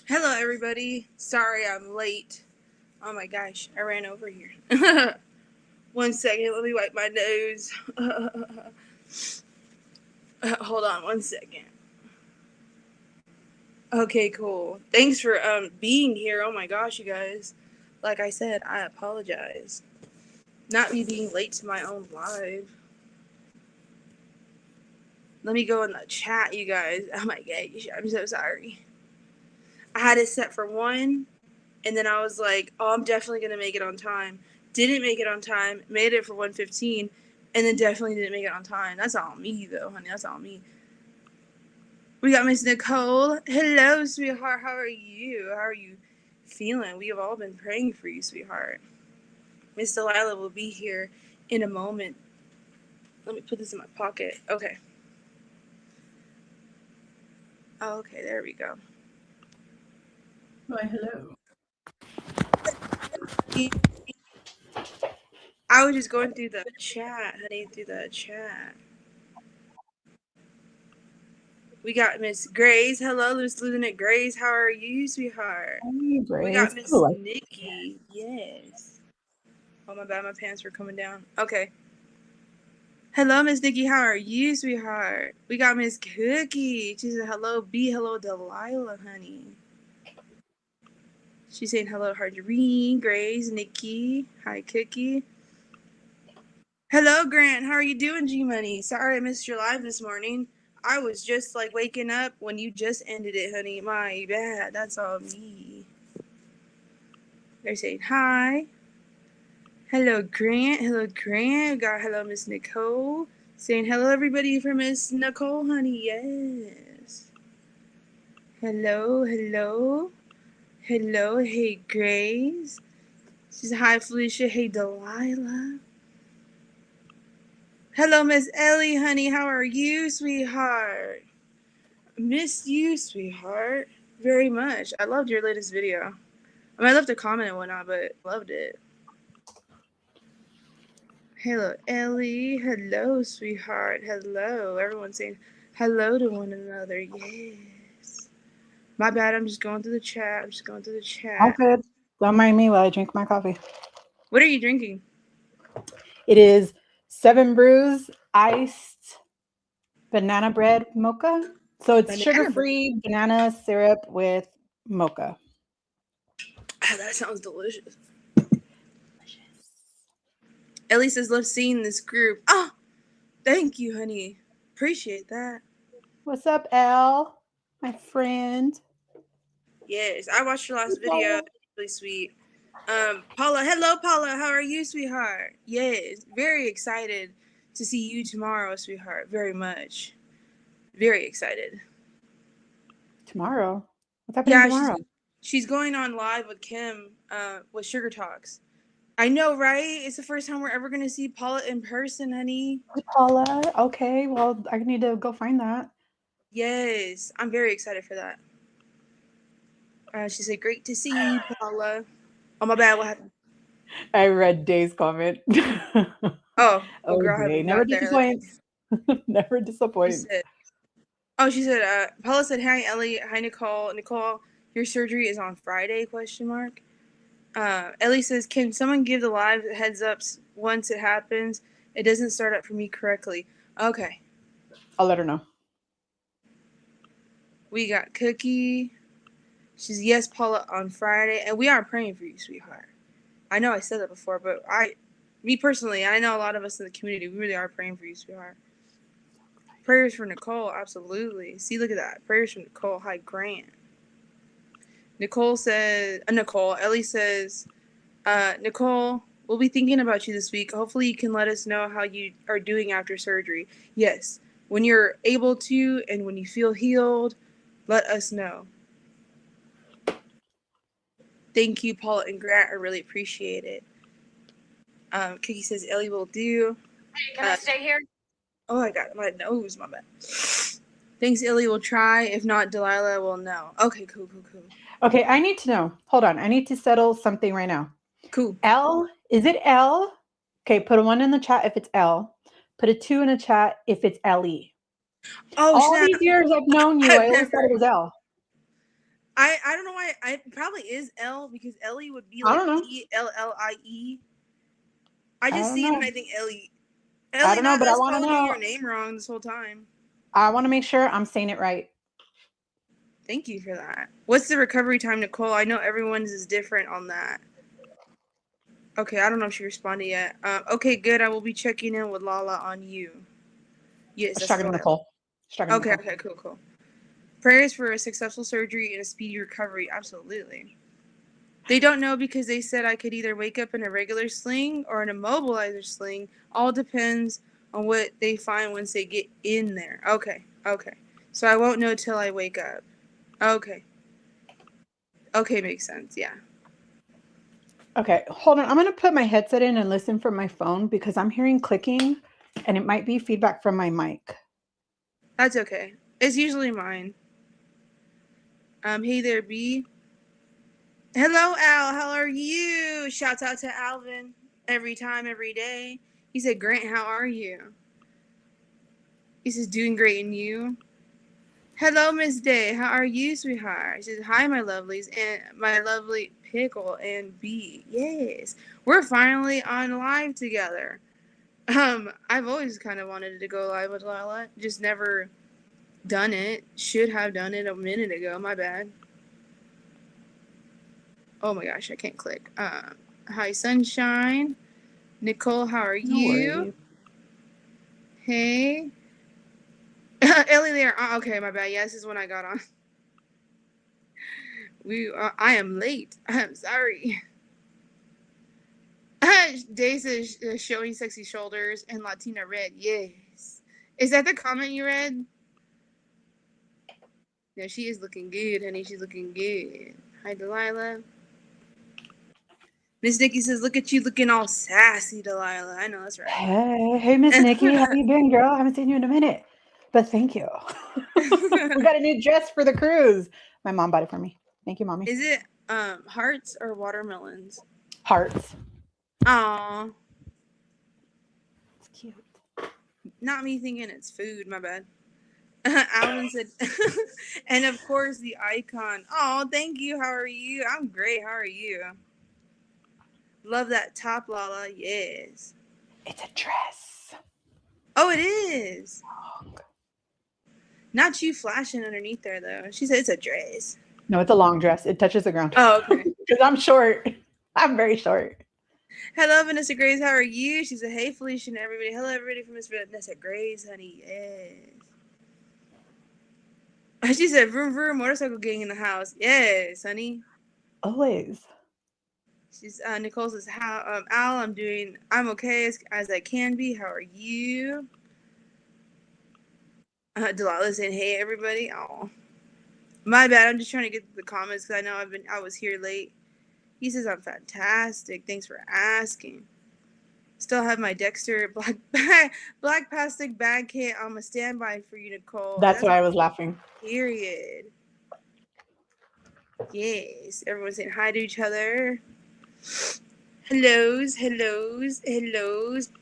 Hello, everybody. Sorry I'm late. Oh my gosh, I ran over here. 1 second, let me wipe my nose. Hold on 1 second. Okay, cool. Thanks for being here. Oh my gosh, you guys. Like I said, I apologize. Not me being late to my own live. Let me go in the chat, you guys. Oh my gosh, I'm so sorry. I had it set for 1, and then I was like, oh, I'm definitely going to make it on time. Didn't make it on time, made it for 1:15, and then definitely didn't make it on time. That's all me, though, honey. That's all me. We got Miss Nicole. Hello, sweetheart. How are you? How are you feeling? We have all been praying for you, sweetheart. Miss Delilah will be here in a moment. Let me put this in my pocket. Okay. Oh, okay, there we go. Why, hello. I was just going through the chat, honey, through the chat. We got Miss Grace. Hello, Lieutenant Grace. How are you, sweetheart? Hey, Grace. We got Miss Hello. Nikki. Yes. Oh, my bad. My pants were coming down. Okay. Hello, Miss Nikki. How are you, sweetheart? We got Miss Cookie. She said, hello, hello, Delilah, honey. She's saying hello to Harjureen, Grace, Nikki. Hi, Cookie. Hello, Grant. How are you doing, G-Money? Sorry I missed your live this morning. I was just like waking up when you just ended it, honey. My bad. That's all me. They're saying hi. Hello, Grant. Hello, Grant. We got hello, Miss Nicole. Saying hello, everybody, for Miss Nicole, honey. Yes. Hello, hello. Hello, hey, Grace. She's hi, Felicia. Hey, Delilah. Hello, Miss Ellie, honey. How are you, sweetheart? Missed you, sweetheart. Very much. I loved your latest video. I mean, I left a comment and whatnot, but loved it. Hello, Ellie. Hello, sweetheart. Hello. Everyone's saying hello to one another. Yes. My bad. I'm just going through the chat. All good. Don't mind me while I drink my coffee. What are you drinking? It is 7 Brews iced banana bread mocha. So it's sugar-free banana syrup with mocha. Ah, that sounds delicious. Ellie says, love seeing this group. Oh, thank you, honey. Appreciate that. What's up, Elle? My friend. Yes, I watched your last video. It's really sweet. Paula, hello, Paula. How are you, sweetheart? Yes, very excited to see you tomorrow, sweetheart. Very much. Very excited. Tomorrow? What's happening tomorrow? She's going on live with Kim with Sugar Talks. I know, right? It's the first time we're ever going to see Paula in person, honey. Hey, Paula. Okay, well, I need to go find that. Yes, I'm very excited for that. She said, great to see you, Paula. Oh, my bad. What happened? I read Day's comment. Oh, well, girl, I Day haven't never got there. disappoints. Never disappoints. She said, Paula said, hi, Ellie. Hi, Nicole. Nicole, your surgery is on Friday, question mark. Ellie says, can someone give the live heads ups once it happens? It doesn't start up for me correctly. Okay. I'll let her know. We got Cookie. She's yes, Paula, on Friday. And we are praying for you, sweetheart. I know I said that before, but me personally, I know a lot of us in the community, we really are praying for you, sweetheart. Prayers for Nicole, absolutely. See, look at that. Prayers for Nicole. Hi, Grant. Ellie says, Nicole, we'll be thinking about you this week. Hopefully you can let us know how you are doing after surgery. Yes, when you're able to and when you feel healed, let us know. Thank you, Paula and Grant. I really appreciate it. Cookie says, Ellie will do. Hey, can I stay here? Oh, I got my nose, my bad. Thanks, Ellie will try. If not, Delilah will know. Okay, cool. Okay, I need to know. Hold on. I need to settle something right now. Cool. L, is it L? Okay, put a 1 in the chat if it's L. Put a 2 in the chat if it's LE. Oh, all these years I've known you, I always thought it was L. I don't know why. I probably is L because Ellie would be I like don't know. Ellie. I I just don't see it know. and I think Ellie. I Ellie, don't know, not but I us want to calling you know. your name wrong this whole time. I want to make sure I'm saying it right. Thank you for that. What's the recovery time, Nicole? I know everyone's is different on that. Okay, I don't know if she responded yet. Okay, good. I will be checking in with Lala on you. Yes, She's that's talking to Doyle. Nicole. She's talking to Okay, Nicole. okay, cool. Prayers for a successful surgery and a speedy recovery. Absolutely. They don't know because they said I could either wake up in a regular sling or an immobilizer sling. All depends on what they find once they get in there. Okay. So I won't know till I wake up. Okay, makes sense. Yeah. Okay, hold on. I'm going to put my headset in and listen from my phone because I'm hearing clicking and it might be feedback from my mic. That's okay. It's usually mine. Hey there, B. Hello, Al. How are you? Shouts out to Alvin. Every time, every day. He said, Grant, how are you? He says, doing great, and you? Hello, Miss Day. How are you, sweetheart? She says, hi, my lovelies, and my lovely Pickle and B. Yes. We're finally on live together. I've always kind of wanted to go live with Lala. Just never done it. Should have done it a minute ago. My bad. Oh my gosh, I can't click. Hi, Sunshine. Nicole, how are you? Hey. Ellie there. Oh, okay, my bad. Yeah, this is when I got on. I am late. I'm sorry. Day says showing sexy shoulders and Latina red. Yes. Is that the comment you read? Yeah, she is looking good, honey. She's looking good. Hi, Delilah. Miss Nikki says, look at you looking all sassy, Delilah. I know that's right. Hey, Miss Nikki. How you doing, girl? I haven't seen you in a minute. But thank you. We got a new dress for the cruise. My mom bought it for me. Thank you, Mommy. Is it hearts or watermelons? Hearts. Aw. It's cute. Not me thinking it's food, my bad. Alvin said, and of course the icon. Oh, thank you. How are you? I'm great. How are you? Love that top, Lala. Yes. It's a dress. Oh, it is. Not you flashing underneath there, though. She said it's a dress. No, it's a long dress. It touches the ground. Oh, okay. Because I'm short. I'm very short. Hello, Vanessa Grace. How are you? She said, hey, Felicia and everybody. Hello, everybody from Miss Vanessa Grace, honey. Yes. She said, vroom, vroom, motorcycle gang in the house. Yes, honey. Always. She's Nicole says, how Al, I'm okay as I can be. How are you? Delilah saying, hey, everybody. Oh, my bad. I'm just trying to get to the comments because I know I was here late. He says, I'm fantastic. Thanks for asking. Still have my Dexter black plastic bag kit. I'm a standby for you, Nicole. That's why I was laughing. Period. Yes. Everyone's saying hi to each other. Hellos.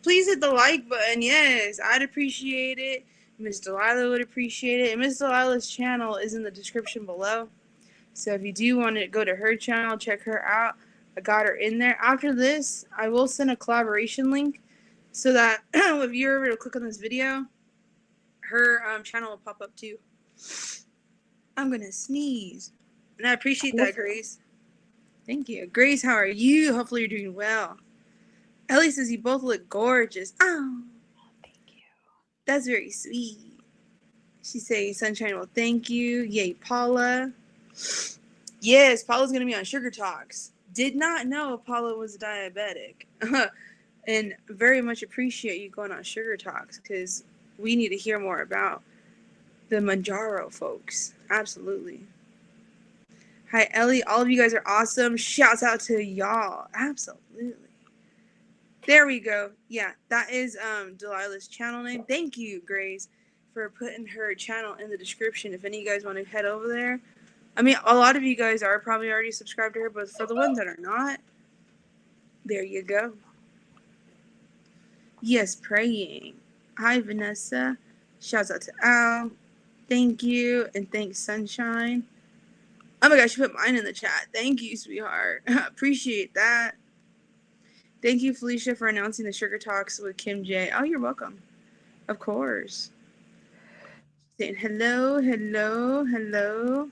Please hit the like button. Yes, I'd appreciate it. Miss Delilah would appreciate it. And Miss Delilah's channel is in the description below. So if you do want to go to her channel, check her out. I got her in there. After this, I will send a collaboration link so that if you're able to click on this video, her channel will pop up too. I'm going to sneeze. And I appreciate that, Grace. Thank you. Grace, how are you? Hopefully you're doing well. Ellie says you both look gorgeous. Oh, thank you. That's very sweet. She's saying, Sunshine, well, thank you. Yay, Paula. Yes, Paula's going to be on Sugar Talks. Did not know Paula was diabetic. And very much appreciate you going on Sugar Talks because we need to hear more about the Manjaro folks. Absolutely. Hi, Ellie. All of you guys are awesome. Shouts out to y'all. Absolutely. There we go. Yeah, that is Delilah's channel name. Thank you, Grace, for putting her channel in the description. If any of you guys want to head over there. I mean, a lot of you guys are probably already subscribed to her, but for the ones that are not, there you go. Yes, praying. Hi, Vanessa. Shouts out to Al. Thank you, and thanks, Sunshine. Oh my gosh, you put mine in the chat. Thank you, sweetheart. Appreciate that. Thank you, Felicia, for announcing the Sugar Talks with Kim J. Oh, you're welcome. Of course. Saying hello, hello, hello.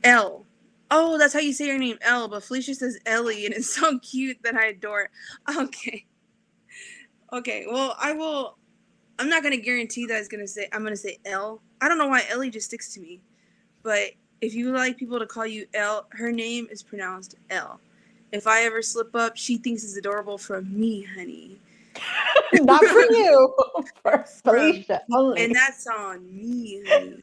L. Oh, that's how you say your name, L. But Felicia says Ellie, and it's so cute that I adore it. Okay. Okay, well, I'm not going to guarantee that I'm going to say L. I don't know why Ellie just sticks to me. But if you like people to call you L, her name is pronounced L. If I ever slip up, she thinks it's adorable from me, honey. Not for you, for Felicia only. And that's on me, honey.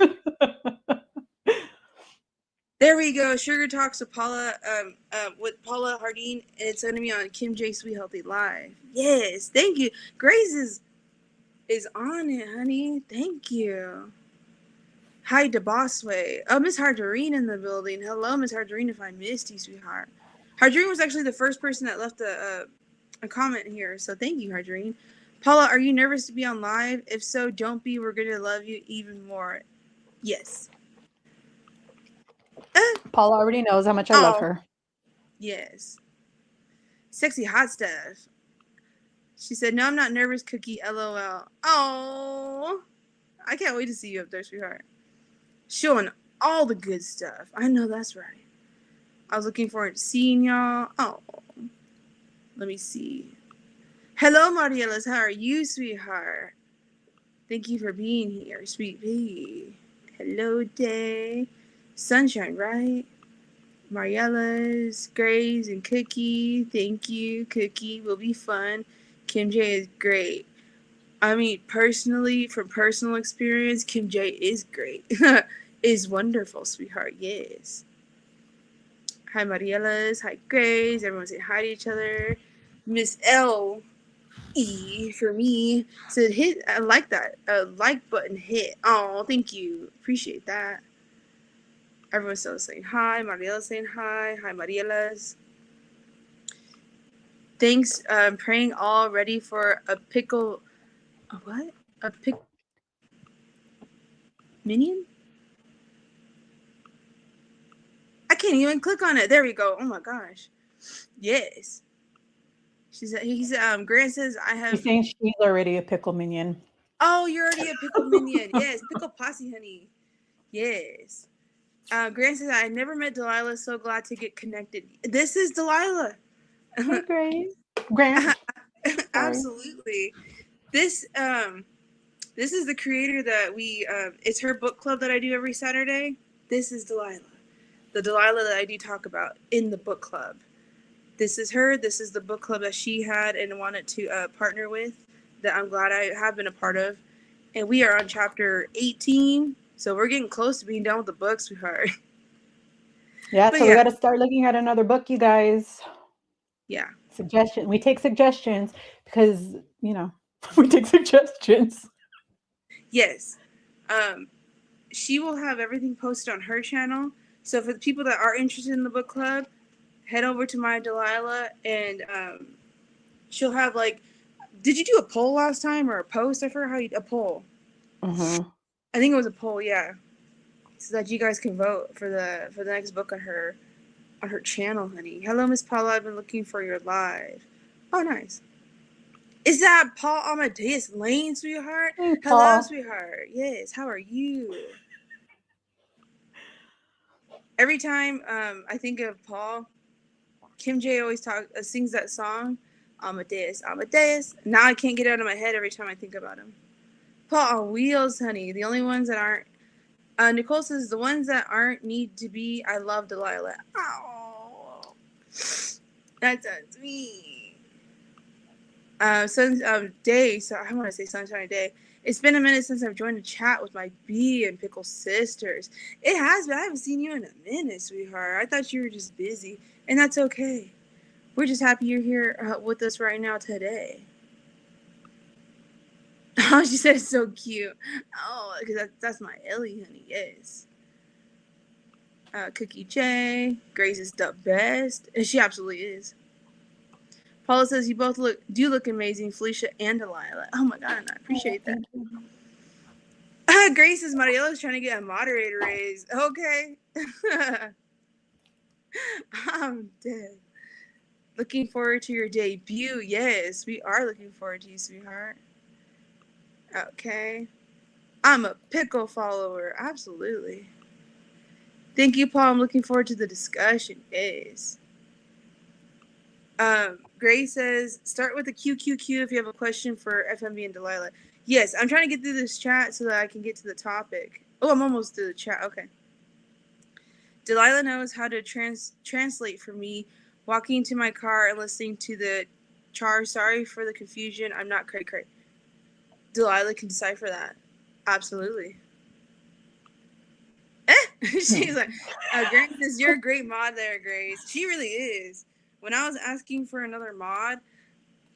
There we go. Sugar Talks with Paula Hardeen. It's going to be on Kim J Sweet Healthy Live. Yes, thank you. Grace is on it, honey. Thank you. Hi, DeBossway. Oh, Miss Hardreen in the building. Hello, Miss Hardreen. If I missed you, sweetheart. Hardreen was actually the first person that left a comment here, so thank you, Hardreen. Paula, are you nervous to be on live? If so, don't be. We're going to love you even more. Yes. Paula already knows how much I love her. Yes. Sexy hot stuff. She said, no, I'm not nervous, Cookie, LOL. Oh, I can't wait to see you up there, sweetheart. Showing all the good stuff. I know that's right. I was looking forward to seeing y'all. Oh, let me see. Hello, Marielas. How are you, sweetheart? Thank you for being here, sweet pea. Hello, Day. Sunshine, right? Mariella's, Grace, and Cookie. Thank you. Cookie will be fun. Kim J is great. I mean, personally, from personal experience, Kim J is great. Is wonderful, sweetheart. Yes. Hi, Mariella's. Hi, Grace. Everyone say hi to each other. Miss L. E for me said hit. I like that. Like button hit. Oh, thank you. Appreciate that. Everyone's still saying hi. Mariella's saying hi. Hi, Mariella's. Thanks. Praying all ready for a pickle. A what? A pick minion? I can't even click on it. There we go. Oh my gosh. Yes. Grant says I have. She's saying she's already a pickle minion. Oh, you're already a pickle minion. Yes, pickle posse, honey. Yes. Grant says I never met Delilah. So glad to get connected. This is Delilah. Hey, Grace. Grant. Absolutely. This is the creator that it's her book club that I do every Saturday. This is Delilah. The Delilah that I do talk about in the book club. This is her. This is the book club that she had and wanted to partner with, that I'm glad I have been a part of. And we are on chapter 18. So we're getting close to being done with the book, sweetheart. Yeah, so we got to start looking at another book, you guys. Yeah. We take suggestions because, we take suggestions. Yes. She will have everything posted on her channel. So for the people that are interested in the book club, head over to my Delilah, and she'll have did you do a poll last time or a post? I forgot a poll. Mm-hmm. I think it was a poll, yeah. So that you guys can vote for the next book on her channel, honey. Hello, Miss Paula. I've been looking for your live. Oh, nice. Is that Paul Amadeus Lane, sweetheart? Hey, hello, sweetheart. Yes. How are you? Every time I think of Paul, Kim J always sings that song, Amadeus, Amadeus. Now I can't get it out of my head every time I think about him. Paul on wheels, honey. The only ones that aren't. Nicole says the ones that aren't need to be. I love Delilah. Oh, that sounds me. Day. So I want to say Sunshine Day. It's been a minute since I've joined a chat with my Bee and Pickle sisters. It has been. I haven't seen you in a minute, sweetheart. I thought you were just busy, and that's okay. We're just happy you're here with us right now today. Oh, she said it's so cute. Oh, because that's my Ellie, honey. Yes. Cookie J. Grace is the best. And she absolutely is. Paula says you both do look amazing, Felicia and Delilah. Oh my God, I appreciate that. Grace says Marielo's trying to get a moderator raise. Okay. I'm dead. Looking forward to your debut. Yes, we are looking forward to you, sweetheart. Okay. I'm a pickle follower. Absolutely. Thank you, Paul. I'm looking forward to the discussion. Yes. Grace says, start with the QQQ if you have a question for FMB and Delilah. Yes, I'm trying to get through this chat so that I can get to the topic. Oh, I'm almost through the chat. Okay. Delilah knows how to translate for me, walking to my car and listening to the char. Sorry for the confusion. I'm not cray. Delilah can decipher that. Absolutely. She's like, Grace says, you're a great mod there, Grace. She really is. When I was asking for another mod,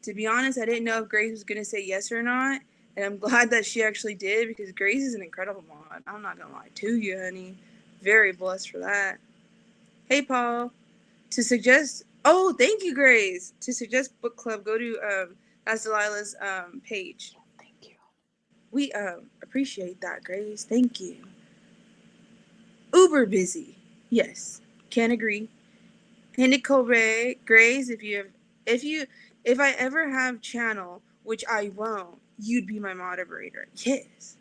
to be honest, I didn't know if Grace was going to say yes or not. And I'm glad that she actually did, because Grace is an incredible mod. I'm not going to lie to you, honey. Very blessed for that. Hey, Paul. To suggest... Oh, thank you, Grace. To suggest book club, go to that's Delilah's page. Thank you. We appreciate that, Grace. Thank you. Uber busy. Yes. Can't agree. Hey, Nicole Ray, Grace, if I ever have channel, which I won't, you'd be my moderator. Yes.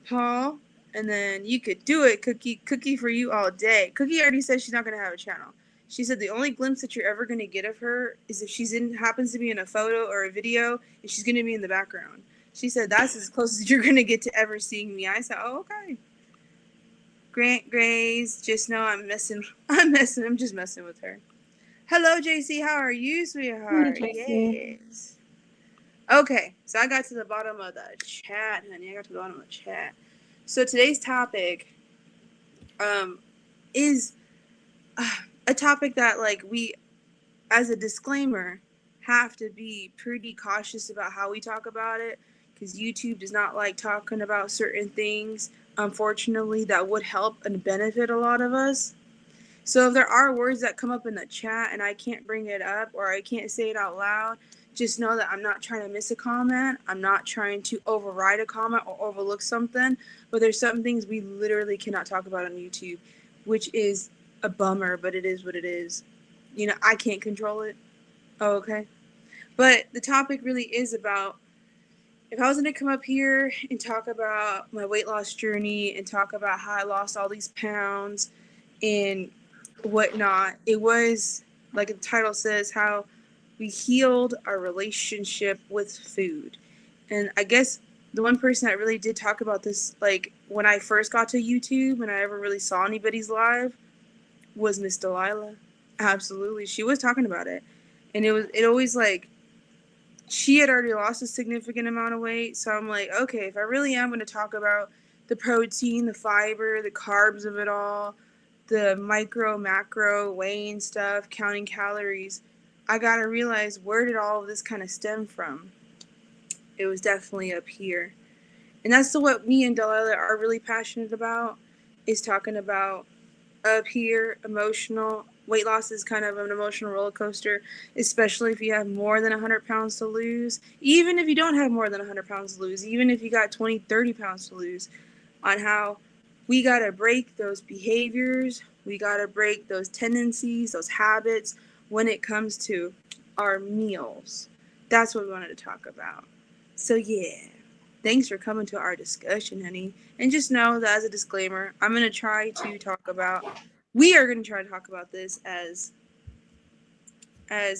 Paul, and then you could do it, Cookie for you all day. Cookie already said she's not going to have a channel. She said the only glimpse that you're ever going to get of her is if happens to be in a photo or a video, and she's going to be in the background. She said that's as close as you're going to get to ever seeing me. I said, oh, okay. Grant Grace, just know I'm just messing with her. Hello, JC. How are you, sweetheart? Yes. Okay, so I got to the bottom of the chat, honey. So today's topic is a topic that, like, we, as a disclaimer, have to be pretty cautious about how we talk about it, because YouTube does not like talking about certain things, unfortunately, that would help and benefit a lot of us. So if there are words that come up in the chat and I can't bring it up or I can't say it out loud, just know that I'm not trying to miss a comment. I'm not trying to override a comment or overlook something, but there's some things we literally cannot talk about on YouTube, which is a bummer, but it is what it is. You know, I can't control it. Oh, okay. But the topic really is about, if I was going to come up here and talk about my weight loss journey and talk about how I lost all these pounds and whatnot, it was, like the title says, how we healed our relationship with food. And I guess the one person that really did talk about this, like when I first got to YouTube and I ever really saw anybody's live, was Miss Delilah. Absolutely. She was talking about it. And it always, like, she had already lost a significant amount of weight. So I'm like, okay, if I really am going to talk about the protein, the fiber, the carbs of it all, the micro, macro, weighing stuff, counting calories, I got to realize, where did all of this kind of stem from? It was definitely up here. And that's what me and Delilah are really passionate about, is talking about up here, emotional. Weight loss is kind of an emotional roller coaster, especially if you have more than 100 pounds to lose. Even if you don't have more than 100 pounds to lose, even if you got 20, 30 pounds to lose, on how we got to break those behaviors, we got to break those tendencies, those habits when it comes to our meals. That's what we wanted to talk about. So yeah, thanks for coming to our discussion, honey. And just know that, as a disclaimer, we are going to try to talk about this as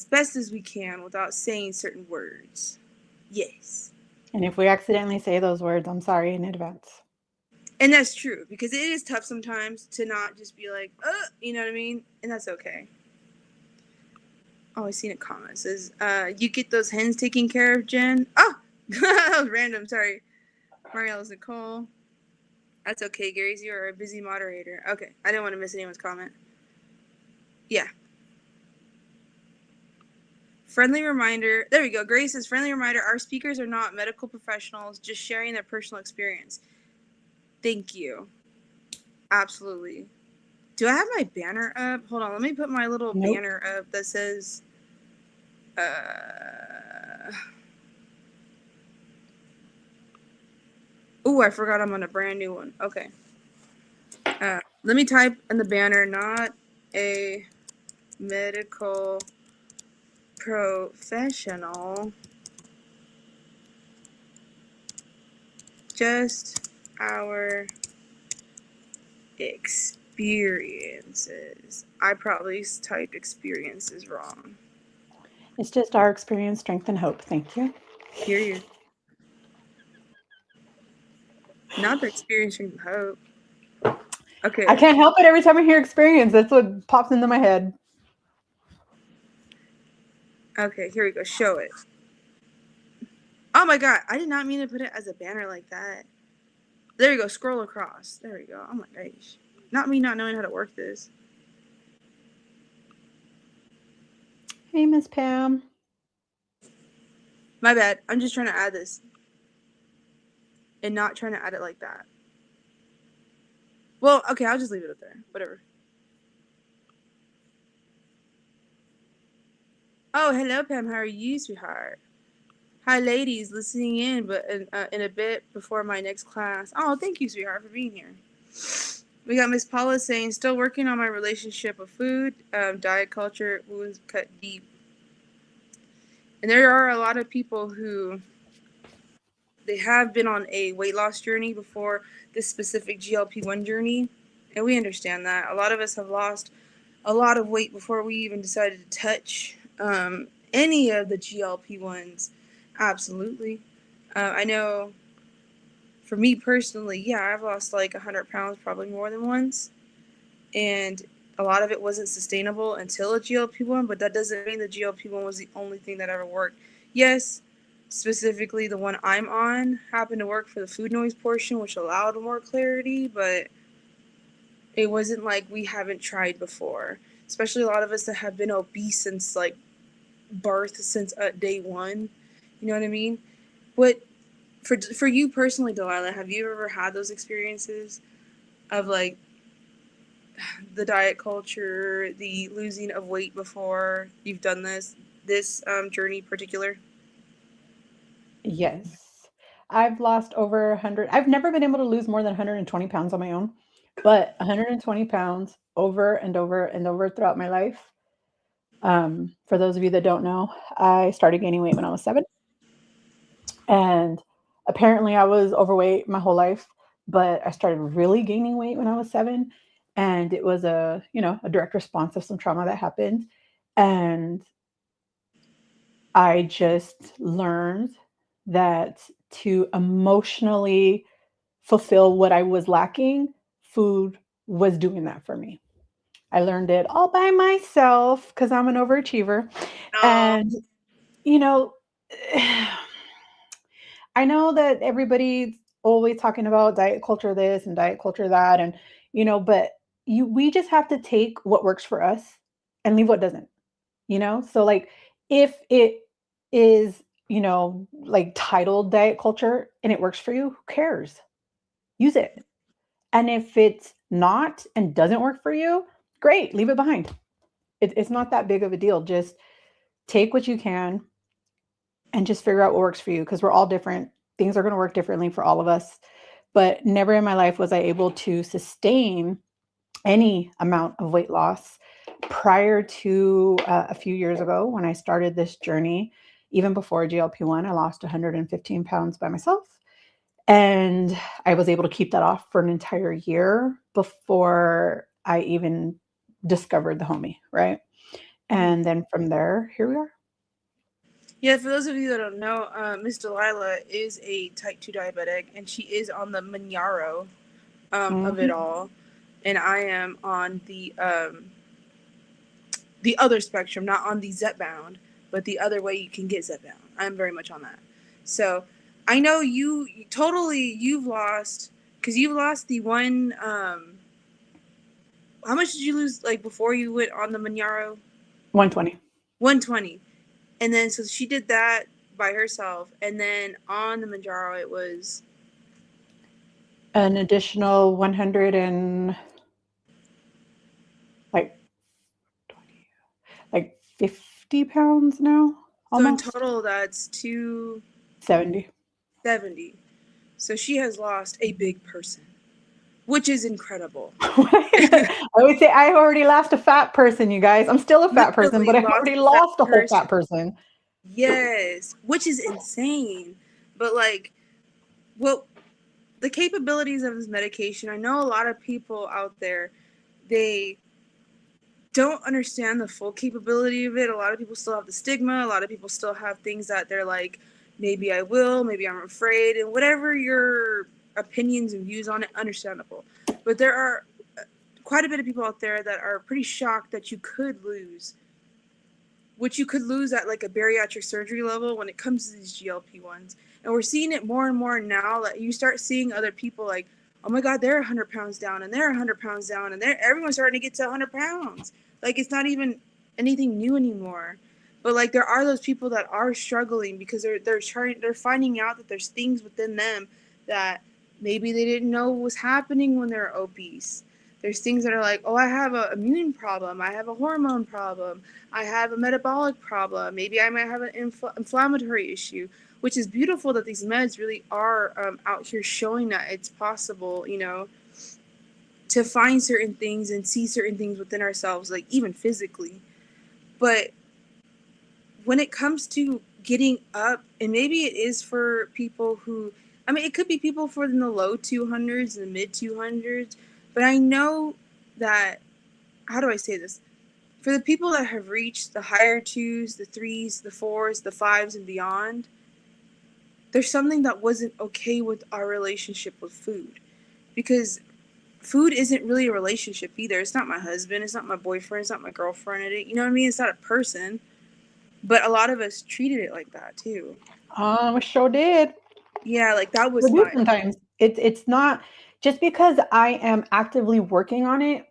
best as we can without saying certain words. Yes. And if we accidentally say those words, I'm sorry in advance. And that's true, because it is tough sometimes to not just be like, you know what I mean? And that's okay. Oh, I seen a comment. It says, you get those hens taken care of, Jen? Oh, that was random. Sorry. Marielle's Nicole. That's okay, Gary's. You are a busy moderator. Okay. I didn't want to miss anyone's comment. Yeah. Friendly reminder. There we go. Grace says, friendly reminder, our speakers are not medical professionals, just sharing their personal experience. Thank you. Absolutely. Do I have my banner up? Hold on. Let me put my little banner up that says, Ooh, I forgot I'm on a brand new one. Okay. Let me type in the banner, not a medical professional, just our experiences. I probably typed experiences wrong. It's just our experience, strength, and hope. Thank you. Period. Not the experience and hope. Okay. I can't help it every time I hear experience. That's what pops into my head. Okay, here we go. Show it. Oh my god, I did not mean to put it as a banner like that. There you go, scroll across. There we go. Oh my gosh. Not me not knowing how to work this. Hey, Miss Pam. My bad. I'm just trying to add this. And not trying to add it like that. Well, okay, I'll just leave it up there. Whatever. Oh, hello, Pam. How are you, sweetheart? Hi, ladies, listening in, but in a bit before my next class. Oh, thank you, sweetheart, for being here. We got Miss Paula saying, still working on my relationship with food, diet culture, wounds cut deep. And there are a lot of people who they have been on a weight loss journey before this specific GLP-1 journey, and we understand that. A lot of us have lost a lot of weight before we even decided to touch any of the GLP-1s. Absolutely. I know for me personally, yeah, I've lost like 100 pounds probably more than once. And a lot of it wasn't sustainable until a GLP-1, but that doesn't mean the GLP-1 was the only thing that ever worked. Yes, specifically the one I'm on happened to work for the food noise portion, which allowed more clarity, but it wasn't like we haven't tried before. Especially a lot of us that have been obese since like birth, since day one. You know what I mean? What for you personally, Delilah, have you ever had those experiences of like the diet culture, the losing of weight before you've done this journey in particular? Yes. I've lost over 100. I've never been able to lose more than 120 pounds on my own, but 120 pounds over and over and over throughout my life. For those of you that don't know, I started gaining weight when I was 7. And apparently I was overweight my whole life, but I started really gaining weight when I was 7. And it was a direct response of some trauma that happened. And I just learned that to emotionally fulfill what I was lacking, food was doing that for me. I learned it all by myself because I'm an overachiever. Oh, And, you know, I know that everybody's always talking about diet culture this and diet culture that. And, but we just have to take what works for us and leave what doesn't. So like if it is, like titled diet culture and it works for you, who cares? Use it. And if it's not and doesn't work for you, great, leave it behind. It's not that big of a deal. Just take what you can and just figure out what works for you because we're all different. Things are going to work differently for all of us. But never in my life was I able to sustain any amount of weight loss prior to a few years ago when I started this journey. Even before GLP-1, I lost 115 pounds by myself. And I was able to keep that off for an entire year before I even discovered the homie, right? And then from there, here we are. yeah. For those of you that don't know, Miss Delilah is a type 2 diabetic, and she is on the Manjaro of it Mhm. all, and I am on the other spectrum, not on the Zepbound, but the other way you can get Zepbound. I'm very much on that. So I know you've lost because you've lost the one. How much did you lose like before you went on the Manjaro? 120. 120. And then so she did that by herself, and then on the Manjaro it was An additional 100 and like 20, like 50 pounds now, so in almost total that's 270. 70. So she has lost a big person, which is incredible. I would say I already lost a fat person, you guys. I'm still a fat person, Literally but I've lost already a fat lost a whole person. fat person. Yes, which is insane. But like, well, the capabilities of this medication, I know a lot of people out there, they don't understand the full capability of it. A lot of people still have the stigma. A lot of people still have things that they're like, maybe I will, maybe I'm afraid, and whatever your opinions and views on it, understandable. But there are quite a bit of people out there that are pretty shocked that you could lose, which you could lose at like a bariatric surgery level when it comes to these GLP-1s. And we're seeing it more and more now that you start seeing other people like, oh my God, they're 100 pounds down and they're 100 pounds down and everyone's starting to get to 100 pounds. Like it's not even anything new anymore. But like there are those people that are struggling because they're finding out that there's things within them that maybe they didn't know was happening when they're obese. There's things that are like, oh, I have an immune problem, I have a hormone problem, I have a metabolic problem, maybe I might have an inflammatory issue, which is beautiful that these meds really are out here showing that it's possible, you know, to find certain things and see certain things within ourselves, like even physically. But when it comes to getting up, and maybe it is for people who, I mean, it could be people for in the low 200s and the mid 200s, but I know that, how do I say this? For the people that have reached the higher twos, the threes, the fours, the fives, and beyond, there's something that wasn't okay with our relationship with food. Because food isn't really a relationship either. It's not my husband, it's not my boyfriend, it's not my girlfriend. You know what I mean? It's not a person. But a lot of us treated it like that too. We sure did. Yeah, like that We was do my. sometimes. It's not just because I am actively working on it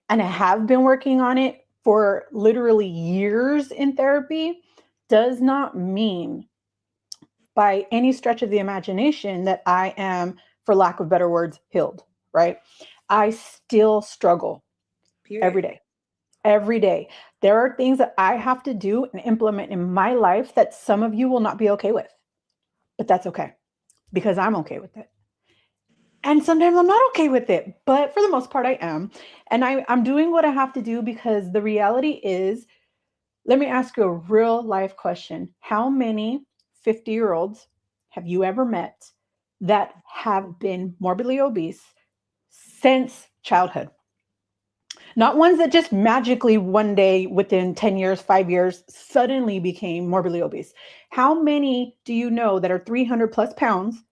and I have been working on it for literally years in therapy does not mean by any stretch of the imagination that I am, for lack of better words, healed, right? I still struggle every Period. day. Every day. There are things that I have to do and implement in my life that some of you will not be okay with, but that's okay because I'm okay with it. And sometimes I'm not okay with it, but for the most part, I am. And I'm doing what I have to do because the reality is, let me ask you a real life question. How many 50-year-olds have you ever met that have been morbidly obese since childhood? Not ones that just magically one day within 10 years, 5 years, suddenly became morbidly obese. How many do you know that are 300 plus pounds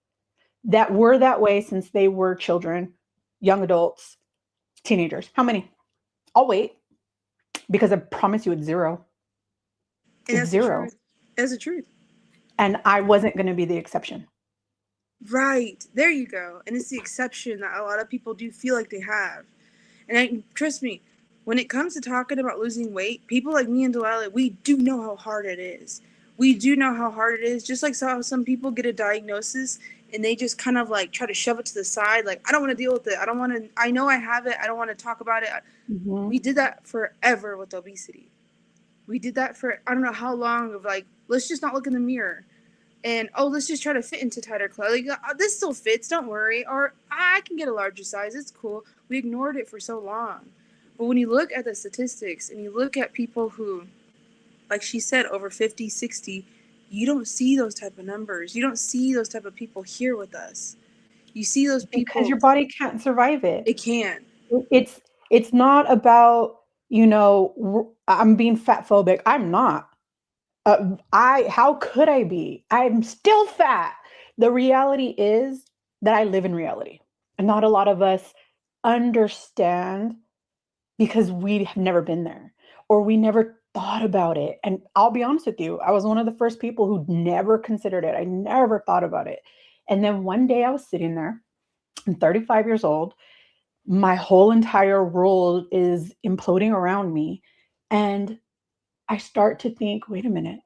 that were that way since they were children, young adults, teenagers? How many? I'll wait because I promise you it's zero. And It's that's the zero. truth. That's the truth. And I wasn't going to be the exception. Right. There you go. And it's the exception that a lot of people do feel like they have. And trust me, when it comes to talking about losing weight, people like me and Delilah, we do know how hard it is. We do know how hard it is. Just like how some people get a diagnosis and they just kind of like try to shove it to the side. Like, I don't want to deal with it. I don't want to, I know I have it. I don't want to talk about it. Mhm. We did that forever with obesity. We did that for, I don't know how long, of like, let's just not look in the mirror. And, oh, let's just try to fit into tighter clothes. Like, this still fits, don't worry. Or I can get a larger size, it's cool. We ignored it for so long. But when you look at the statistics and you look at people who, like she said, over 50, 60, you don't see those type of numbers. You don't see those type of people here with us. You see those Because people, your body can't survive it. it can. It's it's not about, I'm being fat phobic. I'm not. I how could I be? I'm still fat. The reality is that I live in reality. And not a lot of us understand because we have never been there or we never thought about it. And I'll be honest with you, I was one of the first people who never considered it. I never thought about it. And then one day I was sitting there, I'm 35 years old. My whole entire world is imploding around me. And I start to think, wait a minute,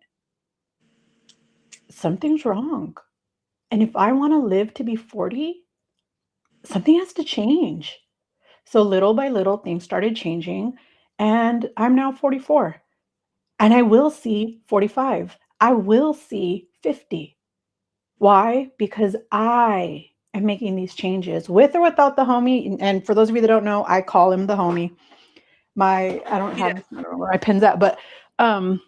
something's wrong. And if I want to live to be 40, something has to change. So little by little, things started changing. And I'm now 44. And I will see 45. I will see 50. Why? Because I I'm making these changes with or without the homie. And for those of you that don't know, I call him the homie. I don't know where my pen's at, but um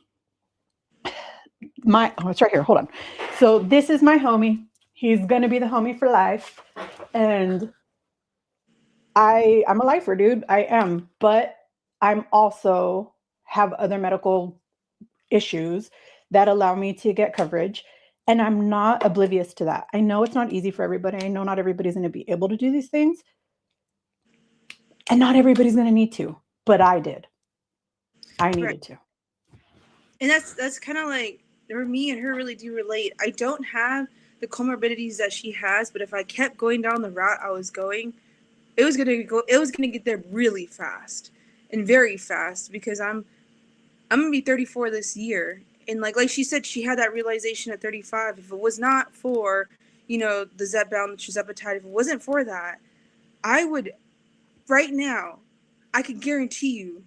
it's right here. Hold on. So this is my homie. He's gonna be the homie for life. And I'm a lifer, dude. I am, but I'm also have other medical issues that allow me to get coverage. And I'm not oblivious to that. I know it's not easy for everybody. I know not everybody's going to be able to do these things. And not everybody's going to need to, but I did. I needed to. And that's kind of like, or me and her really do relate. I don't have the comorbidities that she has, but if I kept going down the route I was going, it was gonna get there really fast and very fast, because I'm gonna be 34 this year. And like she said, she had that realization at 35. If it was not for, the Zepbound, tirzepatide, if it wasn't for that, I would, right now, I could guarantee you,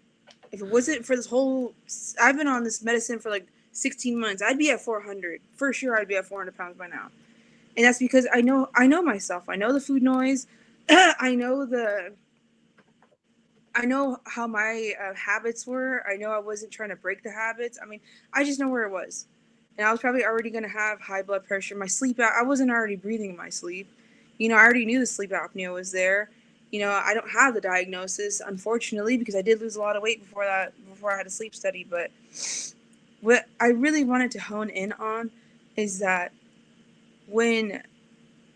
if it wasn't for this whole, I've been on this medicine for like 16 months, I'd be at 400. For sure, I'd be at 400 pounds by now. And that's because I know myself. I know the food noise. I know how my habits were. I know I wasn't trying to break the habits. I mean, I just know where it was. And I was probably already going to have high blood pressure. My sleep, I wasn't already breathing in my sleep. I already knew the sleep apnea was there. I don't have the diagnosis, unfortunately, because I did lose a lot of weight before I had a sleep study. But what I really wanted to hone in on is that when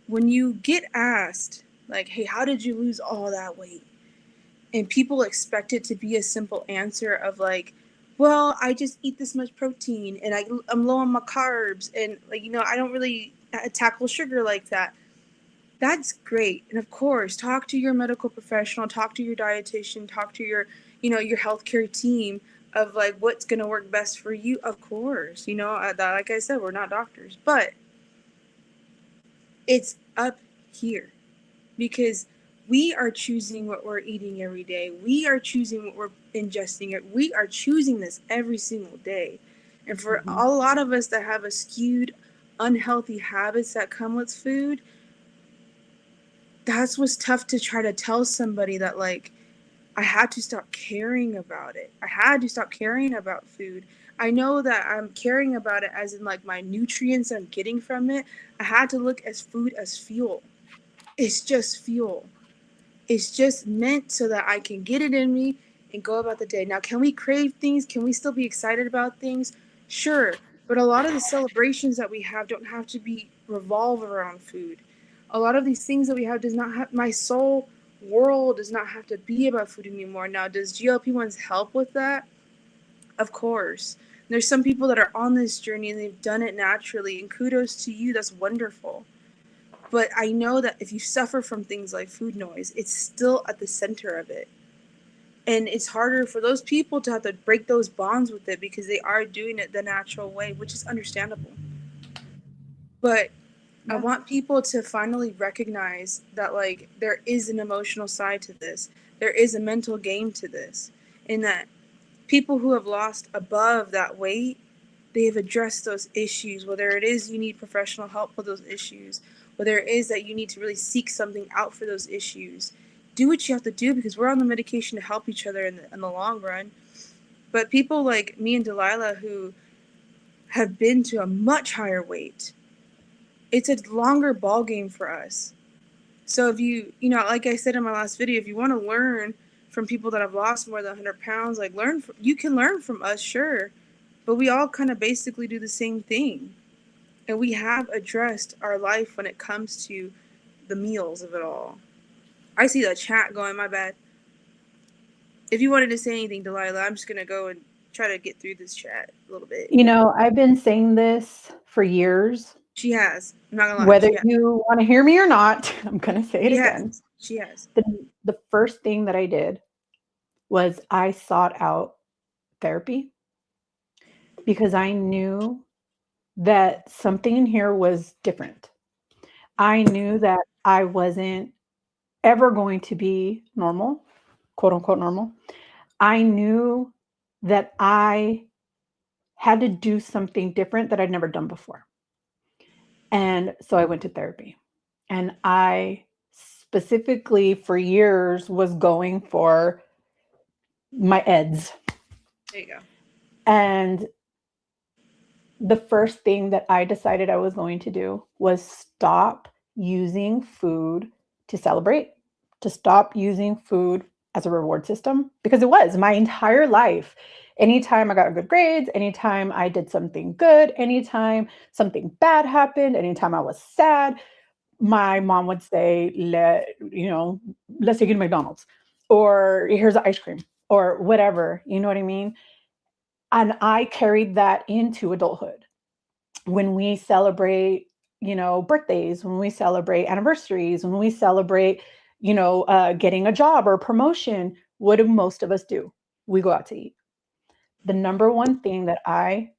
you get asked, like, hey, how did you lose all that weight? And people expect it to be a simple answer of like, well, I just eat this much protein and I'm low on my carbs, and I don't really tackle sugar like that. That's great. And of course, talk to your medical professional, talk to your dietitian, talk to your, your healthcare team of like what's going to work best for you. Of course, like I said, we're not doctors, but it's up here, because we are choosing what we're eating every day. We are choosing what we're ingesting. We are choosing this every single day. And for a lot of us that have a skewed, unhealthy habits that come with food, that's what's tough to try to tell somebody that, like, I had to stop caring about it. I had to stop caring about food. I know that I'm caring about it as in like my nutrients I'm getting from it. I had to look at food as fuel. It's just fuel. It's just meant so that I can get it in me and go about the day. Now, can we crave things? Can we still be excited about things? Sure. But a lot of the celebrations that we have don't have to revolve around food. A lot of these things that we have does not have, my soul world does not have to be about food anymore. Now, does GLP-1s help with that? Of course. There's some people that are on this journey and they've done it naturally, and kudos to you. That's wonderful. But I know that if you suffer from things like food noise, it's still at the center of it. And it's harder for those people to have to break those bonds with it because they are doing it the natural way, which is understandable. But I want people to finally recognize that, like, there is an emotional side to this. There is a mental game to this. And that people who have lost above that weight, they have addressed those issues, whether it is you need professional help with those issues, whether it is that you need to really seek something out for those issues. Do what you have to do, because we're on the medication to help each other in the long run. But people like me and Delilah who have been to a much higher weight, it's a longer ball game for us. So if you like I said in my last video, if you want to learn from people that have lost more than 100 pounds, like you can learn from us, sure. But we all kind of basically do the same thing. And we have addressed our life when it comes to the meals of it all. I see the chat going, my bad. If you wanted to say anything, Delilah, I'm just going to go and try to get through this chat a little bit. I've been saying this for years. She has. I'm not going to lie. Whether you want to hear me or not, I'm going to say it again. She has. The first thing that I did was I sought out therapy, because I knew that something in here was different. I knew that I wasn't ever going to be normal, quote unquote normal. I knew that I had to do something different that I'd never done before. And so I went to therapy. And I specifically for years was going for my eds. There you go. And the first thing that I decided I was going to do was stop using food to celebrate, to stop using food as a reward system, because it was my entire life. Anytime I got good grades, anytime I did something good, anytime something bad happened, anytime I was sad, my mom would say, let's take you to McDonald's, or here's the ice cream, or whatever. You know what I mean? And I carried that into adulthood. When we celebrate, birthdays, when we celebrate anniversaries, when we celebrate, getting a job or a promotion, what do most of us do? We go out to eat. The number one thing that I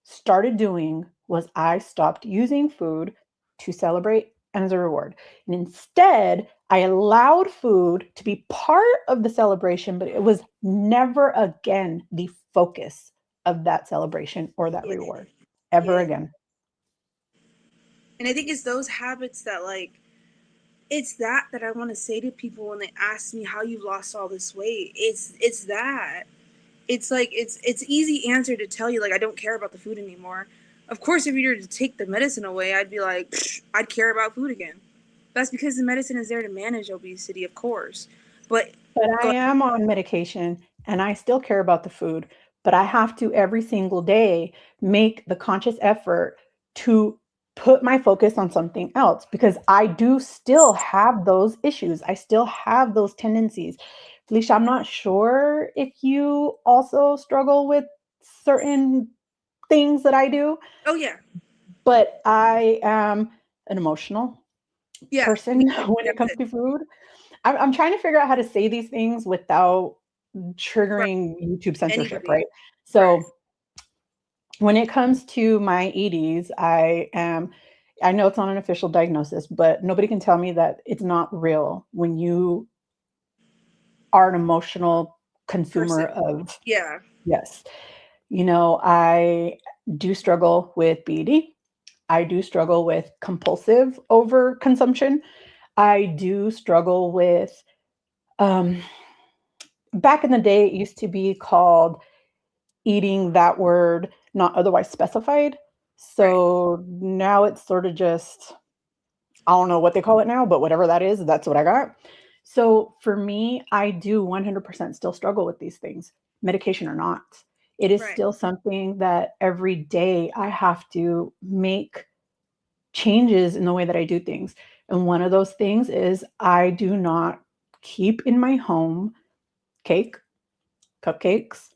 started doing was I stopped using food to celebrate and as a reward. And instead, I allowed food to be part of the celebration, but it was never again the focus of that celebration or that Yeah. reward ever Yeah. again. And I think it's those habits that like it's that I want to say to people when they ask me how you lost all this weight. It's that. It's like it's easy answer to tell you like I don't care about the food anymore. Of course, if you were to take the medicine away, I'd be like, I'd care about food again. That's because the medicine is there to manage obesity, of course. But But I go am on medication and I still care about the food, but I have to every single day make the conscious effort to put my focus on something else because I do still have those issues. I still have those tendencies. Felicia, I'm not sure if you also struggle with certain things that I do, oh yeah, but I am an emotional yeah, person when it comes to food. I'm trying to figure out how to say these things without right. triggering YouTube censorship, Anybody, right? right, So when it comes to my EDs, I know it's not an official diagnosis, but nobody can tell me that it's not real when you are an emotional person, consumer of, yeah, yes. I do struggle with BED. I do struggle with compulsive overconsumption. I do struggle with um, back in the day, it used to be called eating that word not otherwise specified. right, So now it's sort of just, I don't know what they call it now, but whatever that is, that's what I got. So for me, I do 100% still struggle with these things, medication or not. It is right, still something that every day I have to make changes in the way that I do things. And one of those things is I do not keep in my home cake, cupcakes,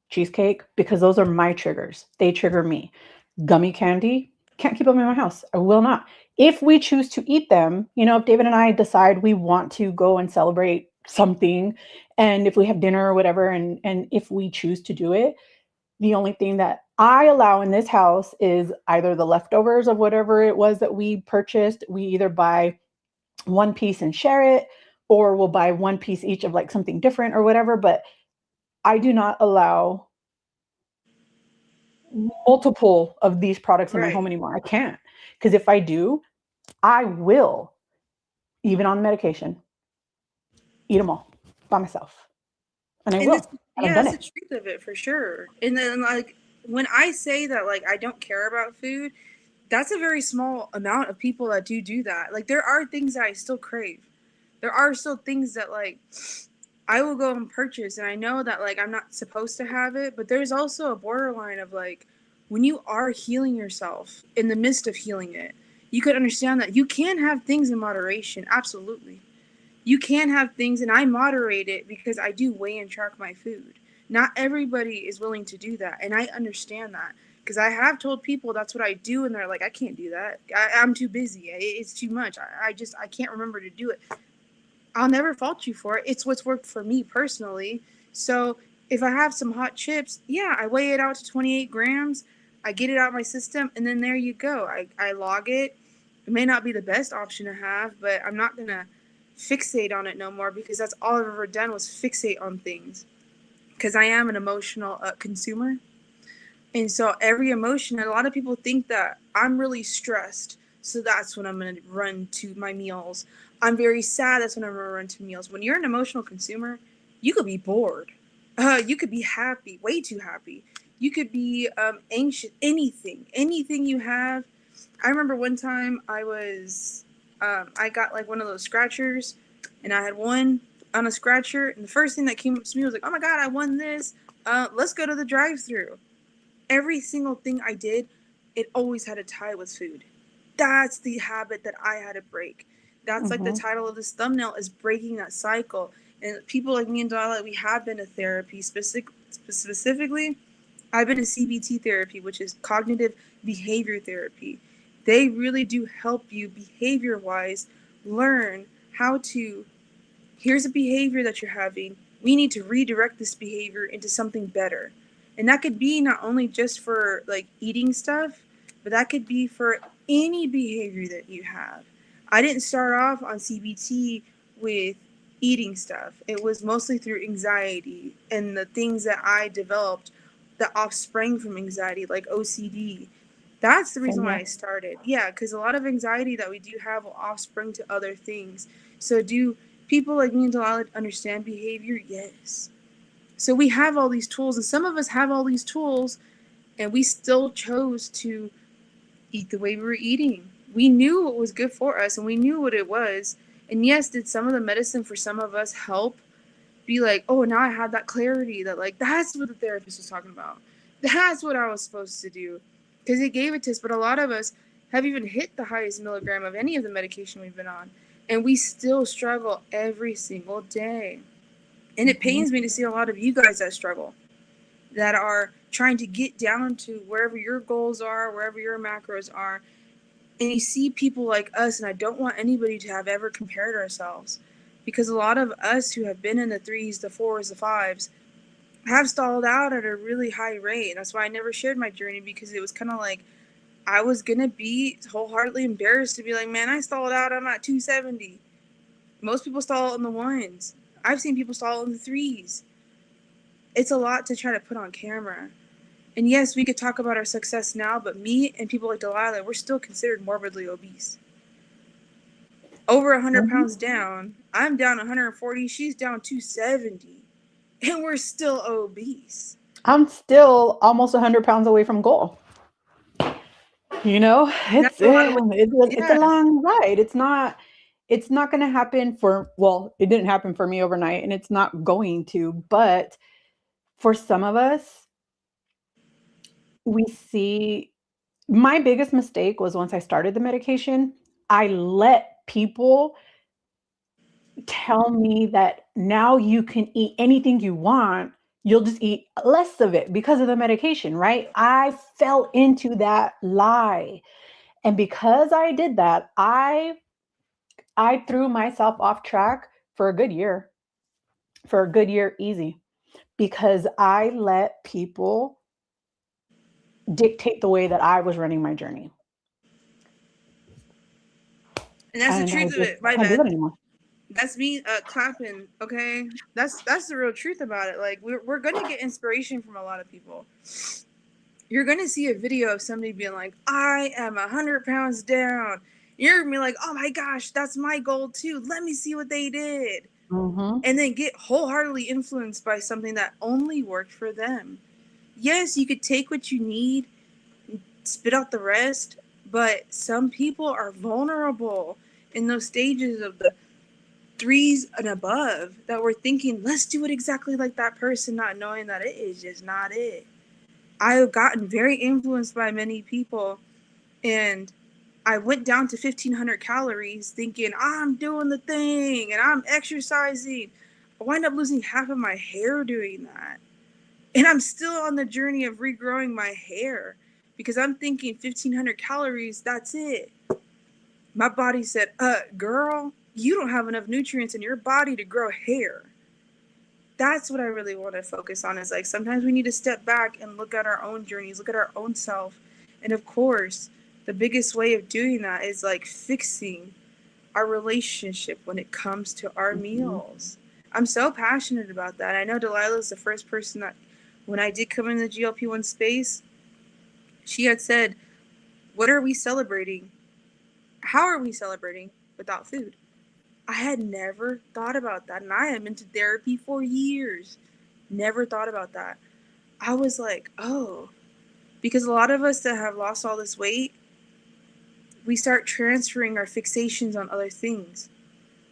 cheesecake, because those are my triggers. They trigger me. Gummy candy, can't keep them in my house. I will not. If we choose to eat them, if David and I decide we want to go and celebrate something, and if we have dinner or whatever, and if we choose to do it, the only thing that I allow in this house is either the leftovers of whatever it was that we purchased. We either buy one piece and share it, or we'll buy one piece each of like something different or whatever. But I do not allow multiple of these products in my right. home anymore. I can't. Because if I do, I will, even on medication, eat them all by myself. And I And will. that's And I've yeah, done that's the it. truth of it for sure. And then like when I say that like I don't care about food, that's a very small amount of people that do that. Like there are things that I still crave. There are still things that like I will go and purchase and I know that like I'm not supposed to have it, but there's also a borderline of like when you are healing yourself in the midst of healing it, you could understand that you can have things in moderation. Absolutely. You can have things, and I moderate it because I do weigh and track my food. Not everybody is willing to do that, and I understand that because I have told people that's what I do, and they're like, I can't do that. I'm too busy. It's too much. I can't remember to do it. I'll never fault you for it. It's what's worked for me personally. So if I have some hot chips, yeah, I weigh it out to 28 grams. I get it out of my system, and then there you go. I log it. It may not be the best option to have, but I'm not going to fixate on it no more because that's all I've ever done was fixate on things. Because I am an emotional consumer. And so every emotion, and a lot of people think that I'm really stressed. So that's when I'm going to run to my meals. I'm very sad. That's when I'm going to run to meals. When you're an emotional consumer, you could be bored. You could be happy, way too happy. You could be anxious, anything you have. I remember one time I got like one of those scratchers, and I had one on a scratcher, and the first thing that came up to me was like, oh my God, I won this. Let's go to the drive-thru. Every single thing I did, it always had a tie with food. That's the habit that I had to break. That's like the title of this thumbnail, is breaking that cycle. And people like me and Delilah, we have been to therapy. Specifically, I've been to CBT therapy, which is cognitive behavior therapy. They really do help you behavior-wise learn how to, here's a behavior that you're having. We need to redirect this behavior into something better. And that could be not only just for like eating stuff, but that could be for any behavior that you have. I didn't start off on CBT with eating stuff. It was mostly through anxiety and the things that I developed that offspring from anxiety, like OCD. That's the reason why I started. Yeah, because a lot of anxiety that we do have will offspring to other things. So do people like me and Delilah understand behavior? Yes. So we have all these tools, and some of us have all these tools, and we still chose to eat the way we were eating. We knew what was good for us, and we knew what it was. And yes, did some of the medicine for some of us help be like, oh, now I have that clarity that like, that's what the therapist was talking about. That's what I was supposed to do. Because it gave it to us. But a lot of us have even hit the highest milligram of any of the medication we've been on. And we still struggle every single day. And it pains me to see a lot of you guys that struggle, that are trying to get down to wherever your goals are, wherever your macros are. And you see people like us, and I don't want anybody to have ever compared ourselves, because a lot of us who have been in the 3s, the 4s, the 5s have stalled out at a really high rate. That's why I never shared my journey, because it was kind of like I was going to be wholeheartedly embarrassed to be like, man, I stalled out. I'm at 270. Most people stall in the 1s. I've seen people stall in the 3s. It's a lot to try to put on camera. And yes, we could talk about our success now, but me and people like Delilah, we're still considered morbidly obese. Over 100 pounds down. I'm down 140. She's down 270. And we're still obese. I'm still almost 100 pounds away from goal. You know, it's a long ride. It's not going to happen it didn't happen for me overnight, and it's not going to, but for some of us, we see, my biggest mistake was once I started the medication, I let people tell me that now you can eat anything you want. You'll just eat less of it because of the medication, right? I fell into that lie. And because I did that, I threw myself off track for a good year easy, because I let people dictate the way that I was running my journey. And that's the truth of it. My bad. That's me clapping, okay? That's the real truth about it. Like, we're going to get inspiration from a lot of people. You're going to see a video of somebody being like, I am 100 pounds down. You're going to be like, oh my gosh, that's my goal too. Let me see what they did. And then get wholeheartedly influenced by something that only worked for them. Yes, you could take what you need, spit out the rest, but some people are vulnerable in those stages of the 3s and above that we're thinking, let's do it exactly like that person, not knowing that it is just not it. I've gotten very influenced by many people, and I went down to 1,500 calories thinking I'm doing the thing and I'm exercising. I wind up losing half of my hair doing that. And I'm still on the journey of regrowing my hair, because I'm thinking 1,500 calories, that's it. My body said, girl, you don't have enough nutrients in your body to grow hair. That's what I really want to focus on, is like, sometimes we need to step back and look at our own journeys, look at our own self. And of course, the biggest way of doing that is like fixing our relationship when it comes to our meals. I'm so passionate about that. I know Delilah's the first person that, when I did come in the GLP-1 space, she had said, what are we celebrating? how are we celebrating without food? I had never thought about that. And I am into therapy for years. Never thought about that. I was like, oh, because a lot of us that have lost all this weight, we start transferring our fixations on other things.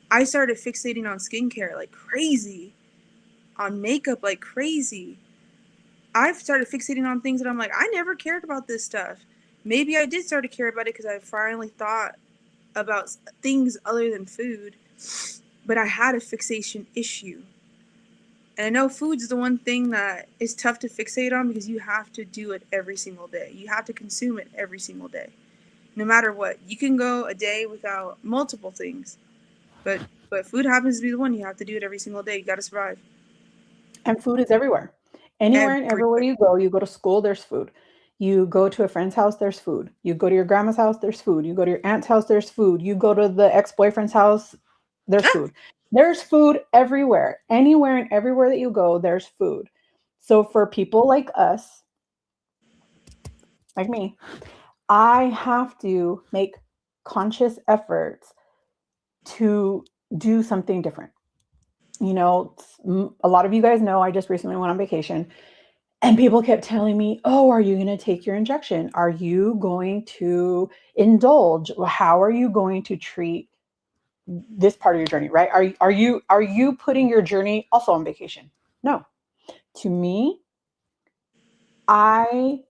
I started fixating on skincare like crazy, on makeup like crazy. I've started fixating on things that I'm like, I never cared about this stuff. Maybe I did start to care about it because I finally thought about things other than food, but I had a fixation issue. And I know food's the one thing that is tough to fixate on because you have to do it every single day. You have to consume it every single day, no matter what. You can go a day without multiple things, but food happens to be the one. You have to do it every single day. You got to survive. And food is everywhere. Anywhere and everywhere Everywhere. you go to school, there's food. You go to a friend's house, there's food. You go to your grandma's house, there's food. You go to your aunt's house, there's food. You go to the ex-boyfriend's house, there's Ah, food. There's food everywhere. Anywhere and everywhere that you go, there's food. So for people like us, like me, I have to make conscious efforts to do something different. You know, a lot of you guys know I just recently went on vacation. And people kept telling me, "Oh, are you going to take your injection? Are you going to indulge? How are you going to treat this part of your journey?" Right? Are you putting your journey also on vacation? No. To me, I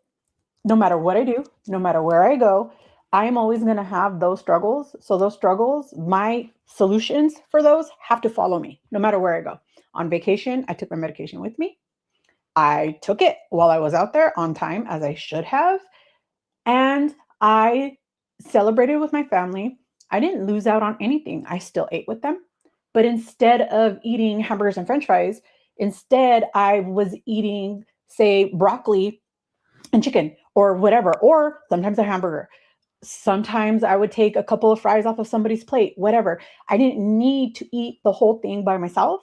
no matter what I do, no matter where I go, I am always going to have those struggles. So those struggles, my solutions for those have to follow me no matter where I go. On vacation, I took my medication with me. I took it while I was out there on time, as I should have. And I celebrated with my family. I didn't lose out on anything. I still ate with them. But instead of eating hamburgers and french fries, instead I was eating, say, broccoli and chicken or whatever, or sometimes a hamburger. Sometimes I would take a couple of fries off of somebody's plate, whatever. I didn't need to eat the whole thing by myself.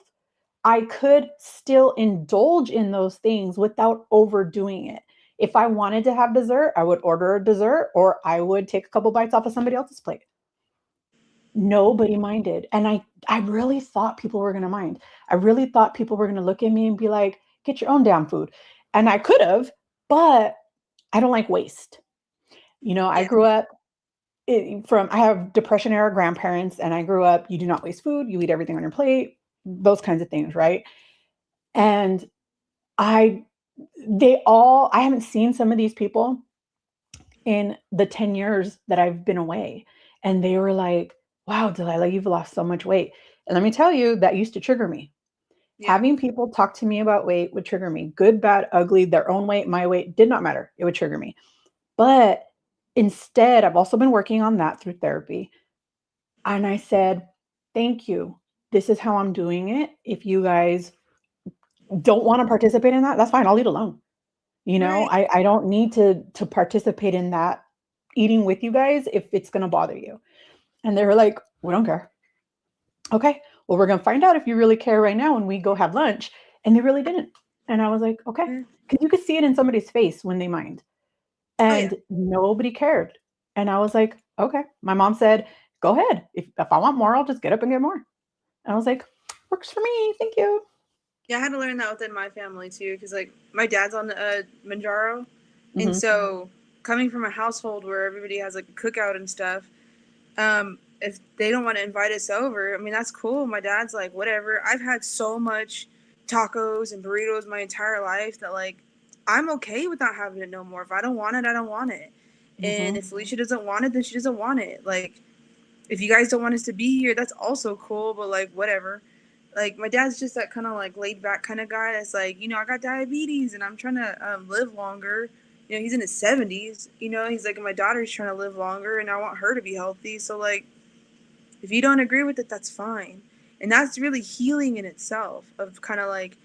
I could still indulge in those things without overdoing it. If I wanted to have dessert, I would order a dessert or I would take a couple bites off of somebody else's plate. Nobody minded. And I really thought people were going to mind. I really thought people were going to look at me and be like, get your own damn food. And I could have, but I don't like waste. I yeah. grew up I have depression era grandparents, and I grew up, you do not waste food, you eat everything on your plate, those kinds of things, right? And I I haven't seen some of these people in the 10 years that I've been away. And they were like, wow, Delilah, you've lost so much weight. And let me tell you, that used to trigger me. Yeah. Having people talk to me about weight would trigger me. Good, bad, ugly, their own weight, my weight, did not matter. It would trigger me. But instead, I've also been working on that through therapy. And I said, thank you. This is how I'm doing it. If you guys don't want to participate in that, that's fine. I'll eat alone. Right. I don't need to participate in that eating with you guys if it's going to bother you. And they were like, we don't care. Okay, well, we're going to find out if you really care right now when we go have lunch. And they really didn't. And I was like, okay, Yeah. because you could see it in somebody's face when they mind. Oh yeah. And nobody cared. And I was like, okay. My mom said, go ahead. If I want more, I'll just get up and get more. And I was like, works for me. Thank you. Yeah, I had to learn that within my family too, because like my dad's on Manjaro, and Hmm. so coming from a household where everybody has like a cookout and stuff, if they don't want to invite us over, I mean that's cool. My dad's like whatever. I've had so much tacos and burritos my entire life that like I'm okay with not having it no more. If I don't want it, I don't want it. And Hmm. if Felicia doesn't want it, then she doesn't want it. Like if you guys don't want us to be here, that's also cool, but like whatever. Like my dad's just that kind of like laid back kind of guy that's like, I got diabetes and I'm trying to live longer. He's in his 70s. He's like, my daughter's trying to live longer and I want her to be healthy. So like, if you don't agree with it, that's fine. And that's really healing in itself. Of kind of like,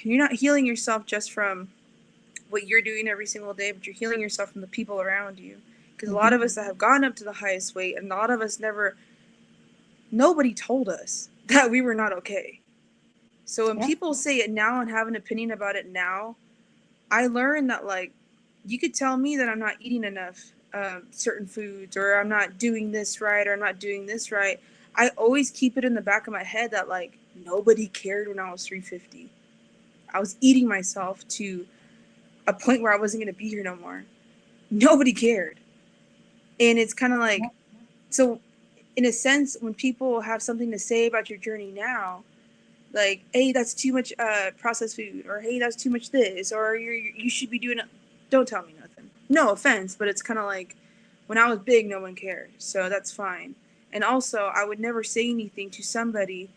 you're not healing yourself just from what you're doing every single day, but you're healing yourself from the people around you. Because a lot Hmm. of us that have gone up to the highest weight, and a lot of us nobody told us that we were not okay. So when Yeah. people say it now and have an opinion about it now, I learned that like you could tell me that I'm not eating enough certain foods, or I'm not doing this right, or I'm not doing this right, I always keep it in the back of my head that like nobody cared when I was 350. I was eating myself to a point where I wasn't going to be here no more. Nobody cared. And it's kind of like, so in a sense, when people have something to say about your journey now, like, hey, that's too much processed food, or hey, that's too much this, or you should be doing it. Don't tell me nothing. No offense, but it's kind of like when I was big, no one cared, so that's fine. And also, I would never say anything to somebody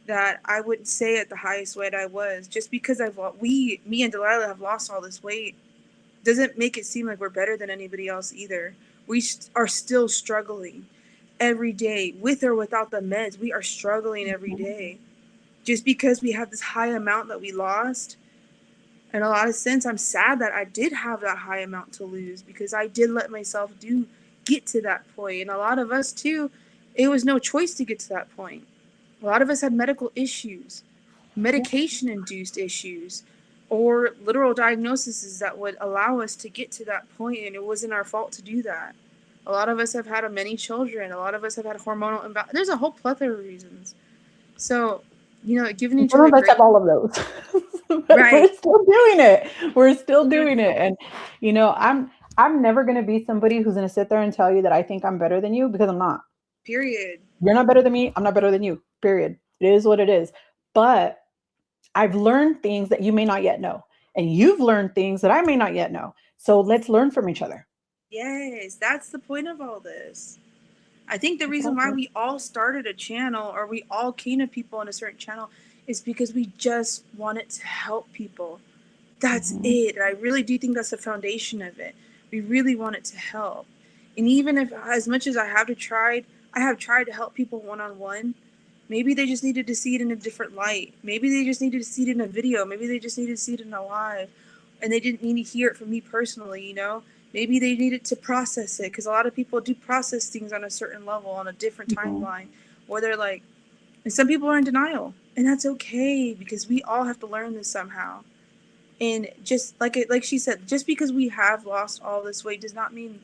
that I wouldn't say at the highest weight I was. Just because me and Delilah have lost all this weight, doesn't make it seem like we're better than anybody else either. We are still struggling every day, with or without the meds. We are struggling every day. Just because we have this high amount that we lost, in a lot of sense, I'm sad that I did have that high amount to lose, because I did let myself get to that point. And a lot of us too, it was no choice to get to that point. A lot of us had medical issues, medication induced issues, or literal diagnoses that would allow us to get to that point, and it wasn't our fault to do that. A lot of us have had many children. A lot of us have had hormonal imbalance. There's a whole plethora of reasons. So, giving each Some other of us grace. have all of those. But Right. we're still doing it. We're still doing it. And I'm never going to be somebody who's going to sit there and tell you that I think I'm better than you, because I'm not. Period. You're not better than me. I'm not better than you. Period. It is what it is. But I've learned things that you may not yet know. And you've learned things that I may not yet know. So let's learn from each other. Yes, that's the point of all this. I think the reason why we all started a channel, or we all came to people on a certain channel, is because we just wanted to help people. That's it. And I really do think that's the foundation of it. We really wanted to help. And even if, as much as I have tried to help people one-on-one, maybe they just needed to see it in a different light. Maybe they just needed to see it in a video. Maybe they just needed to see it in a live. And they didn't need to hear it from me personally, Maybe they needed to process it, because a lot of people do process things on a certain level, on a different timeline, where they're like, and some people are in denial. And that's okay, because we all have to learn this somehow. And just like she said, just because we have lost all this weight does not mean,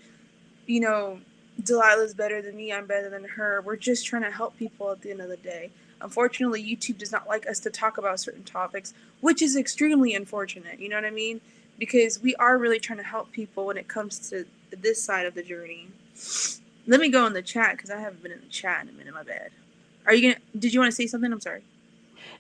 Delilah's better than me, I'm better than her. We're just trying to help people at the end of the day. Unfortunately, YouTube does not like us to talk about certain topics, which is extremely unfortunate, you know what I mean? Because we are really trying to help people when it comes to this side of the journey. Let me go in the chat, because I haven't been in the chat in a minute, my bad. Did you want to say something? I'm sorry.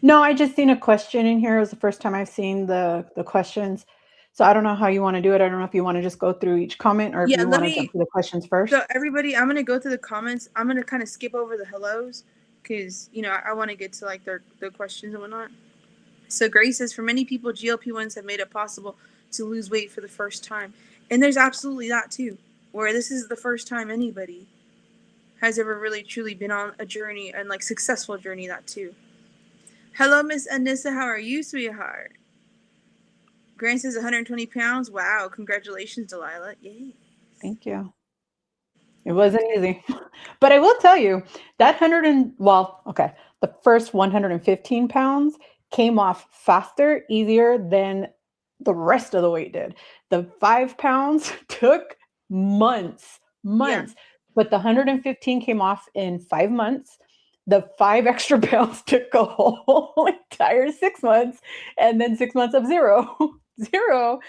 No, I just seen a question in here. It was the first time I've seen the questions. So I don't know how you want to do it. I don't know if you want to just go through each comment, or if you want to jump to the questions first. So everybody, I'm going to go through the comments. I'm going to kind of skip over the hellos, because, I want to get to like their questions and whatnot. So Grace says, for many people, GLP-1s have made it possible to lose weight for the first time. And there's absolutely that too, where this is the first time anybody has ever really truly been on a journey, and like successful journey, that too. Hello, Miss Anissa. How are you, sweetheart? Grant says 120 pounds. Wow. Congratulations, Delilah. Yay. Thank you. It wasn't easy. But I will tell you, that the first 115 pounds came off faster, easier than the rest of the weight did. The 5 pounds took months. Yeah. But the 115 came off in 5 months. The 5 extra pounds took a whole entire 6 months, and then 6 months of zero.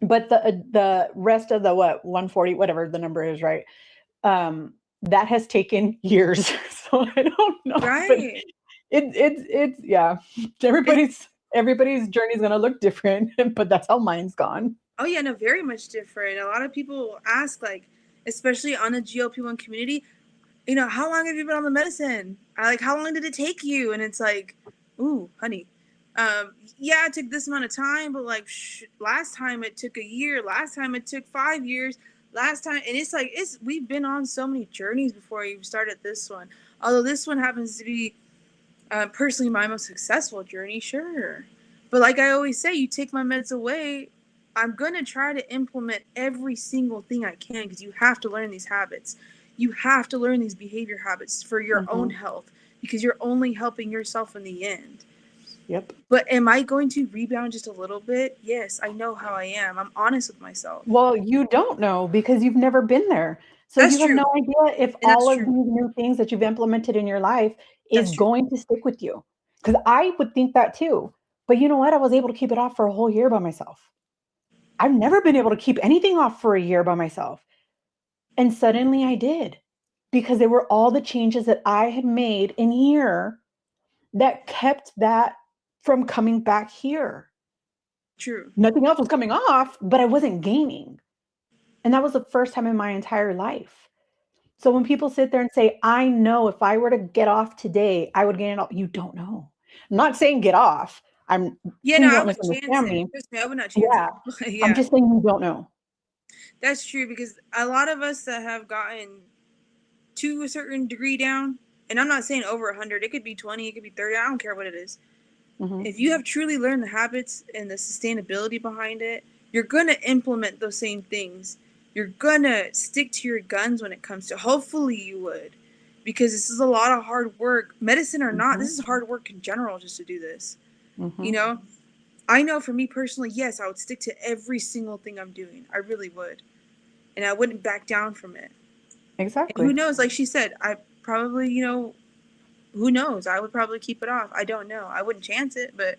But the rest of the 140, whatever the number is, right? That has taken years. So I don't know. Right. But it's yeah. Everybody's journey is gonna look different, but that's how mine's gone. Oh yeah, no, very much different. A lot of people ask, like, especially on the GLP-1 community, how long have you been on the medicine? How long did it take you? And it's like, ooh, honey. Yeah, it took this amount of time, but last time it took a year. Last time it took 5 years. Last time, and it's like, we've been on so many journeys before you started this one. Although this one happens to be personally my most successful journey, sure. But like I always say, you take my meds away, I'm going to try to implement every single thing I can, because you have to learn these habits. You have to learn these behavior habits for your own health, because you're only helping yourself in the end. Yep. But am I going to rebound just a little bit? Yes, I know how I am. I'm honest with myself. Well, you don't know because you've never been there. So That's you have true. no idea if And that's all of true. these new things that you've implemented in your life is That's true. going to stick with you. Because I would think that too. But you know what? I was able to keep it off for a whole year by myself. I've never been able to keep anything off for a year by myself. And suddenly I did because they were all the changes that I had made in here that kept that from coming back here. True. Nothing else was coming off, but I wasn't gaining. And that was the first time in my entire life. So when people sit there and say, I know if I were to get off today, I would gain it all. You don't know. I'm not saying get off. I'm Yeah, no, please I don't would chance misunderstand it. me. Trust me, I would not chance Yeah. it. But I'm yeah, just saying you don't know. that's true because a lot of us that have gotten to a certain degree down, and I'm not saying over 100, it could be 20, it could be 30, I don't care what it is. Mhm. If you have truly learned the habits and the sustainability behind it, you're going to implement those same things. You're going to stick to your guns when it comes to, hopefully you would, because this is a lot of hard work, medicine or not. Mhm. This is hard work in general just to do this. You Mhm. know, I know for me personally, yes, I would stick to every single thing I'm doing. I really would. And I wouldn't back down from it. And who Exactly. knows, like she said, I probably, who knows? I would probably keep it off. I don't know. I wouldn't chance it, but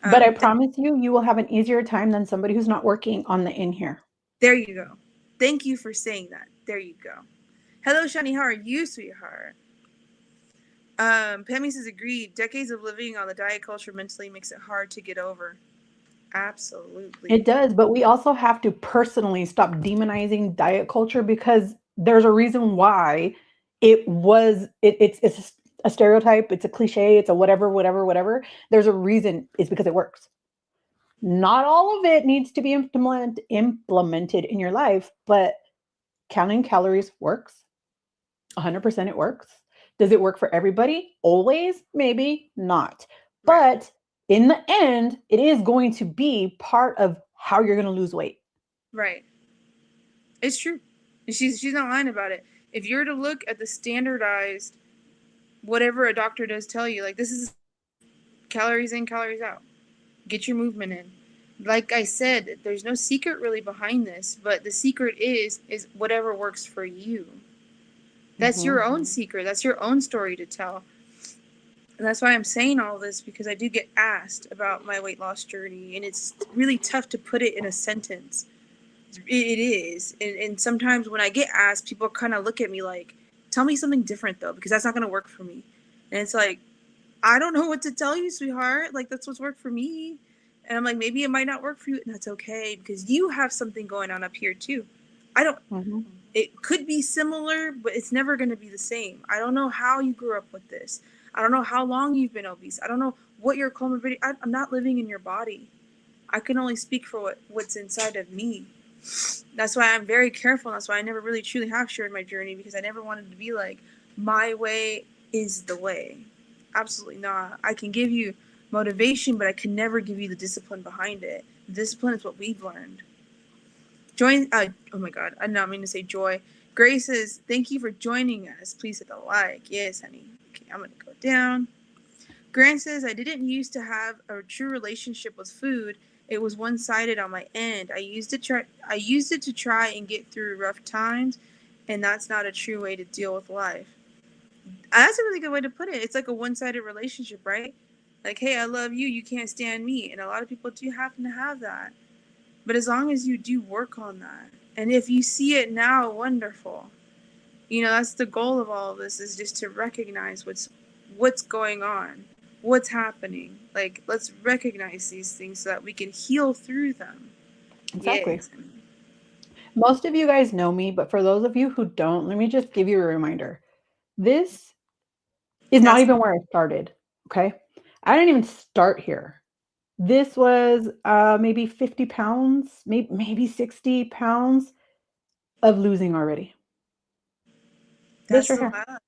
But I th- promise you, you will have an easier time than somebody who's not working on the in here. there you go. Thank you for saying that. There you go. Hello, Shani. How are you, sweetheart? Pammy says, agreed. Decades of living on the diet culture mentally makes it hard to get over. Absolutely. It does, but we also have to personally stop demonizing diet culture because there's a reason why it's a stereotype, it's a cliche, it's a whatever, whatever, whatever. There's a reason, it's because it works. Not all of it needs to be implemented in your life, but counting calories works. 100% it works. Does it work for everybody? Always? Maybe not. Right. But in the end, it is going to be part of how you're going to lose weight. Right. It's true. She's not lying about it. If you're to look at the standardized whatever a doctor does tell you, like this is calories in, calories out. Get your movement in. Like I said, there's no secret really behind this, but the secret is whatever works for you. That's Mhm. your own secret. That's your own story to tell. And that's why I'm saying all this because I do get asked about my weight loss journey, and it's really tough to put it in a sentence. It is. And sometimes when I get asked, people kind of look at me like, tell me something different though, because that's not going to work for me. And it's like, I don't know what to tell you, sweetheart. Like, that's what's worked for me. And I'm like, maybe it might not work for you. And that's okay because you have something going on up here too. I don't, Mhm. it could be similar, but it's never going to be the same. I don't know how you grew up with this. I don't know how long you've been obese. I don't know what your comorbidity. I'm not living in your body. I can only speak for what's inside of me. That's why I'm very careful. That's why I never really truly have shared my journey because I never wanted to be like, my way is the way. Absolutely not. I can give you motivation, but I can never give you the discipline behind it. The discipline is what we've learned. Join. Oh my God, I did not mean to say joy. Grace says, "Thank you for joining us. Please hit the like." Yes, honey. Okay, I'm gonna go down. Grant says, "I didn't used to have a true relationship with food. It was one-sided on my end. I used it to try and get through rough times, and that's not a true way to deal with life." That's a really good way to put it. It's like a one-sided relationship, right? Like, hey, I love you, you can't stand me, and a lot of people do happen to have that. But as long as you do work on that, and if you see it now, wonderful. That's the goal of all of this is just to recognize what's going on, what's happening. Like, let's recognize these things so that we can heal through them. Exactly. Yes. Most of you guys know me, but for those of you who don't, let me just give you a reminder. This is not That's even where I started. Okay. I didn't even start here. This was maybe 50 pounds, maybe 60 pounds of losing already. This right a here. lot.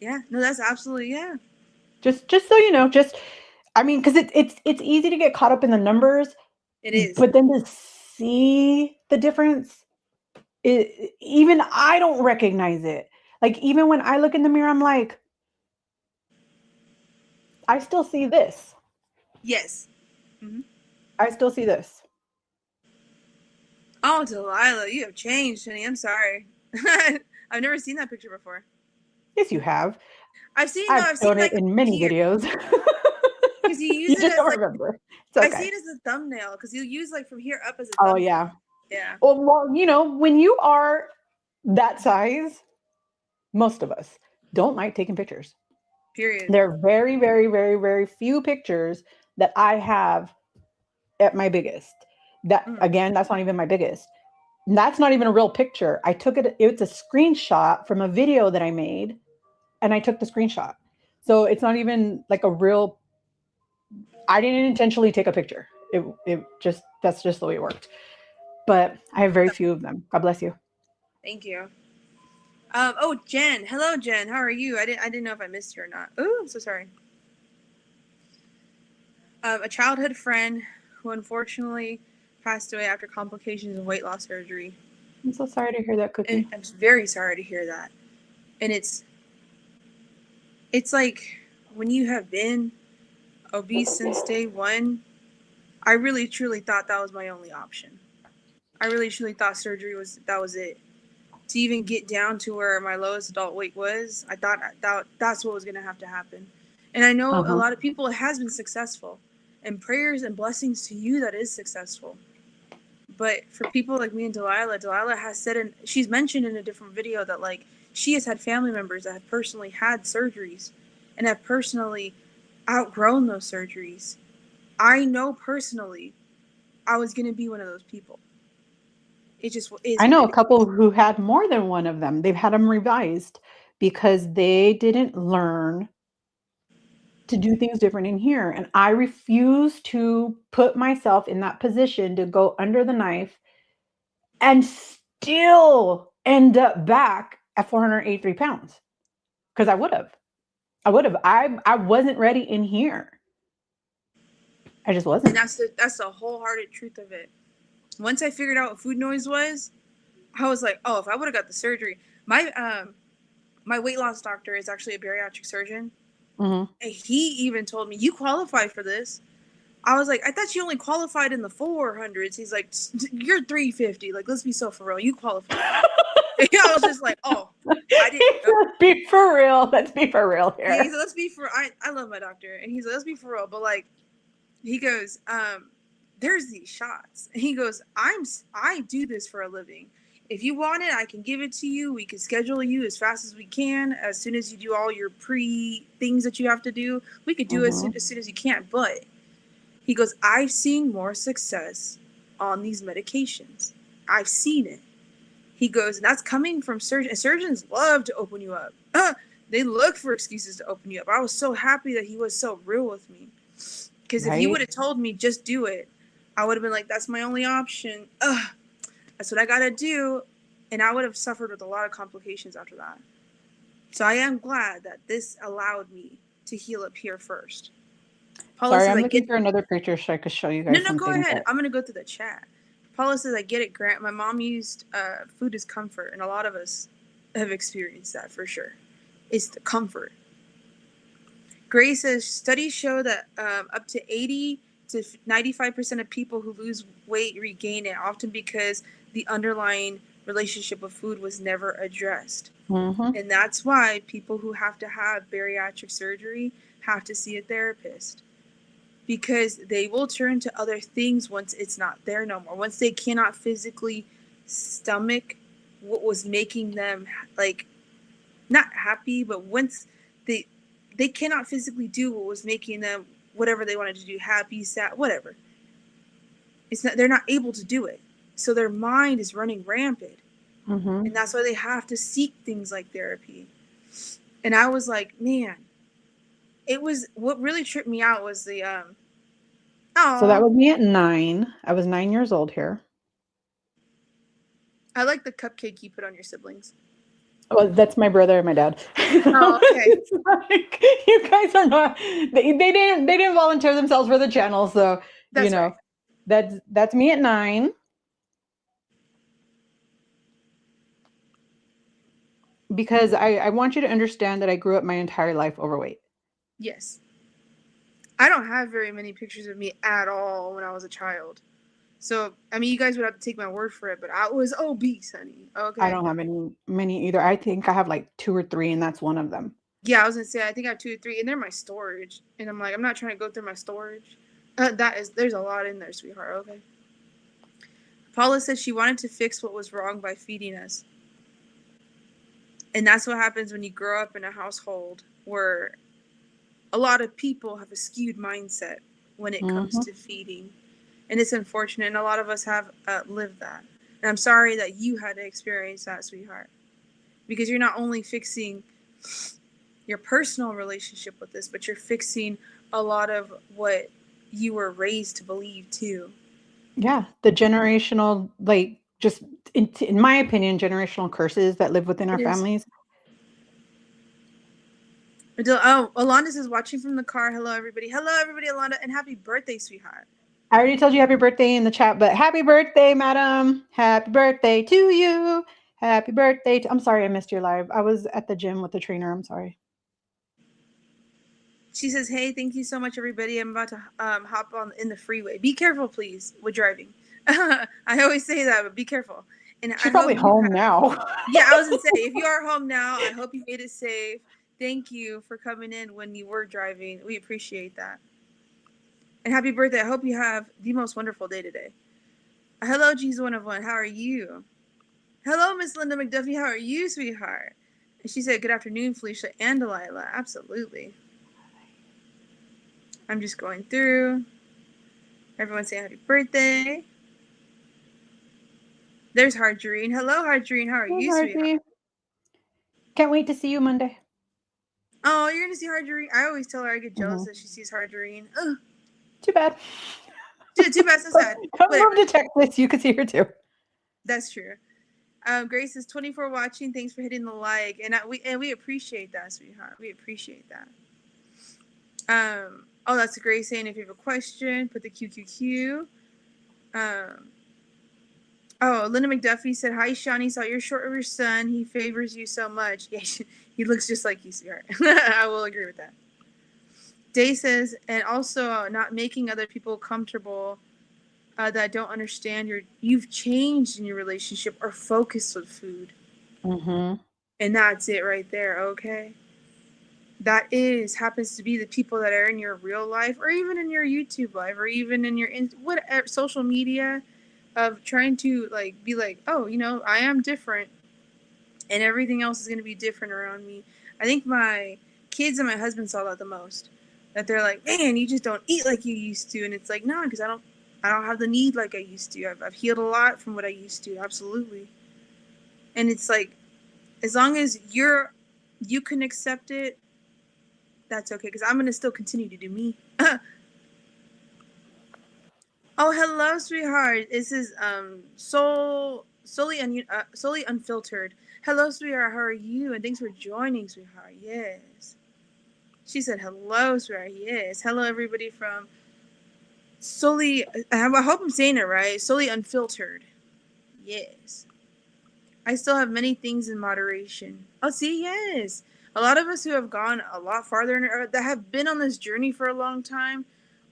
Yeah. No, that's absolutely, yeah. Just so you know, just I mean, because it's easy to get caught up in the numbers, It is. but then to see the difference, even I don't recognize it. Like even when I look in the mirror, I'm like, I still see this. Yes. Hmm. I still see this. Oh, Delilah, you have changed, honey. I'm sorry. I've never seen that picture before. Yes, you have. I've seen no, I've I've seen shown it like in many here videos. because you use You it just as don't like remember. It's I see okay. it as a thumbnail because you use like from here up as a Oh thumbnail. yeah. Yeah. Well, you know, when you are that size, most of us don't like taking pictures. Period. There are very, very, very, very few pictures that I have at my biggest. That Mm. again, that's not even my biggest. That's not even a real picture. I took it, it's a screenshot from a video that I made, and I took the screenshot. So it's not even like a real, I didn't intentionally take a picture. It just, that's just the way it worked. But I have very few of them. God bless you. Thank you. Oh, Jen. Hello, Jen. How are you? I didn't know if I missed you or not. Oh, I'm so sorry. A childhood friend who unfortunately passed away after complications of weight loss surgery. I'm so sorry to hear that, And Cookie. I'm very sorry to hear that. And it's like when you have been obese since day one, I really truly thought that was my only option. I really truly thought surgery was it. To even get down to where my lowest adult weight was, I thought that's what was going to have to happen. And I know a Uh-huh. lot of people, it has been successful. And prayers and blessings to you that is successful. But for people like me and Delilah has said, and she's mentioned in a different video that like she has had family members that have personally had surgeries and have personally outgrown those surgeries. I know personally I was going to be one of those people. It just is I what know it a is. couple who had more than one of them. They've had them revised because they didn't learn to do things different in here. And I refuse to put myself in that position to go under the knife and still end up back at 483 pounds. Because I would have. I wasn't ready in here. I just And wasn't. that's the wholehearted truth of it. Once I figured out what food noise was, I was like, oh, if I would have got the surgery, my weight loss doctor is actually a bariatric surgeon, Mm-hmm. and he even told me you qualified for this. I was like, I thought you only qualified in the 400s. He's like, you're 350. Like, let's be so for real. You qualified. And I was just like, oh, I didn't know. Let's be for real. Let's be for real Yeah, he's here. like, let's be for. I love my doctor, and he's like, let's be for real. But like, he goes, there's these shots, and he goes, I do this for a living. If you want it, I can give it to you. We can schedule you as fast as we can. As soon as you do all your pre things that you have to do, we could do it Mm-hmm. as soon as you can. But he goes, I've seen more success on these medications. I've seen it. He goes, and that's coming from surgeons. And surgeons love to open you up. They look for excuses to open you up. I was so happy that he was so real with me. Because if he would Right? have told me, just do it, I would have been like, that's my only option. That's what I got to do. And I would have suffered with a lot of complications after that. So I am glad that this allowed me to heal up here first. Paula Sorry, says, I'm I looking get. for another picture so I could show you No, guys no, go something. ahead. But I'm going to go through the chat. Paula says, I get it, Grant. My mom used food as comfort. And a lot of us have experienced that for sure. It's the comfort. Gray says studies show that up to 80 to 95% of people who lose weight regain it, often because the underlying relationship with food was never addressed. mm-hmm. And that's why people who have to have bariatric surgery have to see a therapist, because they will turn to other things once it's not there no more. Once they cannot physically stomach what was making them like not happy, but once they cannot physically do what was making them whatever they wanted to do, happy, sad, whatever. It's not, they're not able to do it. So their mind is running rampant. Mm-hmm. And that's why they have to seek things like therapy. And I was like, man, it was what really tripped me out was the So that oh, was me at 9. I was 9 years old here. I like the cupcake you put on your siblings. Well, that's my brother and my dad. Oh, okay. It's like, you guys are not. They didn't volunteer themselves for the channel, so you That's right. know that's me at 9. Because I want you to understand that I grew up my entire life overweight. Yes. I don't have very many pictures of me at all when I was a child. So, I mean, you guys would have to take my word for it, but I was obese, honey. I Okay. don't have many either. I think I have like 2 or 3, and that's one of them. Yeah, I was gonna say I think I have 2 or 3, and they're my storage. And I'm like, I'm not trying to go through my storage. There's a lot in there, sweetheart. Okay. Paula said she wanted to fix what was wrong by feeding us. And that's what happens when you grow up in a household where a lot of people have a skewed mindset when it comes to feeding. And it's unfortunate. And a lot of us have lived that. And I'm sorry that you had to experience that, sweetheart. Because you're not only fixing your personal relationship with this, but you're fixing a lot of what you were raised to believe too. Yeah, the generational, like, just in my opinion, generational curses that live within our It is. families. Oh, Alonda says watching from the car. Hello, everybody. Hello, everybody, Alonda, and happy birthday, sweetheart. I already told you happy birthday in the chat, but happy birthday, madam. Happy birthday to you. Happy birthday I'm sorry I missed your live. I was at the gym with the trainer. I'm sorry. She says, hey, thank you so much, everybody. I'm about to hop on in the freeway. Be careful, please, with driving. I always say that, but be careful. And She's probably home now. Yeah, I was going to say, if you are home now, I hope you made it safe. Thank you for coming in when you were driving. We appreciate that. And happy birthday. I hope you have the most wonderful day today. Hello, G's One of One. How are you? Hello, Miss Linda McDuffie. How are you, sweetheart? And she said, good afternoon, Felicia and Delilah. Absolutely. I'm just going through. Everyone saying happy birthday. There's Hardreen. Hello, Hardreen. How are you, sweetheart? Can't wait to see you Monday. Oh, you're going to see Hardreen? I always tell her I get jealous that she sees Hardreen. Ugh. Too bad. Too bad. So sad. Come over to Texas. You can see her too. That's true. Grace is 24 watching. Thanks for hitting the like. And we appreciate that, sweetheart. We appreciate that. Oh, that's Grace saying if you have a question, put the QQQ. Oh, Linda McDuffie said, hi, Shawnee. Saw you're short of your son. He favors you so much. Yeah, he looks just like you, sweetheart. I will agree with that. Day says, and also not making other people comfortable that don't understand you've changed in your relationship or focused with food. And that's it right there, okay? That happens to be the people that are in your real life or even in your YouTube life or even in your whatever social media of trying to like be like, oh, you know, I am different and everything else is going to be different around me. I think my kids and my husband saw that the most. That they're like, man, you just don't eat like you used to. And it's like, no, because I don't have the need like I used to. I've healed a lot from what I used to. Absolutely. And it's like, as long as you can accept it, that's okay. Because I'm going to still continue to do me. Oh, hello, sweetheart. This is solely unfiltered. Hello, sweetheart. How are you? And thanks for joining, sweetheart. Yes. She said, hello, sweetheart. Yes. Hello, everybody from solely, I hope I'm saying it right, solely unfiltered. Yes. I still have many things in moderation. Oh, see, yes. A lot of us who have gone a lot farther that have been on this journey for a long time,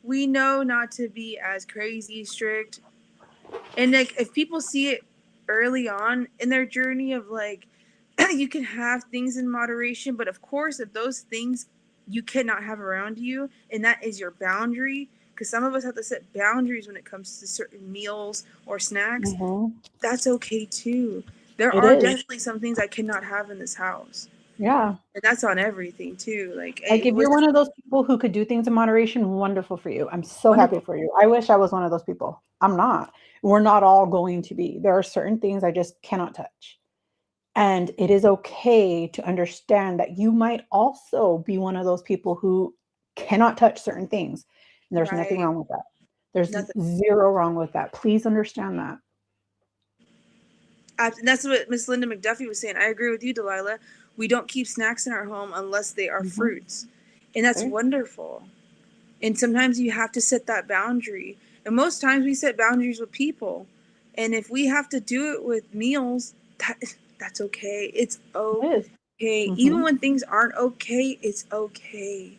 we know not to be as crazy, strict. And like, if people see it early on in their journey of like, you can have things in moderation, but of course, if those things you cannot have around you, and that is your boundary, because some of us have to set boundaries when it comes to certain meals or snacks, that's okay too. There are definitely some things I cannot have in this house. Yeah. And that's on everything too. Like if you're one of those people who could do things in moderation, wonderful for you. I'm so happy for you. I wish I was one of those people. I'm not. We're not all going to be. There are certain things I just cannot touch. And it is okay to understand that you might also be one of those people who cannot touch certain things. And there's nothing wrong with that. There's zero wrong with that. Please understand that. And that's what Miss Linda McDuffie was saying. I agree with you, Delilah. We don't keep snacks in our home unless they are fruits. And that's wonderful. And sometimes you have to set that boundary. And most times we set boundaries with people. And if we have to do it with meals, that's okay. It's okay. Even when things aren't okay, it's okay.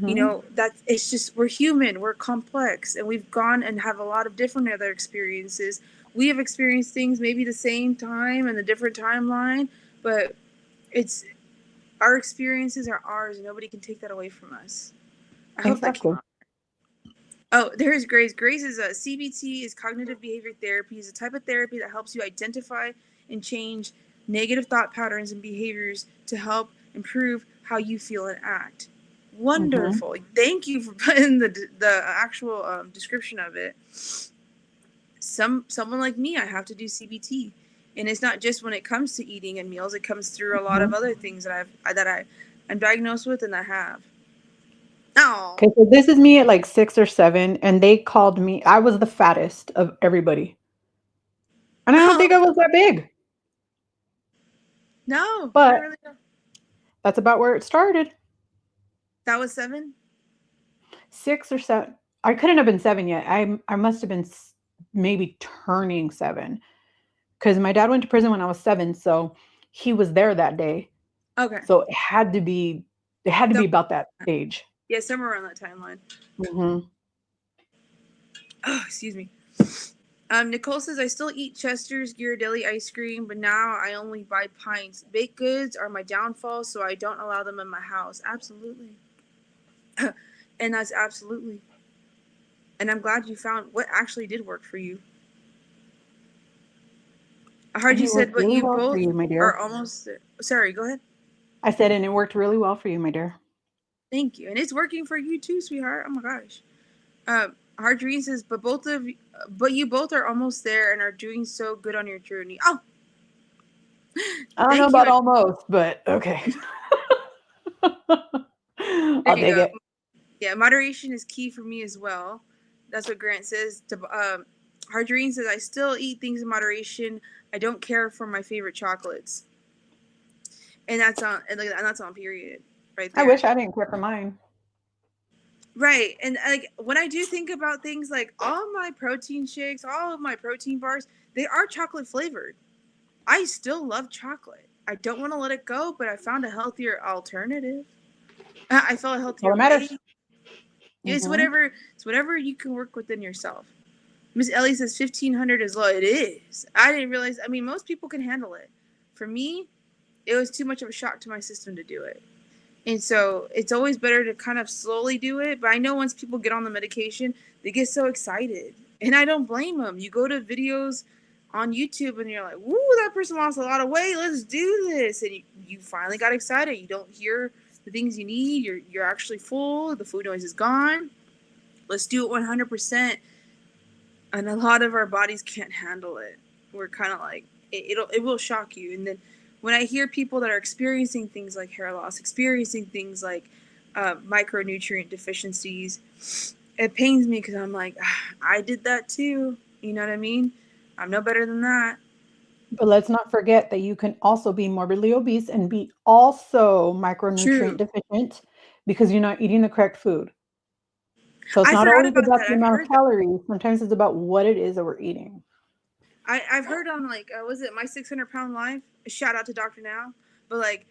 You Mhm. know, that it's just, we're human, we're complex, and we've gone and have a lot of different other experiences. We have experienced things maybe the same time and a different timeline, but it's, our experiences are ours and nobody can take that away from us. I hope that came Exactly. out. Oh, there's Grace. Grace is a CBT, is cognitive behavior therapy. Is a type of therapy that helps you identify and change negative thought patterns and behaviors to help improve how you feel and act. Mhm. Wonderful. Thank you for putting the actual description of it. Someone like me, I have to do CBT, and it's not just when it comes to eating and meals. It comes through a lot of Mhm. other things I'm diagnosed with and I have. Oh, Okay, so this is me at like 6 or 7, and they called me I was the fattest of everybody. And I don't think oh I was that big, no, not but really. that's about where it started. That was 7. 6 or 7. I couldn't have been 7 yet. I must have been maybe turning 7 because my dad went to prison when I was 7, so he was there that day. Okay. So it had to be So, about that age. yeah, somewhere around that timeline. Mhm. Oh, excuse me. Nicole says, I still eat Chester's Ghirardelli ice cream, but now I only buy pints. Baked goods are my downfall, so I don't allow them in my house. Absolutely. And that's absolutely. And I'm glad you found what actually did work for you. I heard And you it said, worked but really you well for both you, my are dear. almost there. Sorry, go ahead. I said, and it worked really well for you, my dear. Thank you. And it's working for you too, sweetheart. Oh my gosh. Hardreen says, but you both are almost there and are doing so good on your journey. Oh, I don't know thank you. about almost, but okay. There I'll you take go. it. Yeah, moderation is key for me as well. That's what Grant says. Hardreen says, I still eat things in moderation. I don't care for my favorite chocolates, and that's on period right I there. wish I didn't care for mine. Right, and like when I do think about things like all my protein shakes, all of my protein bars, they are chocolate flavored. I still love chocolate. I don't want to let it go, but I found a healthier alternative. I felt a That's all healthier that way. matters. It's Mhm. whatever. It's whatever you can work within yourself. Miss Ellie says 1,500 is low. It is. I didn't realize. I mean, most people can handle it. For me, it was too much of a shock to my system to do it. And so it's always better to kind of slowly do it. But I know once people get on the medication, they get so excited. And I don't blame them. You go to videos on YouTube and you're like, woo, that person lost a lot of weight. Let's do this. And you finally got excited. You don't hear the things you need. You're actually full. The food noise is gone. Let's do it 100%. And a lot of our bodies can't handle it. We're kind of like, it will shock you. And then when I hear people that are experiencing things like hair loss, experiencing things like micronutrient deficiencies, it pains me because I'm like, I did that too. You know what I mean? I'm no better than that. But let's not forget that you can also be morbidly obese and be also micronutrient True. deficient because you're not eating the correct food. So it's I not forgot always about about that. the I've amount of heard that. calories. Sometimes it's about what it is that we're eating. I've heard on like, was it my 600-pound life? Shout out to Dr. Now. But like,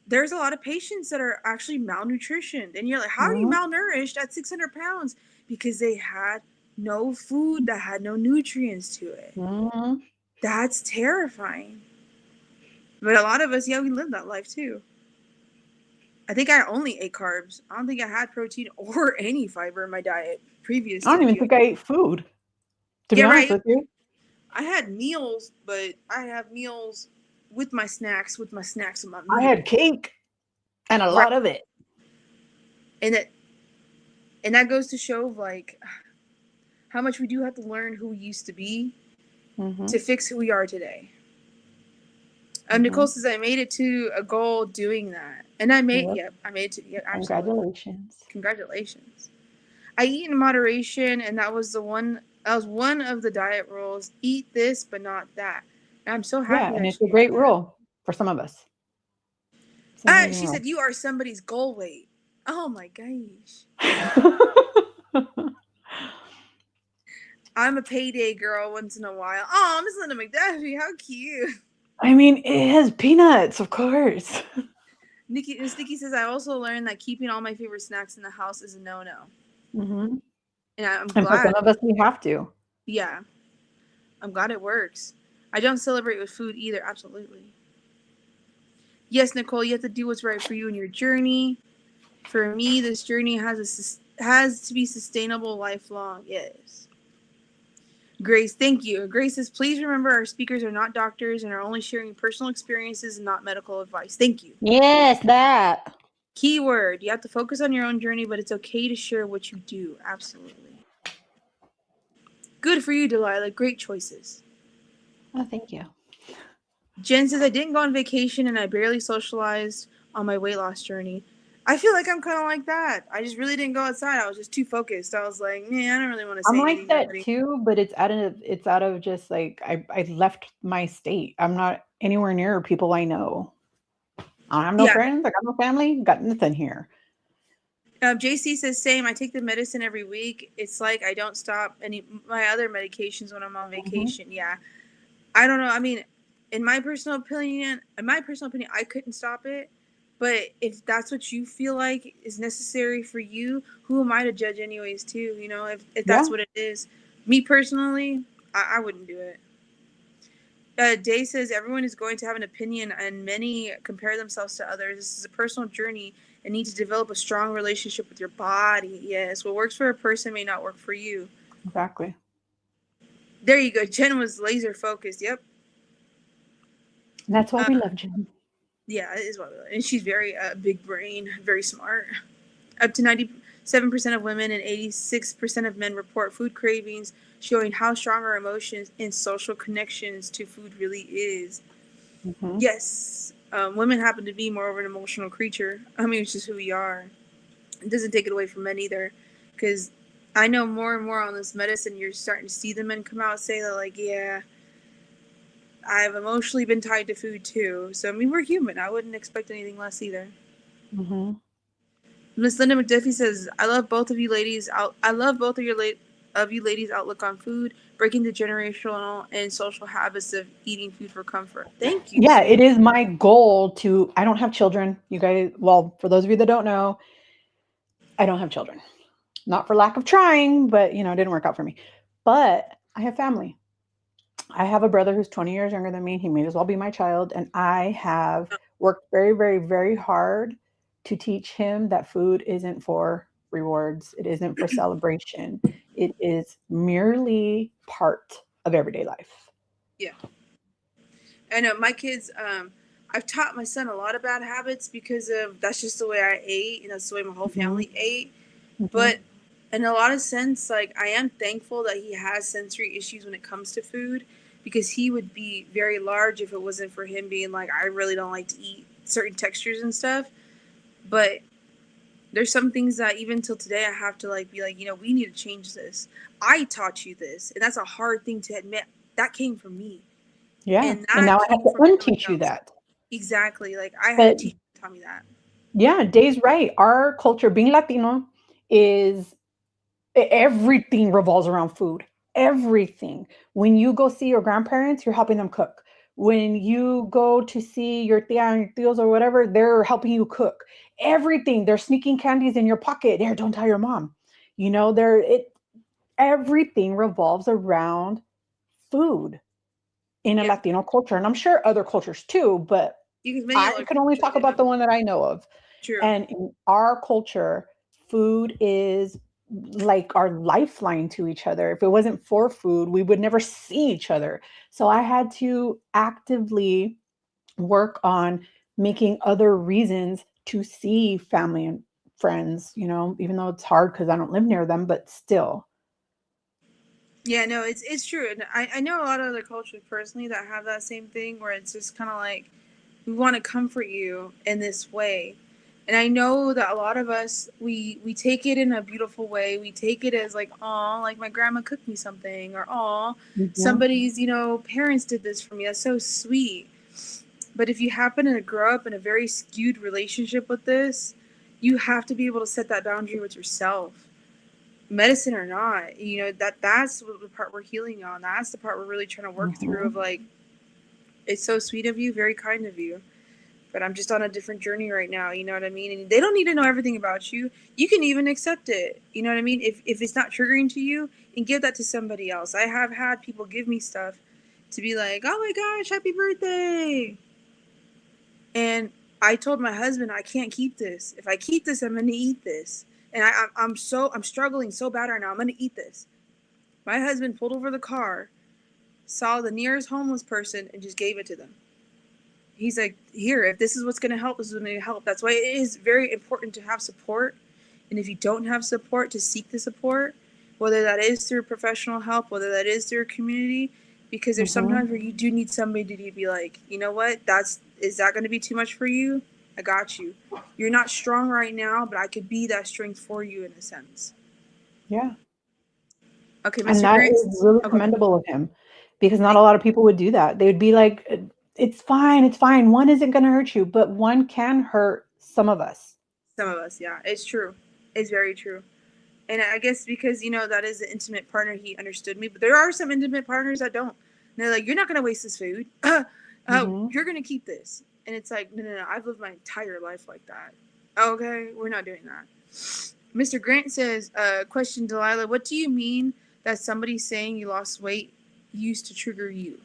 there's a lot of patients that are actually malnutritioned. And you're like, how are you Mhm. malnourished at 600 pounds? Because they had no food that had no nutrients to it. Mhm. That's terrifying. But a lot of us, yeah, we live that life too. I think I only ate carbs. I don't think I had protein or any fiber in my diet previous I to don't the even PO. think I ate food, to be Yeah, honest right. with you. I had meals, but I have meals with my snacks, with my I meal. had cake and a Right. lot of it. And it and that goes to show like how much we do have to learn who we used to be to Mhm. fix who we are today. Nicole Mhm. says I made it to a goal doing that, and I made. Yep. Yep, I made it to. Yep, absolutely. Congratulations. Congratulations. I eat in moderation, and that was the one. That was one of the diet rules. Eat this, but not that. And I'm so Yeah, happy and that it's a you did great that. rule for some of us. It's an amazing She rule. said you are somebody's goal weight. Oh my gosh. I'm a payday girl once in a while. Oh, Miss Linda McDuffie, how cute. I mean, it has peanuts, of course. Nikki says, I also learned that keeping all my favorite snacks in the house is a no-no. Mhm. And I'm And for glad. some of us, we have to. Yeah. I'm glad it works. I don't celebrate with food either. Absolutely. Yes, Nicole, you have to do what's right for you in your journey. For me, this journey has to be sustainable, lifelong. Yes. Grace, thank you. Grace says, please remember our speakers are not doctors and are only sharing personal experiences and not medical advice. Thank you. Yes, that. Keyword, you have to focus on your own journey, but it's okay to share what you do. Absolutely. Good for you, Delilah. Great choices. Oh, thank you. Jen says, I didn't go on vacation and I barely socialized on my weight loss journey. I feel like I'm kind of like that. I just really didn't go outside. I was just too focused. I was like, man, I don't really want to I'm say like anything to that anybody. too, but it's out of just like I left my state. I'm not anywhere near people I know. I have no Yeah. friends. I got no family. Got nothing here. JC says, same. I take the medicine every week. It's like I don't stop any my other medications when I'm on Mhm. vacation. Yeah. I don't know. I mean, in my personal opinion, I couldn't stop it. But if that's what you feel like is necessary for you, who am I to judge anyways too? You know, if that's Yeah, what it is. Me personally, I wouldn't do it. Day says everyone is going to have an opinion and many compare themselves to others. This is a personal journey and need to develop a strong relationship with your body. Yes, what works for a person may not work for you. exactly. There you go. Jen was laser focused. Yep. And that's why Uh, we love Jen. yeah, it is what we like. And she's very big brain, very smart. Up to 97% of women and 86% of men report food cravings, showing how strong our emotions and social connections to food really is. Mhm. Yes, women happen to be more of an emotional creature. I mean, it's just who we are. It doesn't take it away from men either, because I know more and more on this medicine. You're starting to see the men come out and say that, like, yeah, I've emotionally been tied to food too. So I mean, we're human. I wouldn't expect anything less either. Mhm. Miss Linda McDuffie says, "I love both of you ladies. I love both of you ladies' outlook on food, breaking the generational and social habits of eating food for comfort. Thank you, Yeah, sweet. it is my goal to I don't have children. You guys, well, for those of you that don't know, I don't have children. Not for lack of trying, but it didn't work out for me. But I have family. I have a brother who's 20 years younger than me. He may as well be my child. And I have worked very, very, very hard to teach him that food isn't for rewards, it isn't for celebration. It is merely part of everyday life. Yeah, I know my kids. I've taught my son a lot of bad habits because of that's just the way I ate, and that's the way my whole Hmm. family ate. Hmm. But in a lot of sense, like I am thankful that he has sensory issues when it comes to food, because he would be very large if it wasn't for him being like, I really don't like to eat certain textures and stuff. But there's some things that even till today I have to like be like, we need to change this. I taught you this, and that's a hard thing to admit. That came from me, Yeah. and And that now I have came to from somebody unteach you else. that. Exactly. Like I had a But teacher that taught me that. yeah, Day's right. Our culture, being Latino, is everything revolves around food. Everything. When you go see your grandparents, you're helping them cook. When you go to see your tia and your tios or whatever, they're helping you cook. Everything. They're sneaking candies in your pocket. There, don't tell your mom. They're it. Everything revolves around food in a Yeah. Latino culture, and I'm sure other cultures too. But Because many I other can only cultures, talk about the one that I know of. true. And in our culture, food is like our lifeline to each other. If it wasn't for food, we would never see each other. So I had to actively work on making other reasons to see family and friends, even though it's hard because I don't live near them, but still. Yeah, no, it's true. And I know a lot of other cultures personally that have that same thing where it's just kind of like we want to comfort you in this way. And I know that a lot of us we take it in a beautiful way. We take it as like, oh, like my grandma cooked me something, or oh, Mhm. somebody's parents did this for me. That's so sweet. But if you happen to grow up in a very skewed relationship with this, you have to be able to set that boundary with yourself, medicine or not. That's the part we're healing on. That's the part we're really trying to work through. Of Mhm. like, it's so sweet of you, very kind of you. but I'm just on a different journey right now. You know what I mean? And they don't need to know everything about you. You can even accept it. You know what I mean? If it's not triggering to you, and give that to somebody else. I have had people give me stuff to be like, oh my gosh, happy birthday. And I told my husband, I can't keep this. If I keep this, I'm going to eat this. And I'm struggling so bad right now. I'm going to eat this. My husband pulled over the car, saw the nearest homeless person, and just gave it to them. He's like, here, if this is what's going to help, this is going to help. That's why it is very important to have support. And if you don't have support, to seek the support, whether that is through professional help, whether that is through a community, because there's sometimes where you do need somebody to be like, you know what, is that going to be too much for you? I got you. You're not strong right now, but I could be that strength for you in a sense. Yeah. Okay, And that is really commendable of him, because not a lot of people would do that. They would be like, it's fine, it's fine. One isn't going to hurt you, but one can hurt some of us. Some of us, yeah. It's true. It's very true. And I guess because, that is an intimate partner, he understood me. But there are some intimate partners that don't. And they're like, you're not going to waste this food. You're going to keep this. And it's like, no. I've lived my entire life like that. Okay, we're not doing that. Mr. Grant says, question, Delilah, what do you mean that somebody saying you lost weight used to trigger you?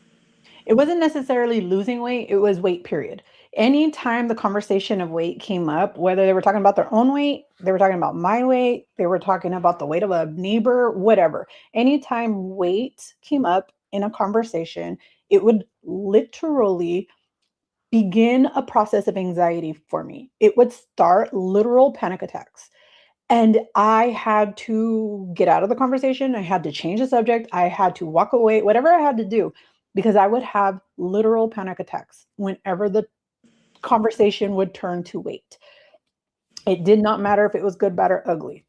It wasn't necessarily losing weight. It was weight, period. Anytime the conversation of weight came up, whether they were talking about their own weight, they were talking about my weight, they were talking about the weight of a neighbor, whatever. Anytime weight came up in a conversation, it would literally begin a process of anxiety for me. It would start literal panic attacks. And I had to get out of the conversation. I had to change the subject. I had to walk away, whatever I had to do, because I would have literal panic attacks whenever the conversation would turn to weight. It did not matter if it was good, bad, or ugly.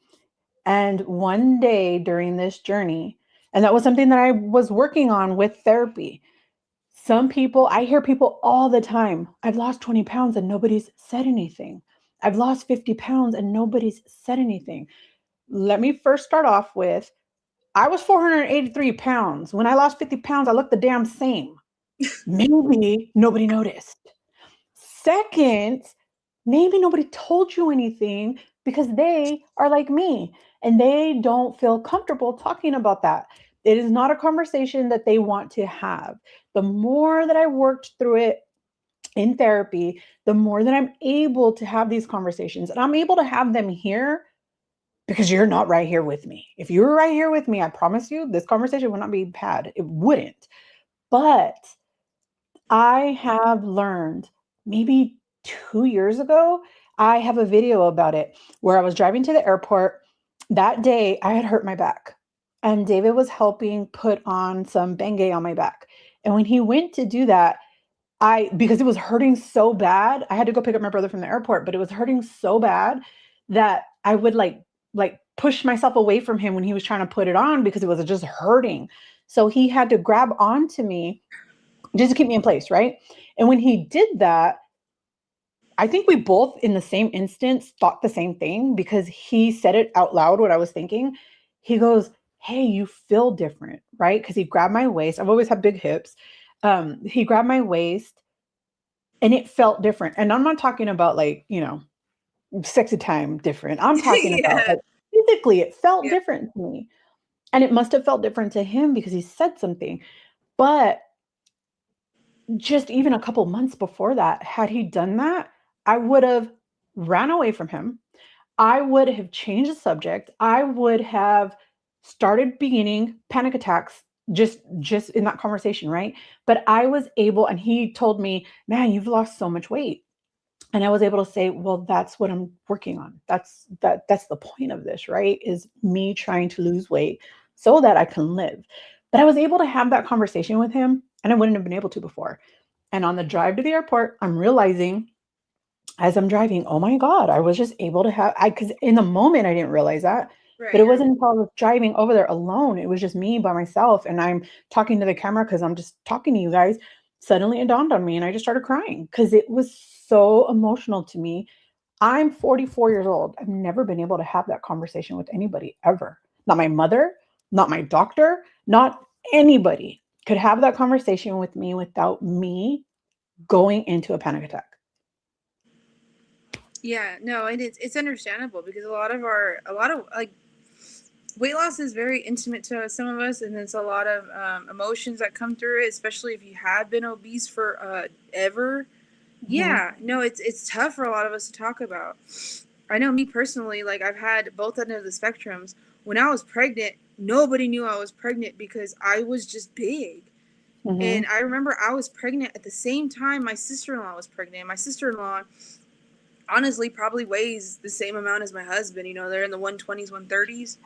And one day during this journey, and that was something that I was working on with therapy. I hear people all the time, I've lost 20 pounds and nobody's said anything. I've lost 50 pounds and nobody's said anything. Let me first start off with, I was 483 pounds. When I lost 50 pounds, I looked the damn same. Maybe nobody noticed. Second, maybe nobody told you anything because they are like me and they don't feel comfortable talking about that. It is not a conversation that they want to have. The more that I worked through it in therapy, the more that I'm able to have these conversations, and I'm able to have them here because you're not right here with me. If you were right here with me, I promise you this conversation would not be had. It wouldn't. But I have learned maybe 2 years ago, I have a video about it where I was driving to the airport. That day I had hurt my back and David was helping put on some Bengay on my back. And when he went to do that, because it was hurting so bad, I had to go pick up my brother from the airport, but it was hurting so bad that I would like push myself away from him when he was trying to put it on because it was just hurting. So he had to grab onto me just to keep me in place, right? And when he did that, I think we both in the same instance thought the same thing because he said it out loud, what I was thinking. He goes, hey, you feel different, right? Because he grabbed my waist. I've always had big hips. He grabbed my waist and it felt different. And I'm not talking about like, sexy time different. I'm talking about like, physically, it felt different to me. And it must have felt different to him because he said something. But just even a couple months before that, had he done that, I would have ran away from him. I would have changed the subject. I would have started beginning panic attacks just in that conversation, right? But I was able, and he told me, man, you've lost so much weight. And I was able to say, well, that's what I'm working on. That's the point of this, right? Is me trying to lose weight so that I can live. But I was able to have that conversation with him and I wouldn't have been able to before. And on the drive to the airport, I'm realizing as I'm driving, oh my God, I was just able to because in the moment I didn't realize that, but it wasn't until I was driving over there alone. It was just me by myself. And I'm talking to the camera because I'm just talking to you guys. Suddenly it dawned on me and I just started crying because it was so emotional to me. I'm 44 years old. I've never been able to have that conversation with anybody ever. Not my mother, not my doctor, not anybody could have that conversation with me without me going into a panic attack. Yeah, no, and it's understandable because a lot of like weight loss is very intimate to some of us, and there's a lot of emotions that come through it, especially if you have been obese for ever. Mhm. Yeah, no, it's tough for a lot of us to talk about. I know me personally, like I've had both ends of the spectrums. When I was pregnant, nobody knew I was pregnant because I was just big. And Mhm. I remember I was pregnant at the same time my sister-in-law was pregnant. My sister-in-law honestly probably weighs the same amount as my husband. You know, they're in the 120s, 130s.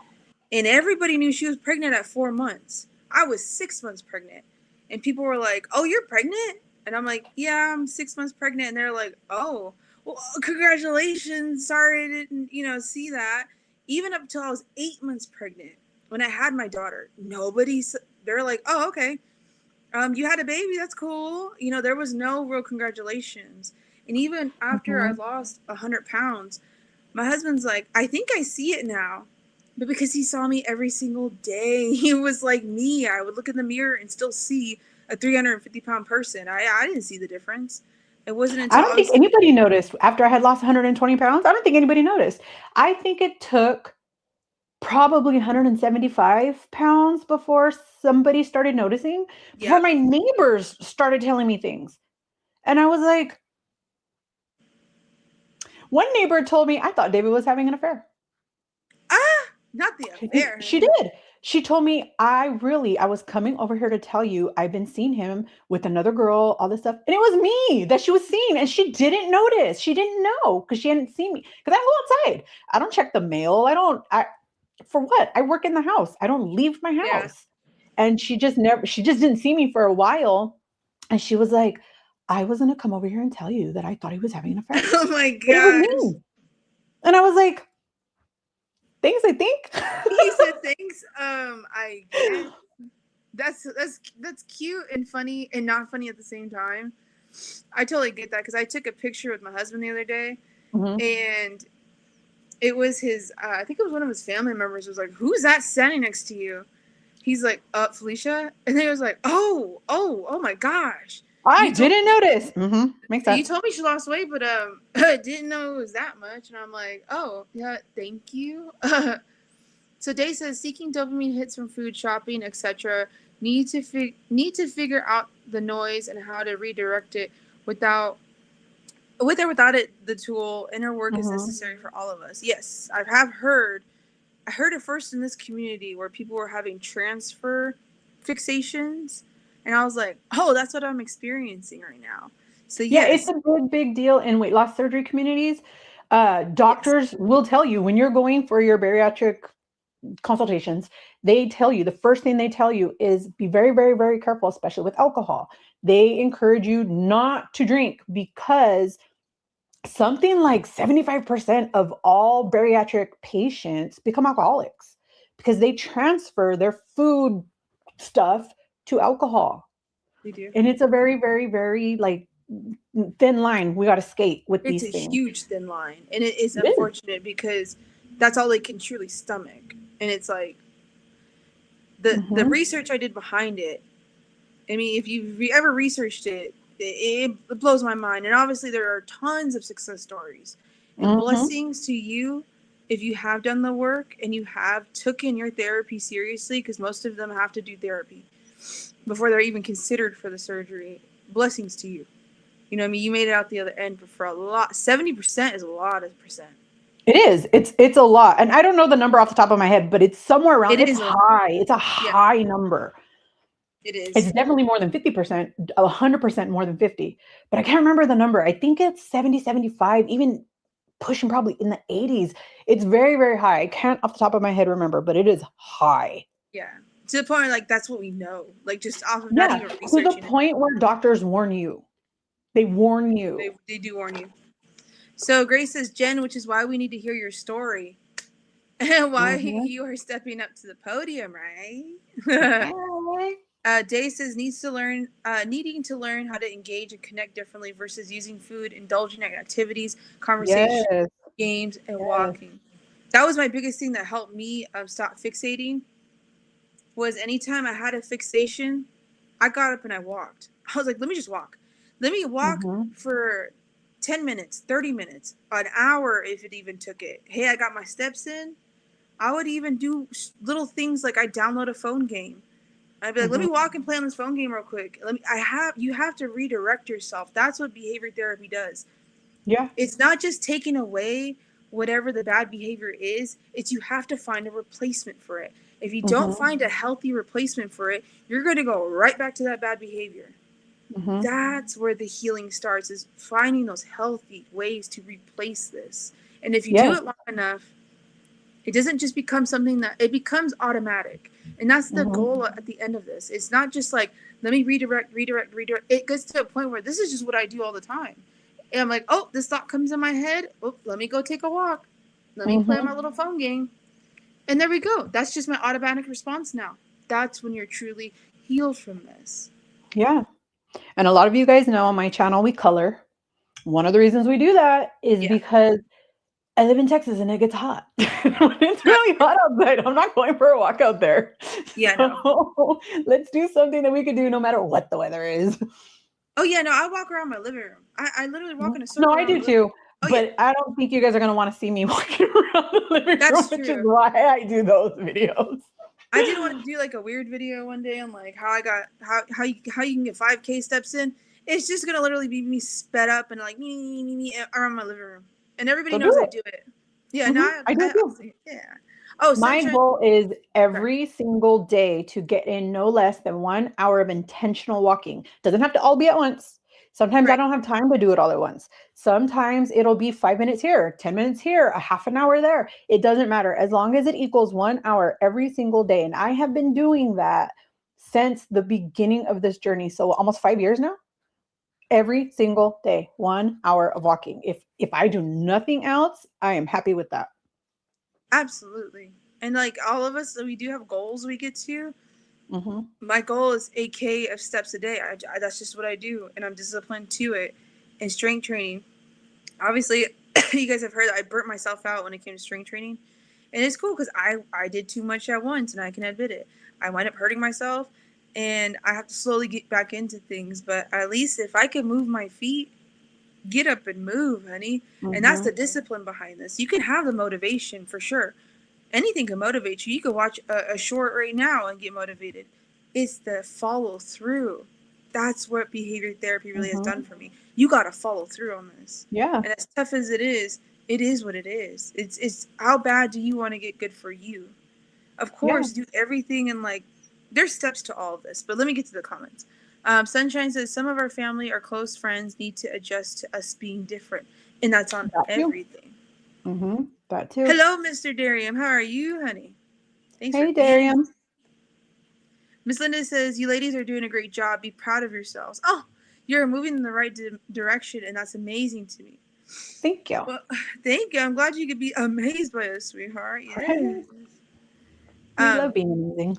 And everybody knew she was pregnant at 4 months. I was 6 months pregnant. And people were like, "Oh, you're pregnant?" And I'm like, "Yeah, I'm 6 months pregnant." And they're like, "Oh, well, congratulations. Sorry I didn't, see that." Even up till I was 8 months pregnant, when I had my daughter, they're like, "Oh, okay. You had a baby. That's cool." There was no real congratulations. And even after I Mhm. lost 100 pounds, my husband's like, "I think I see it now." But because he saw me every single day, he was like me. I would look in the mirror and still see a 350-pound person. I didn't see the difference. It wasn't I until don't I think was, anybody noticed after I had lost 120 pounds. I don't think anybody noticed. I think it took probably 175 pounds before somebody started noticing, before yep. my neighbors started telling me things. And I was like, one neighbor told me I thought David was having an affair. Ah, not the affair, She honey. did. She told me, I was coming over here to tell you I've been seeing him with another girl, all this stuff. And it was me that she was seeing. And she didn't notice. She didn't know because she hadn't seen me. Because I go outside. I don't check the mail. For what? I work in the house. I don't leave my Yeah. house. And she just didn't see me for a while. And she was like, I was going to come over here and tell you that I thought he was having an affair. Oh my But it was gosh. me. And I was like, thanks, I think. He said thanks. I guess that's cute and funny and not funny at the same time. I totally get that because I took a picture with my husband the other day, Mhm. and it was his. I think it was one of his family members. Was like, "Who's that standing next to you?" He's like, Felicia," and then he was like, "Oh my gosh, I you told didn't notice. Mhm. Makes you sense. told me she lost weight, but I didn't know it was that much." And I'm like, "Oh yeah, thank you." So Day says seeking dopamine hits from food, shopping, etc. Need to figure out the noise and how to redirect it without with or without it. The tool inner work is Mhm. necessary for all of us. Yes, I have heard. I heard it first in this community where people were having transfer fixations, and I was like, "Oh, that's what I'm experiencing right now." So Yeah, it's yes, a big, big deal in weight loss surgery communities. yes, Doctors will tell you when you're going for your bariatric consultations, they tell you the first thing they tell you is be very, very, very careful, especially with alcohol. They encourage you not to drink because something like 75% of all bariatric patients become alcoholics because they transfer their food stuff to alcohol. they do. And it's a very, very, very like thin line we got to skate with It's a these things. huge thin line, and it is It is. unfortunate because that's all they can truly stomach. And it's like the Mhm. research I did behind it. I mean, if you've ever researched it, it blows my mind. And obviously, there are tons of success stories. And Mhm. blessings to you if you have done the work and you have taken your therapy seriously, because most of them have to do therapy before they're even considered for the surgery. Blessings to you. You know what I mean? You made it out the other end, but for a lot, 70% is a lot of percent. It is. It's a lot. And I don't know the number off the top of my head, but it's somewhere around It it's is a lot. high. It's a Yeah, high number. it It's is. definitely more than 50%, 100% more than 50. But I can't remember the number. I think it's 70, 75, even pushing probably in the 80s. It's very, very high. I can't off the top of my head remember, but it is high. Yeah. To the point, like, that's what we know. Like, just off of not Yeah, even to the researching it. point where doctors warn you. They warn They, you. they do warn you. So Grace says, Jen, which is why we need to hear your story and why Mhm. you are stepping up to the podium, right? Okay. Day says needing to learn how to engage and connect differently versus using food, indulging in activities, conversation, Yes, games, and yes. walking. That was my biggest thing that helped me stop fixating. Was anytime I had a fixation, I got up and I walked. I was like, let me just walk. Let me walk Mhm. for 10 minutes, 30 minutes, an hour if it even took it. Hey, I got my steps in. I would even do little things like I download a phone game. I'd be like, let me Mhm. walk and play on this phone game real quick. You have to redirect yourself. That's what behavior therapy does. Yeah. It's not just taking away whatever the bad behavior is, it's you have to find a replacement for it. If you don't Mhm. find a healthy replacement for it, you're going to go right back to that bad behavior. Mhm. That's where the healing starts, is finding those healthy ways to replace this. And if you do Yes. it long enough, it doesn't just become something that it becomes automatic. And that's the Mhm. goal at the end of this. It's not just like, let me redirect. It gets to a point where this is just what I do all the time. And I'm like, oh, this thought comes in my head. Oh, let me go take a walk. Let me play my Mhm. little phone game. And there we go. That's just my automatic response now. That's when you're truly healed from this. Yeah. And a lot of you guys know on my channel we color. One of the reasons we do that is Yeah. because I live in Texas and it gets hot. When it's really hot outside, I'm not going for a walk out there. Yeah, no. So let's do something that we can do no matter what the weather is. Oh, yeah, no. I walk around my living room. I literally walk in a No, circle I around do my living room. too. Oh, yeah. But I don't think you guys are going to want to see me walking around the living room, That's which is true. why I do those videos. I did want to do like a weird video one day on like how I got how you can get 5K steps in. It's just gonna literally be me sped up and like me around my living room, and everybody So do knows I it. do it. Yeah, no, I do I'll too. see. Yeah. Oh, My sunshine. goal is Sorry. every single day to get in no less than 1 hour of intentional walking. Doesn't have to all be at once. Sometimes I Right. don't have time to do it all at once. Sometimes it'll be 5 minutes here, 10 minutes here, a half an hour there. It doesn't matter as long as it equals 1 hour every single day. And I have been doing that since the beginning of this journey. So almost 5 years now. Every single day, 1 hour of walking. If I do nothing else, I am happy with that. Absolutely. And like all of us, we do have goals we get to. Hmm. My goal is 8K of steps a day. That's just what I do, and I'm disciplined to it. And strength training. Obviously, you guys have heard that I burnt myself out when it came to strength training. And it's cool because I did too much at once, and I can admit it. I wind up hurting myself, and I have to slowly get back into things. But at least if I can move my feet, get up and move, honey. And that's Hmm. the discipline behind this. You can have the motivation for sure. Anything can motivate you. You can watch a short right now and get motivated. It's the follow through. That's what behavior therapy really has done Hmm. for me. You got to follow through on this. Yeah. And as tough as it is what it is. It's how bad do you want to get good for you? Of Yeah. course, do everything and like there's steps to all of this. But let me get to the comments. Sunshine says some of our family or close friends need to adjust to us being different, and that's on That too. everything. That too. Hello, Mr. Darium. How are you, honey? Thanks for Hey, being. Darian. Miss Linda says you ladies are doing a great job. Be proud of yourselves. Oh, you're moving in the right direction, and that's amazing to me. Thank you. Well, thank you. I'm glad you could be amazed by us, sweetheart. Right? Yes. We love Um, being amazing.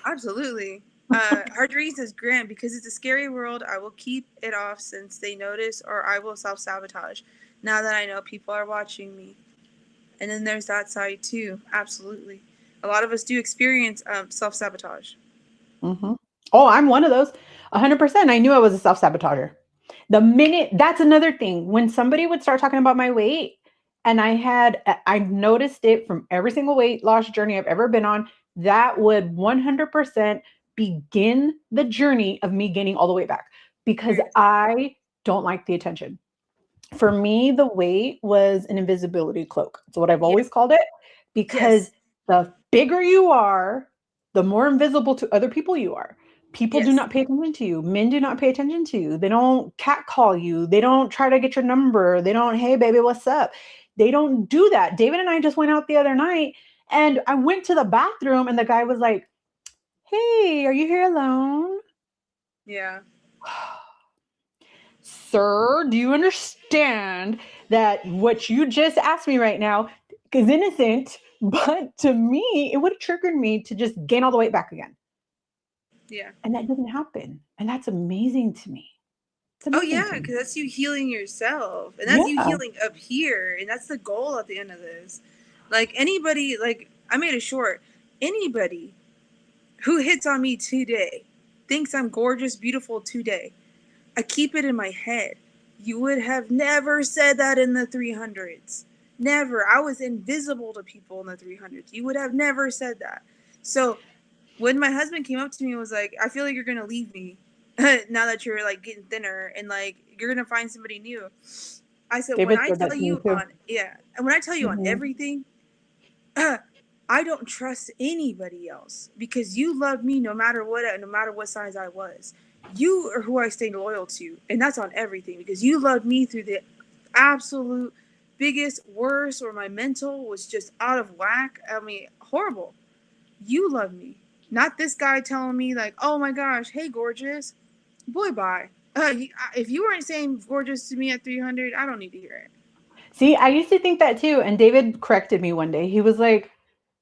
absolutely. Ardree says, Grant, because it's a scary world, I will keep it off since they notice, or I will self sabotage. Now that I know people are watching me. And then there's that side too. Absolutely. A lot of us do experience self sabotage. Hmm. Oh, I'm one of those. 100%. I knew I was a self sabotager. The minute, that's another thing. When somebody would start talking about my weight, and I've noticed it from every single weight loss journey I've ever been on, that would 100% begin the journey of me gaining all the way back because Right. I don't like the attention. For me, the weight was an invisibility cloak. It's what I've Yes. always called it because Yes. the bigger you are, the more invisible to other people you are. People do Yes. not pay attention to you. Men do not pay attention to you. They don't catcall you. They don't try to get your number. They don't, hey, baby, what's up? They don't do that. David and I just went out the other night and I went to the bathroom and the guy was like, hey, are you here alone? Yeah. Sir, do you understand that what you just asked me right now is innocent, but to me, it would have triggered me to just gain all the weight back again. Yeah. And that doesn't happen. And that's amazing to me. It's Oh amazing yeah, to me. because that's you healing yourself, and that's you Yeah. healing up here, and that's the goal at the end of this. Like anybody, like I made a short. Anybody who hits on me today thinks I'm gorgeous, beautiful today. I keep it in my head. You would have never said that in the 300s. Never. I was invisible to people in the 300s. You would have never said that. So when my husband came up to me and was like, I feel like you're going to leave me now that you're like getting thinner and like you're going to find somebody new. I said, when David I said that tell to me you too. on, yeah, and when I tell you on Mhm. everything, I don't trust anybody else because you loved me no matter what size I was. You are who I stayed loyal to, and that's on everything because you loved me through the absolute biggest worst, or my mental was just out of whack. I mean, horrible. You love me, not this guy telling me like, "Oh my gosh, hey gorgeous, boy, bye." If you weren't saying gorgeous to me at 300, I don't need to hear it. See, I used to think that too. And David corrected me one day. He was like,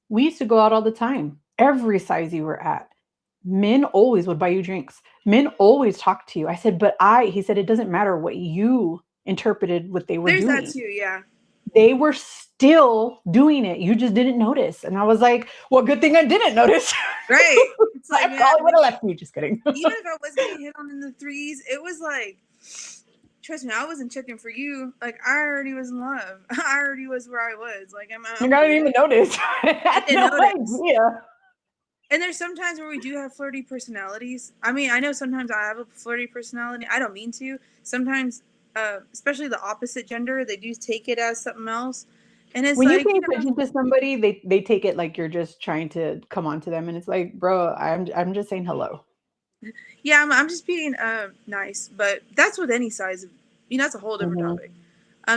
we used to go out all the time, every size you were at. Men always would buy you drinks. Men always talked to you. I said, he said, it doesn't matter what you interpreted what they were There's that doing. too, yeah. They were still doing it. You just didn't notice. And I was like, well, good thing I didn't notice. Right. It's like, I man, probably would have left you. Just kidding. even if I was getting hit on in the threes, it was like, trust me, I wasn't checking for you. Like, I already was in love. I already was where I was. Like, Like, I'm I didn't good. even notice. I I had didn't no notice. idea. And there's sometimes where we do have flirty personalities. I mean, I know sometimes I have a flirty personality. I don't mean to. Sometimes, especially the opposite gender, they do take it as something else. And it's When you like, pay attention to somebody, they take it like you're just trying to come on to them, and it's like, bro, I'm just saying hello. yeah, I'm just being nice. But that's with any size of, that's a whole different Mhm. topic.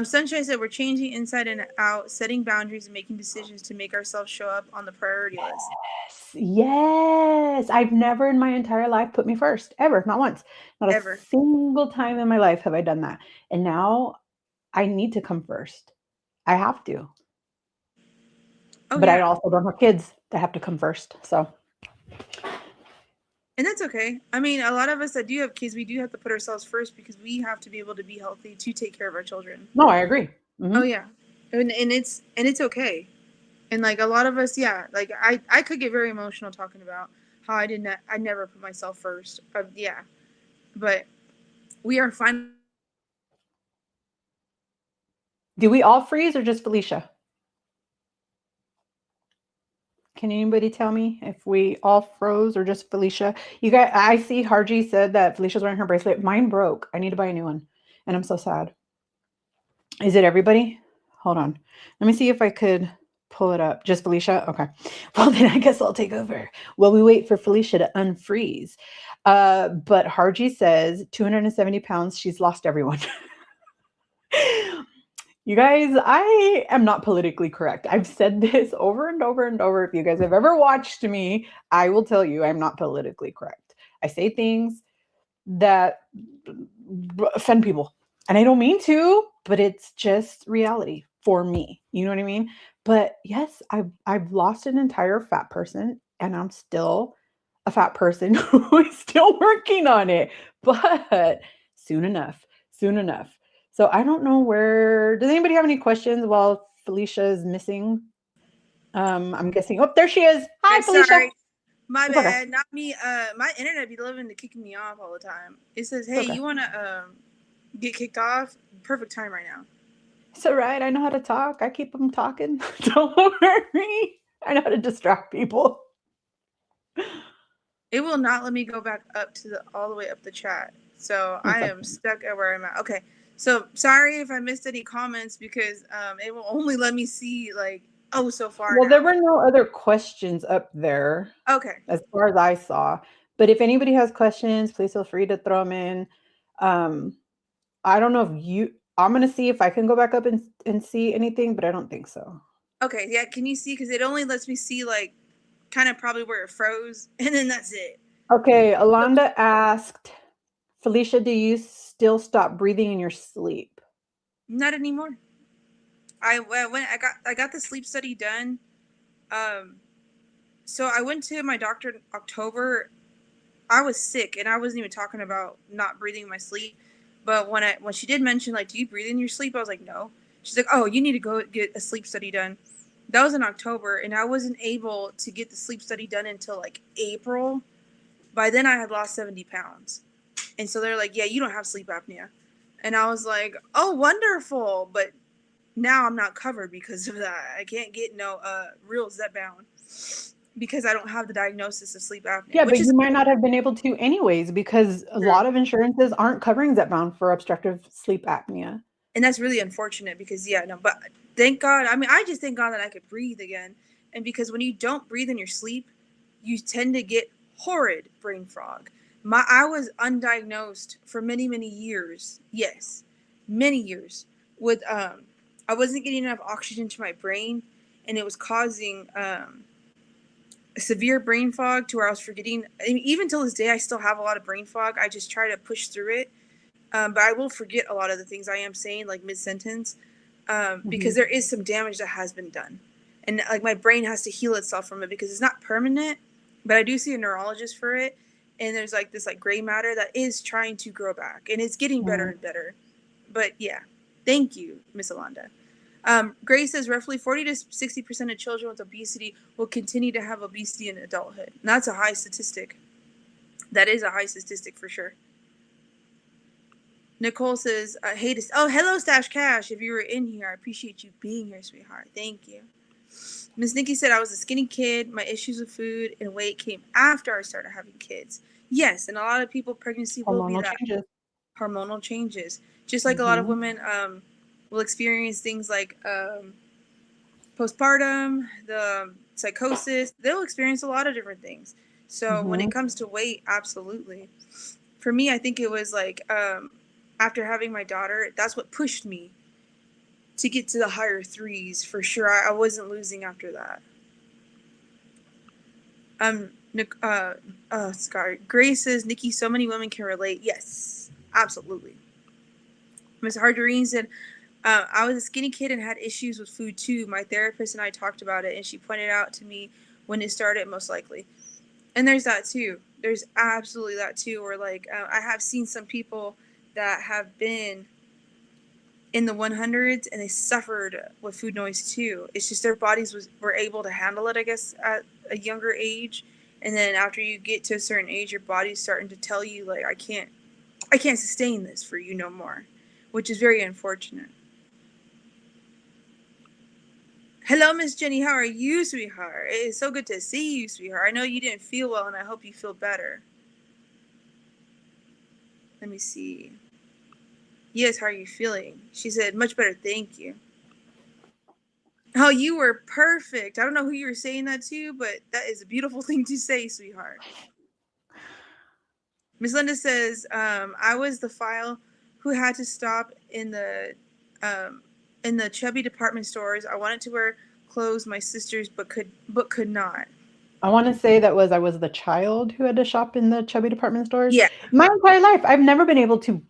Sunshine said we're changing inside and out, setting boundaries, and making decisions to make ourselves show up on the priority list. Yes. I've never in my entire life put me first, ever, not once. Not a Ever. single time in my life have I done that. And now I need to come first. I have to. Oh, But I yeah. also don't have kids that have to come first. So, And that's okay. I mean, a lot of us that do have kids, we do have to put ourselves first because we have to be able to be healthy to take care of our children. no, I agree. Oh, Mhm. yeah. And it's okay. And like a lot of us, yeah, like I could get very emotional talking about how I never put myself first. Yeah. But we are fine. Do we all freeze or just Felicia? Can anybody tell me if we all froze or just Felicia? You guys, I see Harji said that Felicia's wearing her bracelet. Mine broke. I need to buy a new one. And I'm so sad. Is it everybody? Hold on. Let me see if I could pull it up. Just Felicia? Okay. Well, then I guess I'll take over while we wait for Felicia to unfreeze. But Harji says 270 pounds. She's lost everyone. You guys, I am not politically correct. I've said this over and over and over. If you guys have ever watched me, I will tell you I'm not politically correct. I say things that offend people. And I don't mean to, but it's just reality for me. You know what I mean? But yes, I've lost an entire fat person and I'm still a fat person who is still working on it. But soon enough, soon enough. So I don't know where does anybody have any questions while Felicia is missing? I'm guessing. Oh, there she is. Hi, I'm Felicia. sorry. My It's okay. bad. Not me. My internet be living to kicking me off all the time. It says, It's "Hey, okay. you wanna get kicked off?" Perfect time right now. It's all right. I know how to talk. I keep them talking. Don't worry. I know how to distract people. It will not let me go back up to the all the way up the chat. So I It's am okay. stuck at where I'm at. Okay. So sorry if I missed any comments because it will only let me see like so far Well, there now. were no other questions up there Okay. as far as I saw. But if anybody has questions, please feel free to throw them in. Um, I don't know if I'm gonna see if I can go back up and see anything, but I don't think so. Okay. Yeah. Can you see? Because it only lets me see like kind of probably where it froze, and then that's it. Okay, Alonda asked, Felicia, do you still stop breathing in your sleep? Not anymore. I got the sleep study done. Um, so I went to my doctor in October. I was sick, and I wasn't even talking about not breathing in my sleep. But when she did mention like, do you breathe in your sleep? I was like, no. She's like, oh, you need to go get a sleep study done. That was in October, and I wasn't able to get the sleep study done until like April. By then, I had lost 70 pounds, and so they're like, yeah, you don't have sleep apnea. And I was like, oh, wonderful. But now I'm not covered because of that. I can't get no real Zepbound because I don't have the diagnosis of sleep apnea, Yeah, which but is, you might not have been able to anyways because a true. lot of insurances aren't covering Zepbound for obstructive sleep apnea. And that's really unfortunate because, yeah, no, but thank God. I mean, I just thank God that I could breathe again. And because when you don't breathe in your sleep, you tend to get horrid brain fog. I was undiagnosed for many, many years. Yes, many years with I wasn't getting enough oxygen to my brain, and it was causing severe brain fog to where I was forgetting. I mean, even till this day, I still have a lot of brain fog. I just try to push through it, but I will forget a lot of the things I am saying, like mid sentence, because Mhm. there is some damage that has been done, and like my brain has to heal itself from it because it's not permanent. But I do see a neurologist for it, and there's like this like gray matter that is trying to grow back, and it's getting better Mhm. and better. But yeah, thank you, Miss Alonda. Gray says roughly 40 to 60% of children with obesity will continue to have obesity in adulthood. And that's a high statistic. That is a high statistic for sure. Nicole says, hey, oh, hello, Stash Cash. If you were in here, I appreciate you being here, sweetheart. Thank you. Miss Nikki said, I was a skinny kid. My issues with food and weight came after I started having kids. Yes, and a lot of people, pregnancy will be Hormonal that. changes. Hormonal changes. Just like a lot of Mhm. women will experience things like postpartum, the psychosis, they'll experience a lot of different things. So when it Mhm. comes to weight, absolutely. For me, I think it was like after having my daughter, that's what pushed me to get to the higher threes for sure. I wasn't losing after that. Scott Grace says, Nikki, so many women can relate. Yes, absolutely. Miss Harderine said, I was a skinny kid and had issues with food too. My therapist and I talked about it, and she pointed out to me when it started, most likely. And there's that too. There's absolutely that too. Where like I have seen some people that have been in the 100s and they suffered with food noise too. It's just their bodies were able to handle it, I guess, at a younger age. And then after you get to a certain age, your body's starting to tell you like I can't sustain this for you no more, which is very unfortunate. Hello, Miss Jenny. How are you, sweetheart? It is so good to see you, sweetheart. I know you didn't feel well, and I hope you feel better. Let me see. Yes, how are you feeling? She said, much better, thank you. Oh, you were perfect. I don't know who you were saying that to, but that is a beautiful thing to say, sweetheart. Miss Linda says, I was the file who had to stop um, in the chubby department stores. I wanted to wear clothes my sisters but could not. I want to say I was the child who had to shop in the chubby department stores. Yeah. My entire life, I've never been able to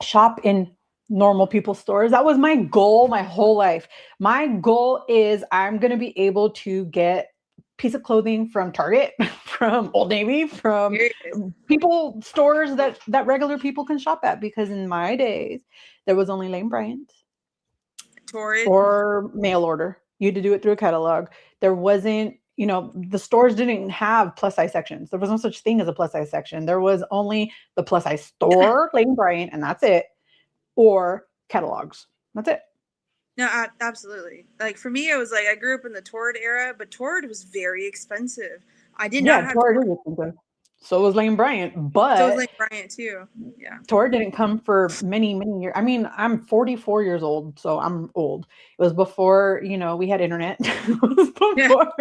shop in normal people's stores. That was my goal my whole life. My goal is I'm going to be able to get piece of clothing from Target, from Old Navy, from Period. people stores that regular people can shop at because in my days there was only Lane Bryant Torrid. or mail order. You had to do it through a catalog. There wasn't, the stores didn't have plus size sections. There was no such thing as a plus size section. There was only the plus size store, Lane Bryant, and that's it, or catalogs. That's it. No, absolutely. Like for me, it was like I grew up in the Torrid era, but Torrid was very expensive. I did not Yeah, have Torrid Torrid. is expensive. So was Lane Bryant, So was but Lane Bryant too. Yeah. Torrid didn't come for many, many years. I mean, I'm 44 years old, so I'm old. It was before, we had internet. It was Yeah. before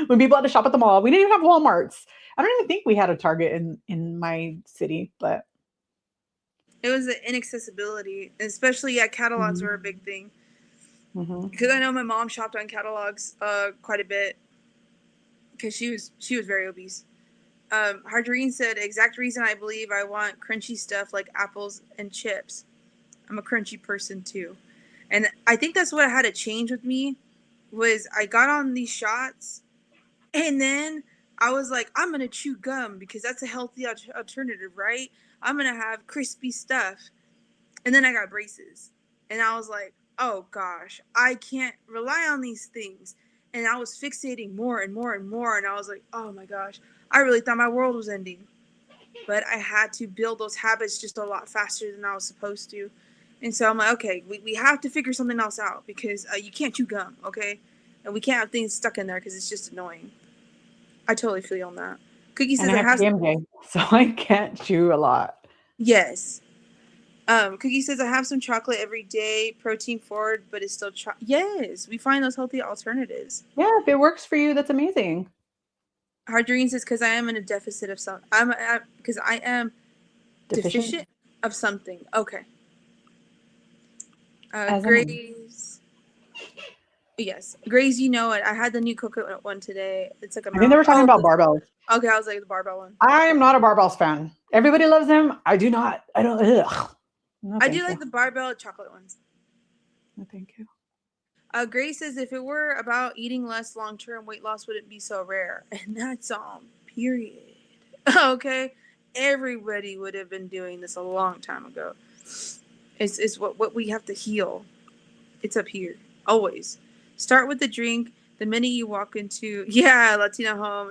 when people had to shop at the mall. We didn't even have Walmarts. I don't even think we had a Target in my city, but It was the inaccessibility, especially yeah, catalogs mhm, were a big thing. mhm. Because I know my mom shopped on catalogs quite a bit because she was very obese. Hardreen said, exact reason I believe I want crunchy stuff like apples and chips. I'm a crunchy person too. And I think that's what had to change with me was I got on these shots and then I was like, I'm going to chew gum because that's a healthy alternative, right? I'm going to have crispy stuff. And then I got braces. And I was like, oh gosh, I can't rely on these things. And I was fixating more and more and more. And I was like, oh my gosh, I really thought my world was ending. But I had to build those habits just a lot faster than I was supposed to. And so I'm like, okay, we have to figure something else out because you can't chew gum, okay? And we can't have things stuck in there because it's just annoying. I totally feel you on that. Cookie And says I I have have TMJ, so I can't chew a lot. yes. Cookie says I have some chocolate every day, protein forward, but it's still yes. We find those healthy alternatives. Yeah, if it works for you, that's amazing. Hardreen says because I am in a deficit of some. Because I am deficient of something. Okay. As am I. Grace. Yes, Grace. You know it. I had the new coconut one today. It's like a I think they mount. were talking about barbells. Okay. I was like the barbell one. I am not a barbells fan. Everybody loves them. I do not. I don't. Ugh. No, I thank do you. like the barbell chocolate ones. No, thank you. Grace says if it were about eating less long term, weight loss wouldn't be so rare, and that's period. Okay, everybody would have been doing this a long time ago. It's what we have to heal. It's up here always. Start with the drink. The minute you walk into Latino home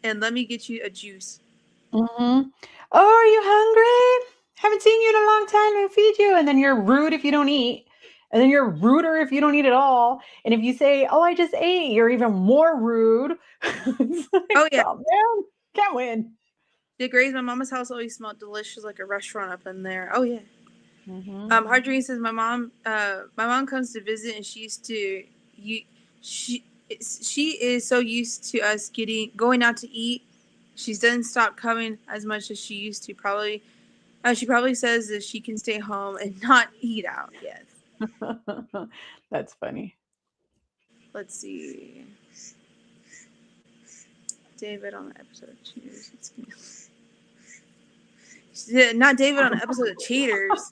and let me get you a juice. Mm-hmm. Oh, are you hungry? Haven't seen you in a long time. Let me feed you. And then you're rude if you don't eat. And then you're ruder if you don't eat at all. And if you say, "Oh, I just ate," you're even more rude. It's like, Oh yeah, oh man, can't win. the Grace, my mama's house always smelled delicious like a restaurant up in there. Oh yeah. Mm-hmm. Hardreen says my mom comes to visit and she she is so used to us going out to eat. She doesn't stop coming as much as she used to. She probably says that she can stay home and not eat out. Yes. That's funny. Let's see. David on the episode of Cheaters. Not David on the episode of Cheaters.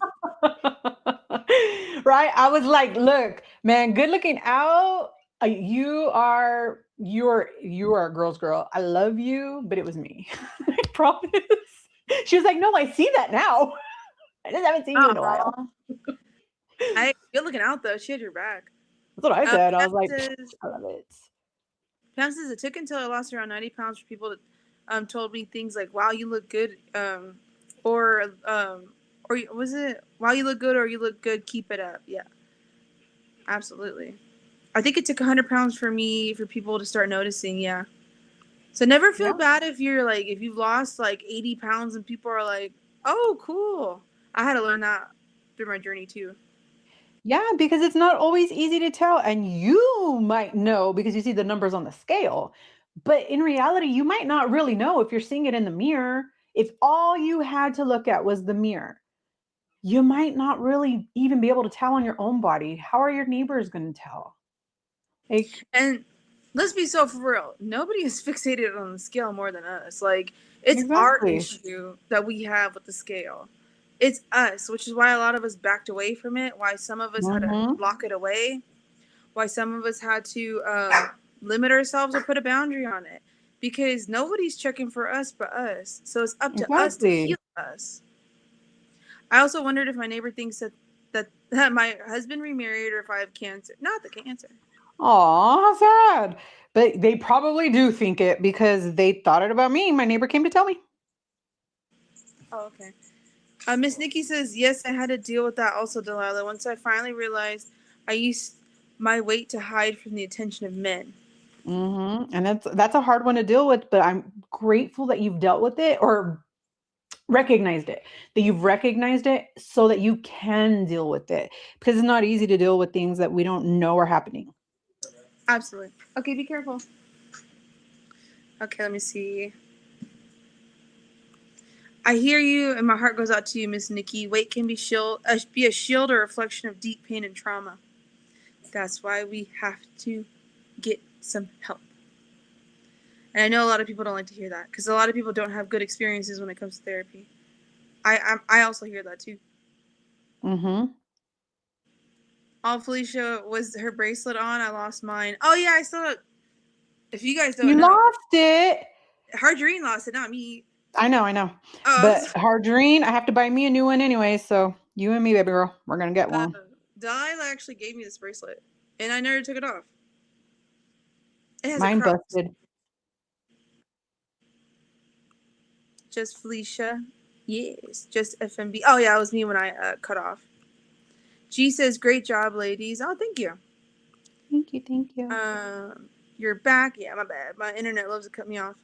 Right? I was like, look, man, good looking out. You are a girl's girl. I love you, but it was me. I promise. She was like, no, I see that now. I just haven't seen you in a while. You're looking out though. She had your back. That's what I said. I was like, Says, I love it. Pam says it took until I lost around 90 pounds for people to told me things like, "Wow, you look good," or was it, "Wow, you look good," or "You look good, keep it up." Yeah, absolutely. I think it took 100 pounds for people to start noticing. Yeah. So never feel bad if you've lost like 80 pounds and people are like, "Oh, cool." I had to learn that through my journey too. Yeah, because it's not always easy to tell. And you might know because you see the numbers on the scale. But in reality, you might not really know if you're seeing it in the mirror. If all you had to look at was the mirror, you might not really even be able to tell on your own body. How are your neighbors going to tell? And let's be so for real. Nobody is fixated on the scale more than us. Like, it's our Exactly. issue that we have with the scale. It's us, which is why a lot of us backed away from it. Why some of us had to lock it away. Why some of us had to limit ourselves or put a boundary on it. Because nobody's checking for us but us. So it's up to us to heal us. I also wondered if my neighbor thinks that my husband remarried or if I have cancer. Not the cancer. Aw, how sad. But they probably do think it because they thought it about me. My neighbor came to tell me. Oh, okay. Miss Nikki says, yes, I had to deal with that also, Delilah. Once I finally realized I used my weight to hide from the attention of men. Mm-hmm. And that's a hard one to deal with, but I'm grateful that you've dealt with it or recognized it, that you've recognized it so that you can deal with it because it's not easy to deal with things that we don't know are happening. Absolutely. Okay, be careful. Okay, let me see. I hear you, and my heart goes out to you, Miss Nikki. Weight can be a shield or reflection of deep pain and trauma. That's why we have to get some help. And I know a lot of people don't like to hear that because a lot of people don't have good experiences when it comes to therapy. I also hear that too. Mm-hmm. All Felicia was her bracelet on. I lost mine. Oh yeah, I still. If you guys don't You know, lost it. Hardreen lost it, not me. I know. Oh, But Hardreen, I have to buy me a new one anyway. So you and me, baby girl, we're gonna get one. Delilah actually gave me this bracelet, and I never took it off. It has Mine a cross. busted. Just Felicia. Yes, just FMB. Oh yeah, it was me when I cut off. G says, great job, ladies. Oh, thank you. Thank you. Thank you. You're back. Yeah, my bad. My internet loves to cut me off.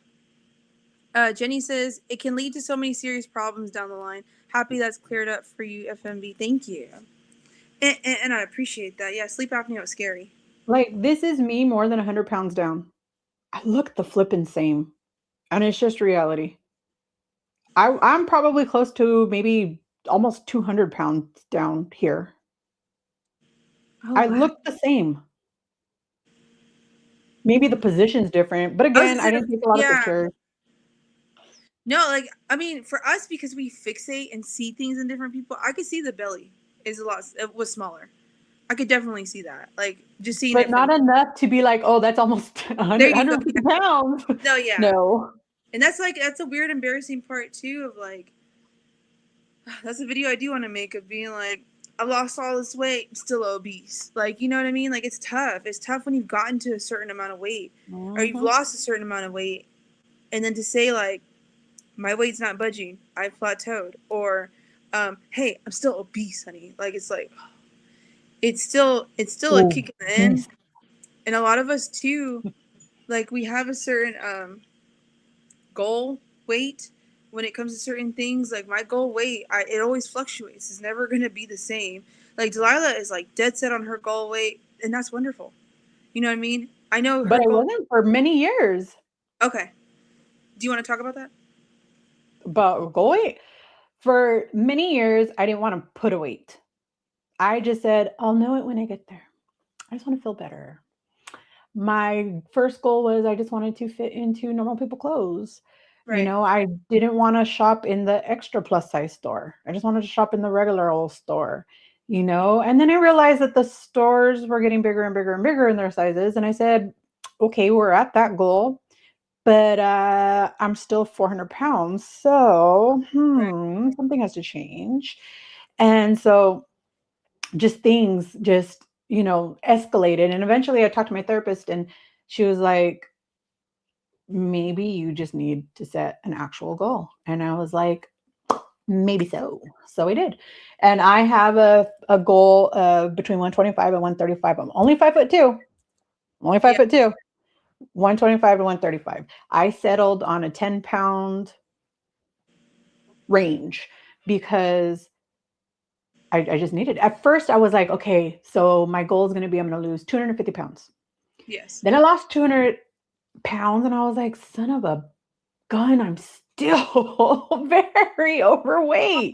Jenny says, it can lead to so many serious problems down the line. Happy that's cleared up for you, FMV. Thank you. And I appreciate that. Yeah, sleep apnea was scary. Like, this is me more than 100 pounds down. I look the flipping same. And it's just reality. I'm probably close to maybe almost 200 pounds down here. Oh, I wow. look the same. Maybe the position's different, but again, I didn't take a lot of pictures. No, like, I mean, for us, because we fixate and see things in different people, I could see the belly is it was smaller. I could definitely see that. Like, just seeing but it. Not enough to be like, oh, that's almost 100, 150 pounds. No, yeah. No. And that's a weird, embarrassing part, too, of like, that's a video I do want to make of being like, I lost all this weight, still obese. Like, you know what I mean? Like, it's tough. It's tough when you've gotten to a certain amount of weight or you've lost a certain amount of weight. And then to say, like, my weight's not budging, I've plateaued. Or, hey, I'm still obese, honey. Like, it's like, it's still a kick in the end. And a lot of us, too, like, we have a certain goal weight when it comes to certain things. Like, my goal weight, it always fluctuates. It's never going to be the same. Like, Delilah is, like, dead set on her goal weight, and that's wonderful. You know what I mean? I know her But I wasn't for many years. Okay. Do you want to talk about that? But goal weight? For many years, I didn't want to put a weight. I just said, I'll know it when I get there. I just want to feel better. My first goal was I just wanted to fit into normal people clothes. Right. You know, I didn't want to shop in the extra plus size store. I just wanted to shop in the regular old store, you know? And then I realized that the stores were getting bigger and bigger and bigger in their sizes. And I said, okay, we're at that goal, but I'm still 400 pounds. So something has to change. And so things you know, escalated. And eventually I talked to my therapist and she was like, maybe you just need to set an actual goal. And I was like, maybe so. So I did. And I have a goal of between 125 and 135. I'm only 5'2". I'm only 5'2". 125 to 135. I settled on a 10-pound range because I just needed it. At first, I was like, okay, so my goal is going to be I'm going to lose 250 pounds. Yes. Then I lost 200 pounds, and I was like, son of a gun, I'm still very overweight.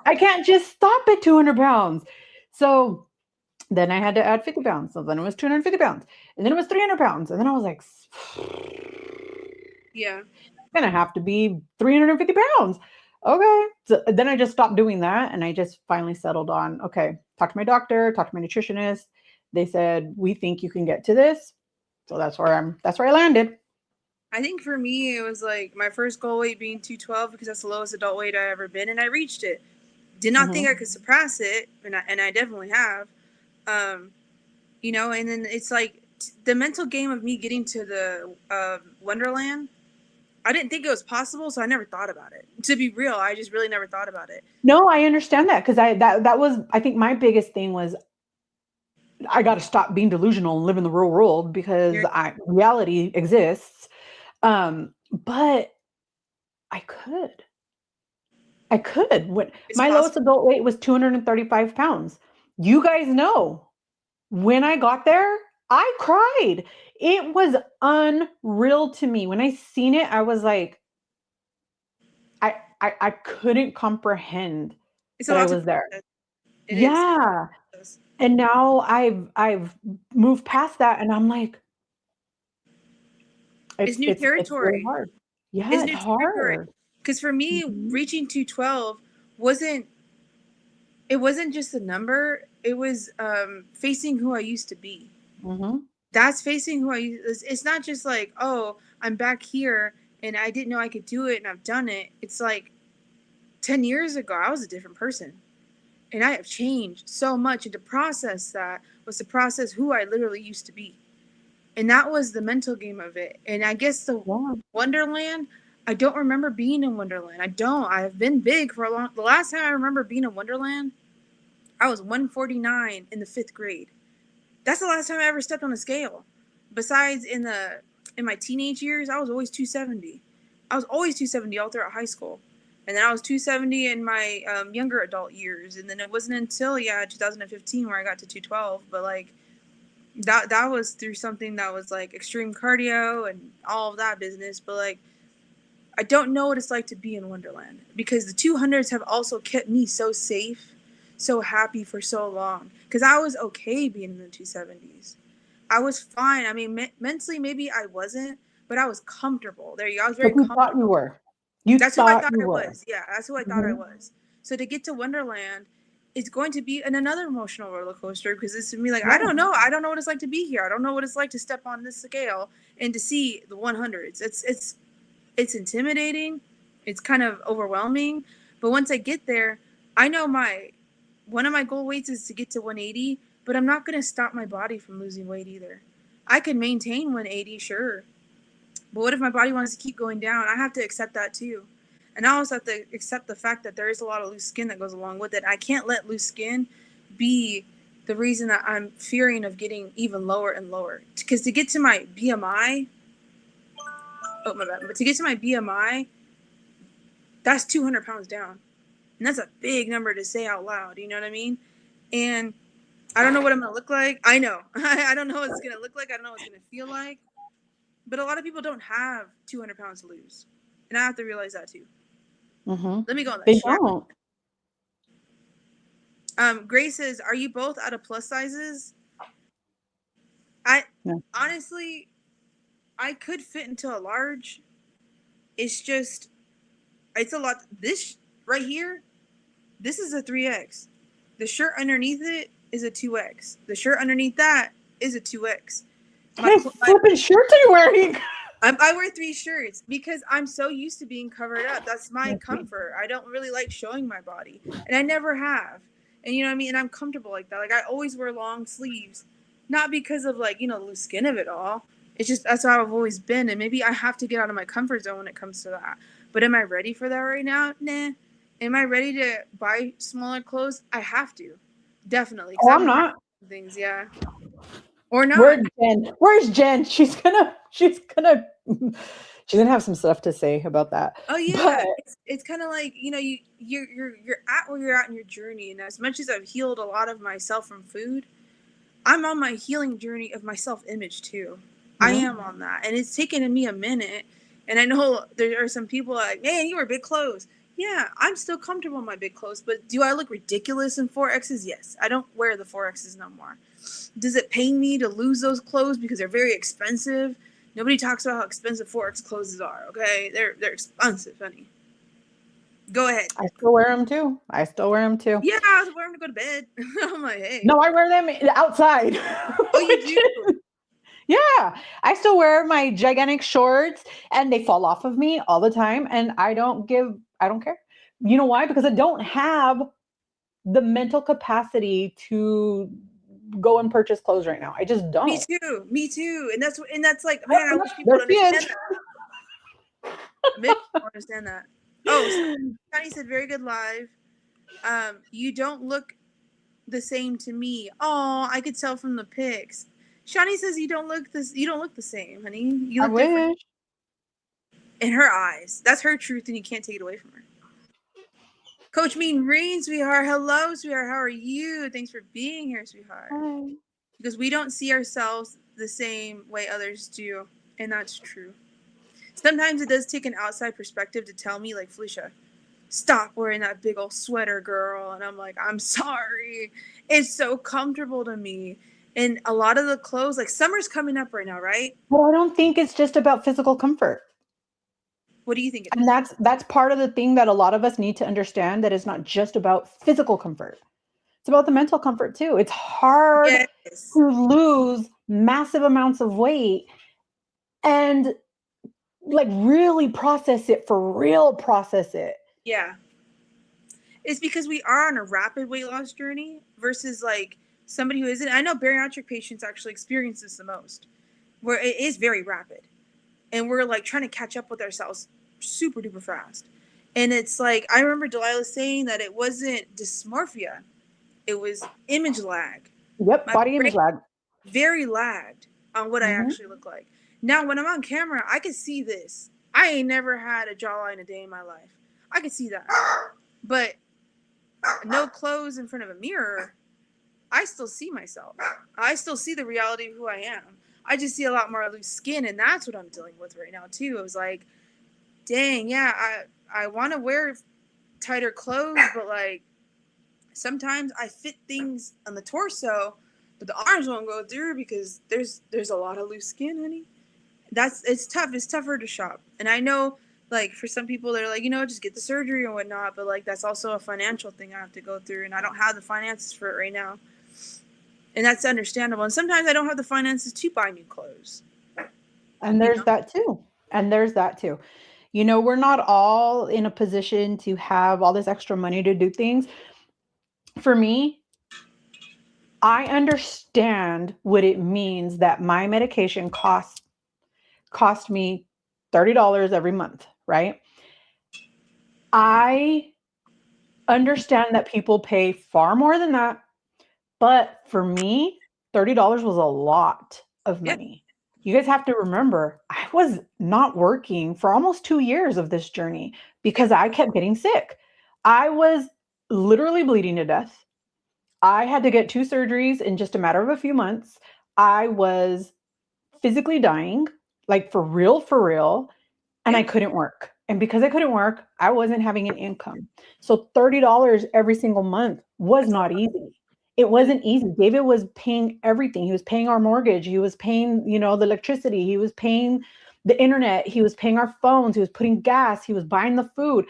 I can't just stop at 200 pounds. So then I had to add 50 pounds. So then it was 250 pounds. And then it was 300 pounds. And then I was like, yeah, it's going to have to be 350 pounds. Okay. So then I just stopped doing that. And I just finally settled on, okay, talk to my doctor, talk to my nutritionist. They said, we think you can get to this. So that's where I landed. I think for me, it was like my first goal weight being 212 because that's the lowest adult weight I've ever been. And I reached it. Did not think I could surpass it. And I definitely have. You know, and then it's like the mental game of me getting to the Wonderland. I didn't think it was possible, so I never thought about it. To be real, I just really never thought about it. No, I understand that because that was, I think my biggest thing was I got to stop being delusional and live in the real world because reality exists. But I could. When my lowest adult weight was 235 pounds. You guys know when I got there, I cried. It was unreal to me. When I seen it, I was like, I couldn't comprehend that I was there. Yeah. And now I've moved past that and I'm like, it's new territory. It's really hard. Yeah, it's hard. Because for me, reaching 212 wasn't just a number. It was facing who I used to be. That's facing who it's not just like, oh, I'm back here and I didn't know I could do it and I've done it. It's like 10 years ago, I was a different person. And I have changed so much. And to process that was to process who I literally used to be. And that was the mental game of it. And I guess the Wonderland, I don't remember being in Wonderland. I don't. I have been big for a long. The last time I remember being in Wonderland, I was 149 in the 5th grade. That's the last time I ever stepped on a scale. Besides in my teenage years, I was always 270. I was always 270 all throughout high school. And then I was 270 in my younger adult years. And then it wasn't until 2015 where I got to 212. But like that was through something that was like extreme cardio and all of that business. But like I don't know what it's like to be in Wonderland, because the 200s have also kept me so safe, so happy for so long. Because I was okay being in the 270s. I was fine. I mean, mentally, maybe I wasn't, but I was comfortable. There you go. I was very But you comfortable. thought you were. You That's who I thought thought you I were. was. Yeah, that's who I thought I was. So to get to Wonderland, it's going to be another emotional roller coaster, because it's to me like, Yeah. I don't know what it's like to be here. I don't know what it's like to step on this scale and to see the 100s. It's intimidating. It's kind of overwhelming. But once I get there, I know one of my goal weights is to get to 180, but I'm not going to stop my body from losing weight either. I can maintain 180, sure. But what if my body wants to keep going down? I have to accept that too. And I also have to accept the fact that there is a lot of loose skin that goes along with it. I can't let loose skin be the reason that I'm fearing of getting even lower and lower. Because to get to my BMI, oh my bad, but to get to my BMI, that's 200 pounds down. And that's a big number to say out loud, you know what I mean? And I don't know what I'm going to look like. I know. I don't know what it's going to look like. I don't know what it's going to feel like. But a lot of people don't have 200 pounds to lose. And I have to realize that too. Mm-hmm. Let me go on that. They don't. Grace says, are you both out of plus sizes? No. Honestly, I could fit into a large. It's a lot. This right here, this is a 3X. The shirt underneath it is a 2X. The shirt underneath that is a 2X. What flipping shirts are you wearing? I wear 3 shirts because I'm so used to being covered up. That's my comfort. I don't really like showing my body, and I never have. And you know what I mean? And I'm comfortable like that. Like I always wear long sleeves, not because of like, loose skin of it all. It's just, that's how I've always been. And maybe I have to get out of my comfort zone when it comes to that. But am I ready for that right now? Nah. Am I ready to buy smaller clothes? I have to. Definitely. Oh, I'm not. Things, yeah. Or not. Where's Jen? Where's Jen? She's gonna have some stuff to say about that. Oh yeah, it's kind of like, you're at where you're at in your journey, and as much as I've healed a lot of myself from food, I'm on my healing journey of my self-image too. Mm-hmm. I am on that, and it's taken me a minute. And I know there are some people like, man, you wear big clothes. Yeah, I'm still comfortable in my big clothes, but do I look ridiculous in 4Xs? Yes, I don't wear the 4Xs no more. Does it pain me to lose those clothes because they're very expensive? Nobody talks about how expensive 4X clothes are, okay? They're expensive, honey. Go ahead. I still wear them too. Yeah, I wear them to go to bed. I'm like, hey. No, I wear them outside. Oh, you do? Yeah, I still wear my gigantic shorts and they fall off of me all the time. And I don't care. You know why? Because I don't have the mental capacity to go and purchase clothes right now. I just don't. Me too. And that's like, man, I wish people would understand that. Maybe people understand that. Oh, Johnny said, very good live. You don't look the same to me. Oh, I could tell from the pics. Shani says you don't look the same, honey. You look different. In her eyes. That's her truth, and you can't take it away from her. Coach Mean Green, sweetheart. Hello, sweetheart. How are you? Thanks for being here, sweetheart. Hi. Because we don't see ourselves the same way others do, and that's true. Sometimes it does take an outside perspective to tell me, like, Felicia, stop wearing that big old sweater, girl. And I'm like, I'm sorry. It's so comfortable to me. And a lot of the clothes, like summer's coming up right now, right? Well, I don't think it's just about physical comfort. What do you think? And that's part of the thing that a lot of us need to understand, that it's not just about physical comfort. It's about the mental comfort too. It's hard to lose massive amounts of weight and like really process it. Yeah. It's because we are on a rapid weight loss journey versus like somebody who isn't. I know bariatric patients actually experience this the most, where it is very rapid. And we're like trying to catch up with ourselves super duper fast. And it's like, I remember Delilah saying that it wasn't dysmorphia. It was image lag. Yep, My body brain image lag. very lagged on what I Hmm. actually look like. Now, when I'm on camera, I can see this. I ain't never had a jawline a day in my life. I can see that. But no clothes in front of a mirror, I still see myself. I still see the reality of who I am. I just see a lot more loose skin, and that's what I'm dealing with right now too. It was like, dang, yeah, I want to wear tighter clothes, but like sometimes I fit things on the torso, but the arms won't go through because there's a lot of loose skin, honey. It's tough. It's tougher to shop, and I know like for some people they're like, just get the surgery and whatnot, but like that's also a financial thing I have to go through, and I don't have the finances for it right now, and that's understandable. And sometimes I don't have the finances to buy new clothes. And You there's know? that too. And there's that too. We're not all in a position to have all this extra money to do things. For me, I understand what it means that my medication cost me $30 every month, right? I understand that people pay far more than that, but for me, $30 was a lot of Yeah. money. You guys have to remember, I was not working for almost 2 years of this journey Yeah. because I kept getting sick. I was literally bleeding to death. I had to get 2 surgeries in just a matter of a few months. I was physically dying, like for real, and I Yeah. couldn't work. And because I couldn't work, I wasn't having an income. So $30 every single month was That's a not lot. easy. It Really. wasn't easy. David was paying everything. He was paying our mortgage. He was paying, the electricity. He was paying the internet. He was paying our phones. He was putting gas. He was buying the food.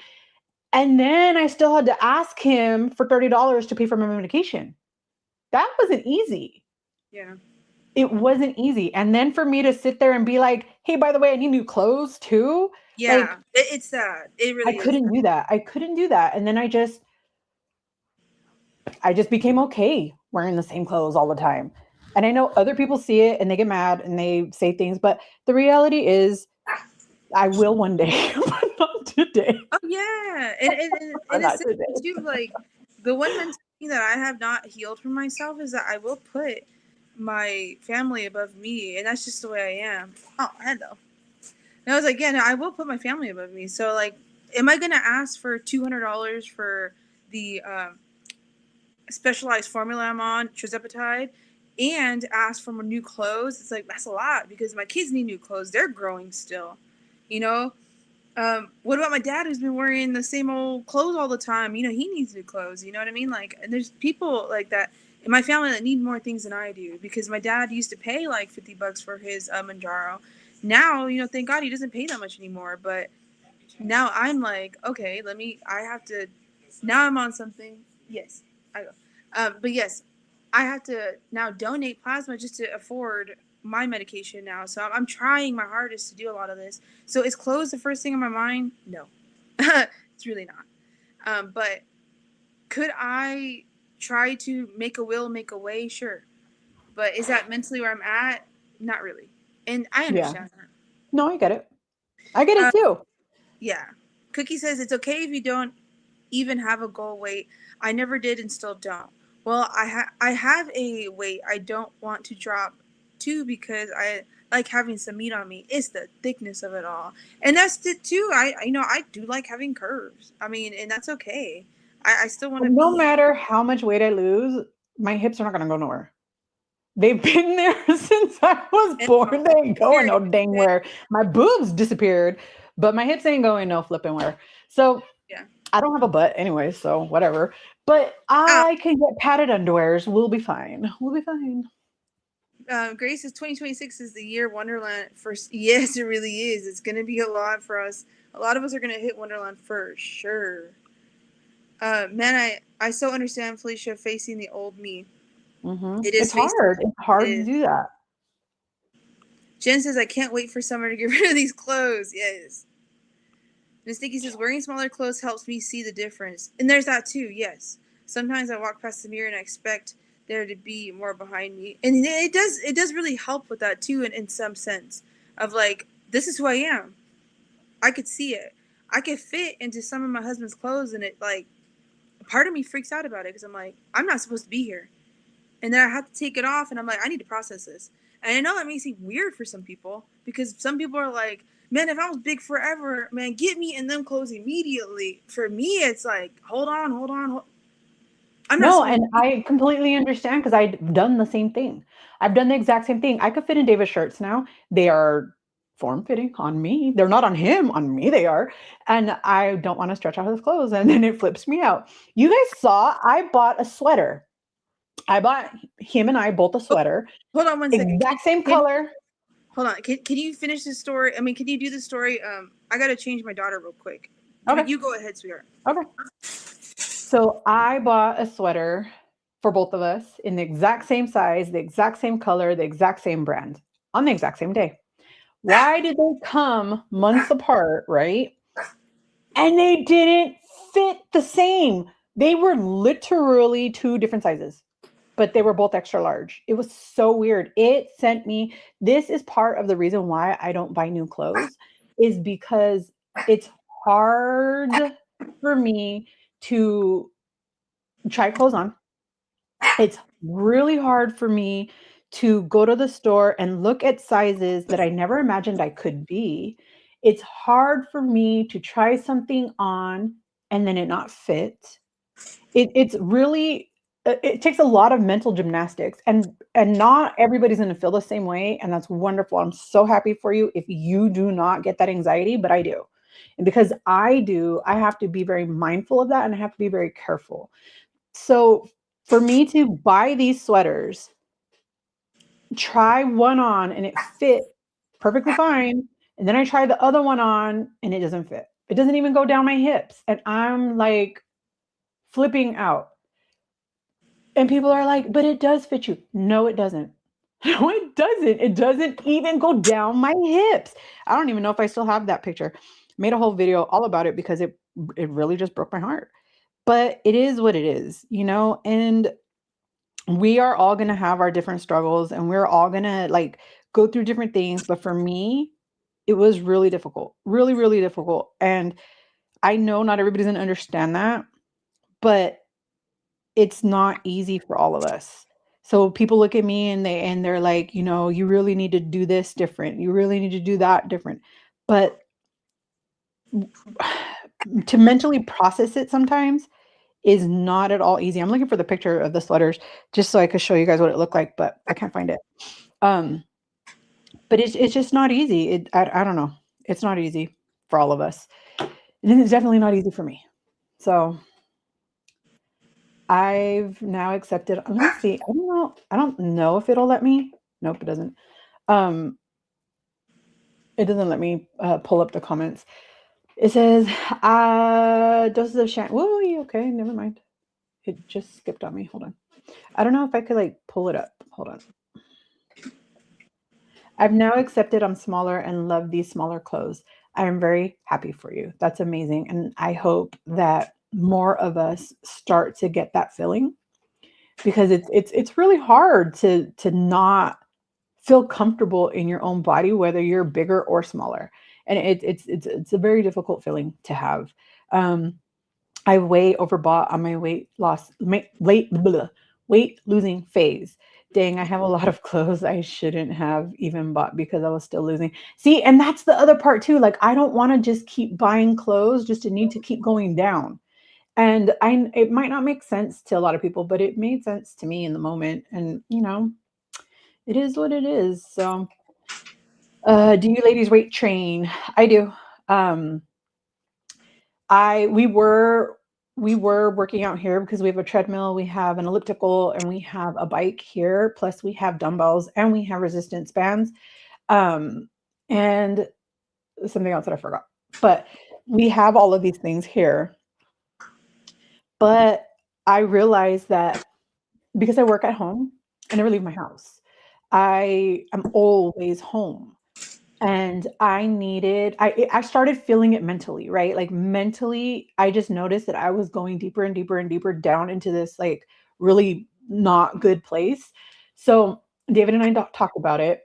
And then I still had to ask him for $30 to pay for my medication. That wasn't easy. Yeah. It wasn't easy. And then for me to sit there and be like, hey, by the way, I need new clothes too. Yeah. Like, It's sad. It I really is. couldn't do that. I couldn't do that. And then I just became okay wearing the same clothes all the time. And I know other people see it and they get mad and they say things, but the reality is I will one day, but not today. Oh yeah, and But it's not the thing today. too. Like the one mentality that I have not healed for myself is that I will put my family above me, and that's just the way I am. Oh, hello. And I was like, yeah, no, I will put my family above me. So like, am I gonna ask for $200 for the specialized formula I'm on, trizepatide, and ask for more new clothes? It's like that's a lot because my kids need new clothes. They're growing still, you know. What about my dad who's been wearing the same old clothes all the time? He needs new clothes. You know what I mean? Like, and there's people like that in my family that need more things than I do because my dad used to pay like $50 for his Manjaro. Now, thank God he doesn't pay that much anymore. But now I'm like, okay, I have to, now I'm on something. Yes, I go. But yes, I have to now donate plasma just to afford my medication now. So I'm trying my hardest to do a lot of this. So is clothes the first thing on my mind? No, it's really not. But could I try to make a will, make a way? Sure. But is that mentally where I'm at? Not really. And I Yeah. understand No, I get it. I get it that. too. Yeah. Cookie says it's okay if you don't even have a goal weight. I never did and still don't. Well, I have a weight I don't want to drop too because I like having some meat on me. It's the thickness of it all, and that's it too. I do like having curves. I mean, and that's okay. I still want to No be. matter how much weight I lose, my hips are not going to go nowhere. They've been there since I was And, born. They ain't going period. no dang where. My boobs disappeared, but my hips ain't going no flipping where. So Yeah. I don't have a butt anyway, so whatever. But Oh, I can get padded underwears. We'll be fine. We'll be fine. Grace says 2026 is the year Wonderland first. Yes, it really is. It's gonna be a lot for us. A lot of us are gonna hit Wonderland for sure. Man, I so understand Felicia facing the old me. It It's is facing. hard. It's It hard to is. do that. Jen says I can't wait for summer to get rid of these clothes. Yes. Miss Nikki says wearing smaller clothes helps me see the difference, and there's that too. Yes. Sometimes I walk past the mirror and I expect there to be more behind me, and it does really help with that too, in some sense of like this is who I am. I could see it. I could fit into some of my husband's clothes, and it like a part of me freaks out about it because I'm like, I'm not supposed to be here. And then I have to take it off, and I'm like, I need to process this. And I know that may seem weird for some people because some people are like, man, if I was big forever, man, get me in them clothes immediately. For me, it's like, hold on, hold on. I'm not No, supposed and to be. I completely understand because I've done the same thing. I've done the exact same thing. I could fit in Davis shirts now. They are form fitting on me. They're not on him, on me they are. And I don't want to stretch out his clothes and then it flips me out. You guys saw I bought a sweater. I bought him and I both a Oh, sweater, hold on 1 second. exact same color. Hold on. Can you finish the story? I mean, can you do the story? I gotta change my daughter real quick. Okay. You go ahead, sweetheart. Okay. So I bought a sweater for both of us in the exact same size, the exact same color, the exact same brand on the exact same day. Why did they come months apart, right? And they didn't fit the same. They were literally two different sizes, but they were both extra large. It was so weird. It sent me, this is part of the reason why I don't buy new clothes, is because it's hard for me to try clothes on. It's really hard for me to go to the store and look at sizes that I never imagined I could be. It's hard for me to try something on and then it not fit. It's really it takes a lot of mental gymnastics and not everybody's going to feel the same way, and that's wonderful. I'm so happy for you if you do not get that anxiety, but I do. And because I do, I have to be very mindful of that and I have to be very careful. So for me to buy these sweaters, try one on and it fit perfectly fine, and then I try the other one on and it doesn't fit. It doesn't even go down my hips, and I'm like flipping out. And people are like, "But it does fit you." No, it doesn't. No, it doesn't. It doesn't even go down my hips. I don't even know if I still have that picture. Made a whole video all about it because it really just broke my heart. But it is what it is, you know? And we are all going to have our different struggles and we're all going to like go through different things, but for me, it was really difficult. Really, really difficult. And I know not everybody's going to understand that, but it's not easy for all of us. So people look at me and they're like, you know, you really need to do this different. You really need to do that different. But to mentally process it sometimes is not at all easy. I'm looking for the picture of the sweaters just so I could show you guys what it looked like, but I can't find it. Um, but it's just not easy. I don't know. It's not easy for all of us. And it's definitely not easy for me. So I've now accepted. Let me see. I don't know. I don't know if it'll let me. Nope, it doesn't. Um, it doesn't let me pull up the comments. It says doses of shampoo. Whoa, okay, never mind. It just skipped on me. Hold on. I don't know if I could like pull it up. Hold on. I've now accepted I'm smaller and love these smaller clothes. I am very happy for you. That's amazing. And I hope that more of us start to get that feeling because it's really hard to not feel comfortable in your own body, whether you're bigger or smaller. And it's a very difficult feeling to have. I way overbought on my weight losing phase. Dang, I have a lot of clothes I shouldn't have even bought because I was still losing. See, and that's the other part too. Like, I don't want to just keep buying clothes just to need to keep going down. And it might not make sense to a lot of people, but it made sense to me in the moment. And you know, it is what it is. So, do you ladies weight train? I do. Um, I we were working out here because we have a treadmill, we have an elliptical, and we have a bike here. Plus, we have dumbbells and we have resistance bands. Um, and something else that I forgot. But we have all of these things here. But I realized that because I work at home, I never leave my house. I am always home. And I started feeling it mentally, right? Like mentally, I just noticed that I was going deeper and deeper and deeper down into this like really not good place. So David and I talked about it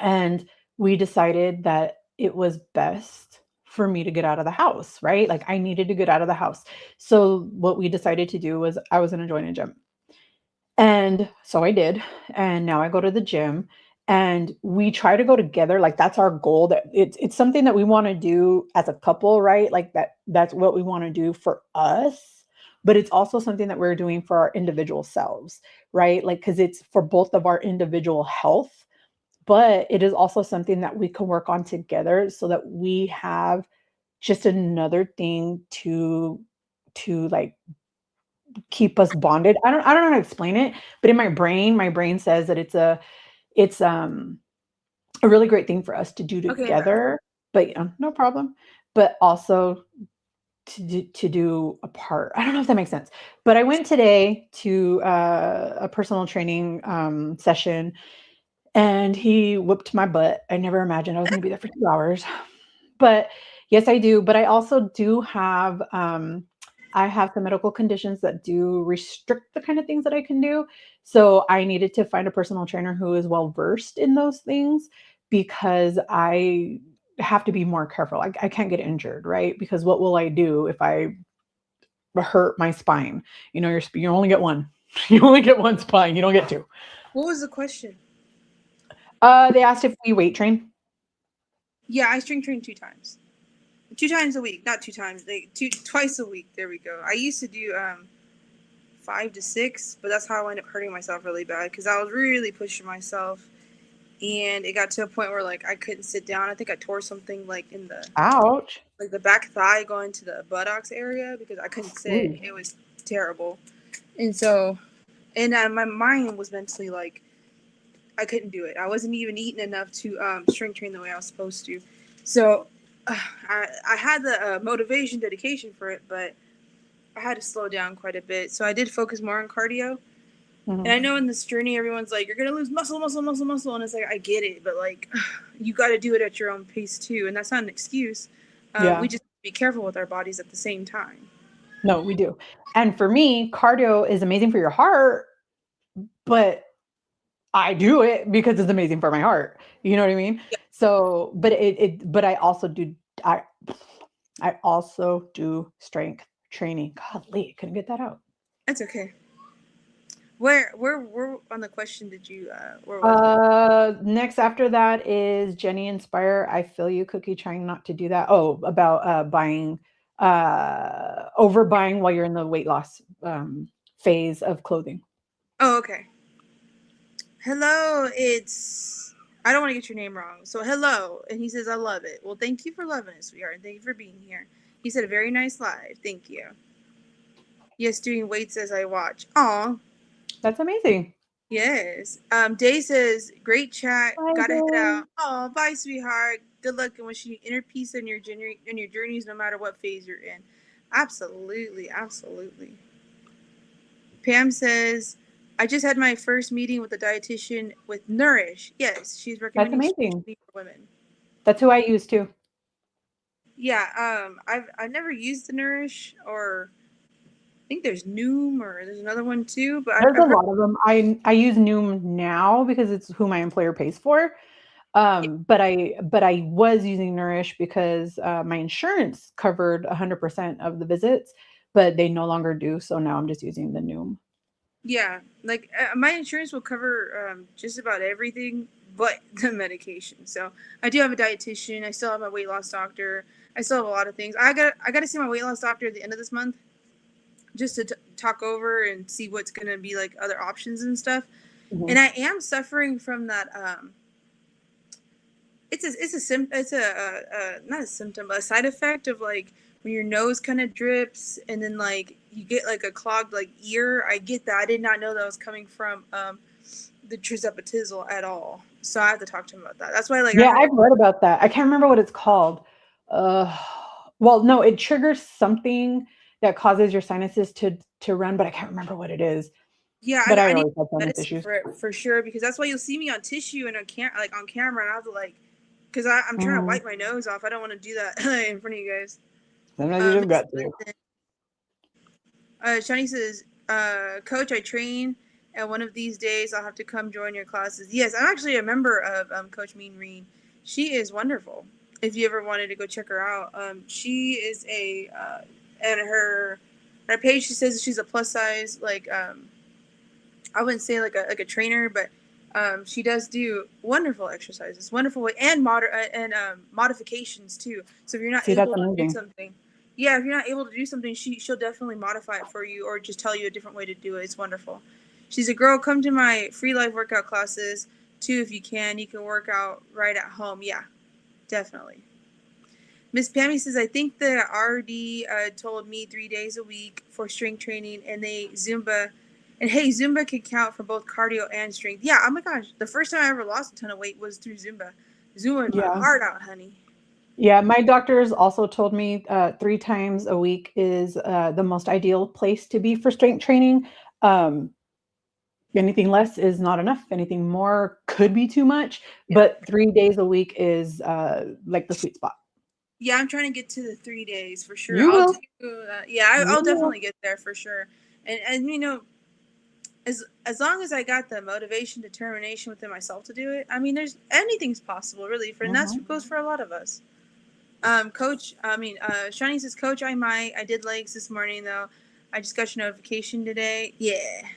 and we decided that it was best for me to get out of the house, right? Like I needed to get out of the house. So what we decided to do was I was going to join a gym. And so I did. And now I go to the gym and we try to go together. Like that's our goal, that it's something that we want to do as a couple, right? Like that's what we want to do for us. But it's also something that we're doing for our individual selves, right? Like cuz it's for both of our individual health, but it is also something that we can work on together so that we have just another thing to like keep us bonded. I don't know how to explain it, but in my brain says that it's a really great thing for us to do Okay, but together, but yeah, no problem. But also to do apart. I don't know if that makes sense. But I went today to a personal training session and he whooped my butt. I never imagined I was going to be there for 2 hours. But yes, I do. But I also do have I have some medical conditions that do restrict the kind of things that I can do. So I needed to find a personal trainer who is well versed in those things because I have to be more careful. I can't get injured, right? Because what will I do if I hurt my spine? You know, you only get one. You only get one spine. You don't get two. what was the question? They asked if we weight train. Yeah, I strength train 2 times. 2 times a week, not 2 times, like twice a week. There we go. I used to do 5 to 6, but that's how I ended up hurting myself really bad because I was really pushing myself, and it got to a point where like I couldn't sit down. I think I tore something like in the Ouch. like the back thigh going to the buttocks area because I couldn't sit. Ooh. It was terrible, and so and my mind was mentally like I couldn't do it. I wasn't even eating enough to strength train the way I was supposed to. So I had the motivation, dedication for it, but I had to slow down quite a bit. So I did focus more on cardio. And I Mhm. know in this journey, everyone's like, you're going to lose muscle, muscle, muscle, muscle. And it's like, I get it. But like, you got to do it at your own pace too. And that's not an excuse. We Yeah. just be careful with our bodies at the same time. No, we do. And for me, cardio is amazing for your heart, but I do it because it's amazing for my heart. You know what I mean? Yeah, So, but I I also do strength training. Golly, couldn't get that out. that's okay. Where on the question did you, where was it? Next after that is Jenny Inspire. I feel you, Cookie, trying not to do that. Oh, about buying overbuying while you're in the weight loss phase of clothing. Oh, okay. Hello, it's I don't want to get your name wrong. So hello, and he says I love it. Well, thank you for loving it, sweetheart, and thank you for being here. He said a very nice live. Thank you. Yes, doing weights as I watch. Aw, That's amazing. yes. Day says great chat. Bye, Gotta head Day. out. Aw, bye, sweetheart. Good luck and wishing you inner peace in your journeys, no matter what phase you're in. Absolutely, absolutely. Pam says, I just had my first meeting with a dietitian with Nourish. Yes, she's That's recommending amazing. for women. That's who I use too. Yeah, I've never used the Nourish, or I think there's Noom, or there's another one too, but There's I've a heard. lot of them. I use Noom now because it's who my employer pays for. But I was using Nourish because my insurance covered 100% of the visits, but they no longer do. So now I'm just using the Noom. Yeah, like my insurance will cover just about everything but the medication. So I do have a dietitian. I still have my weight loss doctor. I still have a lot of things. I got to see my weight loss doctor at the end of this month just to talk over and see what's gonna be like other options and stuff. And Mhm. I am suffering from that. It's not a symptom, but a side effect of like when your nose kind of drips and then like you get like a clogged like ear. I get that. I did not know that was coming from the trizepatizol at all. So I have to talk to him about that. That's why like I Yeah, have. I've read about that. I can't remember what it's called. Uh, well, no, it triggers something that causes your sinuses to run, but I can't remember what it is. Yeah, But I I need always have sinus medicine issues. for it for sure because that's why you'll see me on tissue and on camera and I have to like because I'm trying to Mhm. wipe my nose off. I don't want to do that in front of you guys. Sometimes you just Miss got to. Shani says, Coach, I train, and one of these days I'll have to come join your classes. Yes, I'm actually a member of Coach Mean Reen. She is wonderful. if you ever wanted to go check her out. She is and her page, she says she's a plus size, like, I wouldn't say like a trainer, but she does do wonderful exercises, wonderful way, and modifications too. So if you're not See, that's able to do amazing. something, yeah, if you're not able to do something, she'll definitely modify it for you, or just tell you a different way to do it. It's wonderful. She's a girl. Come to my free live workout classes too if you can. You can work out right at home. Yeah, definitely. Miss Pammy says, I think the RD told me 3 days a week for strength training, and they Zumba. And hey, Zumba can count for both cardio and strength. Yeah, oh my gosh. The first time I ever lost a ton of weight was through Zumba. Zumba my Yeah. heart out, honey. Yeah, my doctors also told me 3 times a week is the most ideal place to be for strength training. Um, Anything less is not enough. Anything more could be too much, Yeah. but 3 days a week is like the sweet spot. Yeah, I'm trying to get to the 3 days for sure. You I'll will. do. Yeah, You I'll will. definitely get there for sure. And you know, as long as I got the motivation, determination within myself to do it, I mean, there's anything's possible, really. And that's Mhm. what goes for a lot of us. Coach, Shani says, Coach, I might. I did legs this morning though. I just got your notification today. Yeah,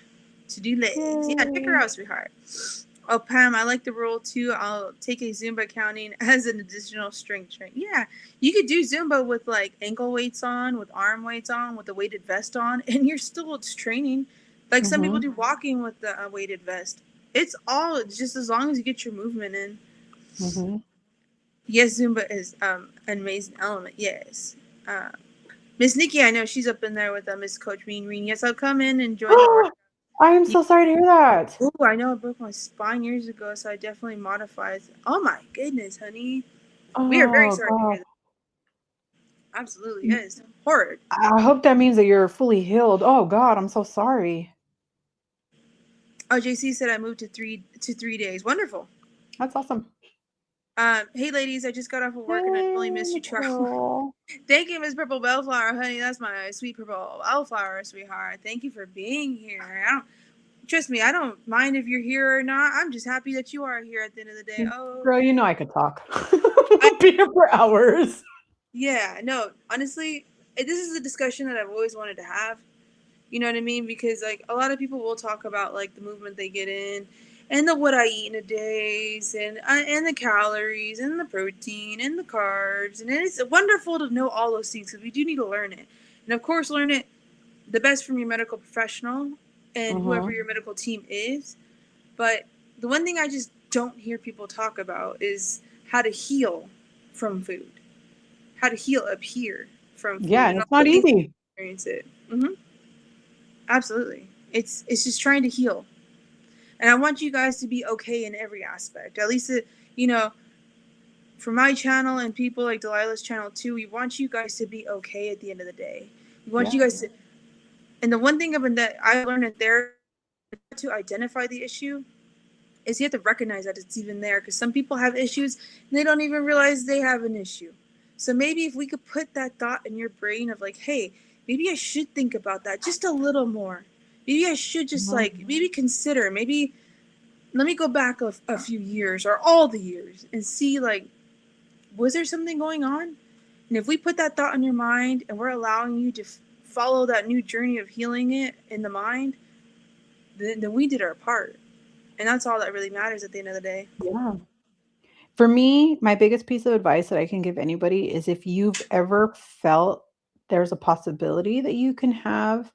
to do legs. Yeah, check her Yay. out, sweetheart. Oh, Pam, I like the rule too. I'll take a Zumba counting as an additional strength train. Yeah, you could do Zumba with like ankle weights on, with arm weights on, with a weighted vest on, and you're still training. Like some people Mhm. do walking with the weighted vest. It's all just as long as you get your movement in. Mhm. Yes, Zumba is an amazing element. Yes. Uh, Miss Nikki, I know she's up in there with Miss Coach Mean Reen. Yes, I'll come in and join the work. I am so sorry to hear that. Oh, I know I broke my spine years ago, so I definitely modified. Oh my goodness, honey. We are very Oh sorry to god. hear that. Absolutely. It is horrid. I hope that means that you're fully healed. Oh god, I'm so sorry. Oh, JC said I moved to 3 days. Wonderful. That's awesome. Hey ladies, I just got off of work and I totally Hey, missed you, Charles. Nicole. Thank you, Miss Purple Bellflower, honey. That's my sweet purple bellflower, sweetheart. Thank you for being here. I don't Trust me, I don't mind if you're here or not. I'm just happy that you are here at the end of the day. Girl, you know Okay. I could talk. I, I'd be here for hours. yeah, no, honestly, this is a discussion that I've always wanted to have. You know what I mean? Because like a lot of people will talk about like the movement they get in, and the what I eat in a days, and the calories, and the protein, and the carbs, and it's wonderful to know all those things because we do need to learn it, and of course learn it the best from your medical professional and whoever Mhm. your medical team is. But the one thing I just don't hear people talk about is how to heal from food, how to heal up here from Yeah, food, and and all it's not the things that easy. experience it. Absolutely, it's just trying to heal, and I want you guys to be okay in every aspect. At least, you know, for my channel and people like Delilah's channel too, we want you guys to be okay at the end of the day. We want you Yeah. guys to, and the one thing about that I learned in therapy to identify the issue is you have to recognize that it's even there because some people have issues and they don't even realize they have an issue. So maybe if we could put that thought in your brain of like, hey, maybe I should think about that just a little more. Maybe I should just Mhm. like maybe consider, maybe let me go back a few years or all the years and see like, was there something going on? And if we put that thought in your mind and we're allowing you to follow that new journey of healing it in the mind, then we did our part. And that's all that really matters at the end of the day. Yeah. For me, my biggest piece of advice that I can give anybody is if you've ever felt there's a possibility that you can have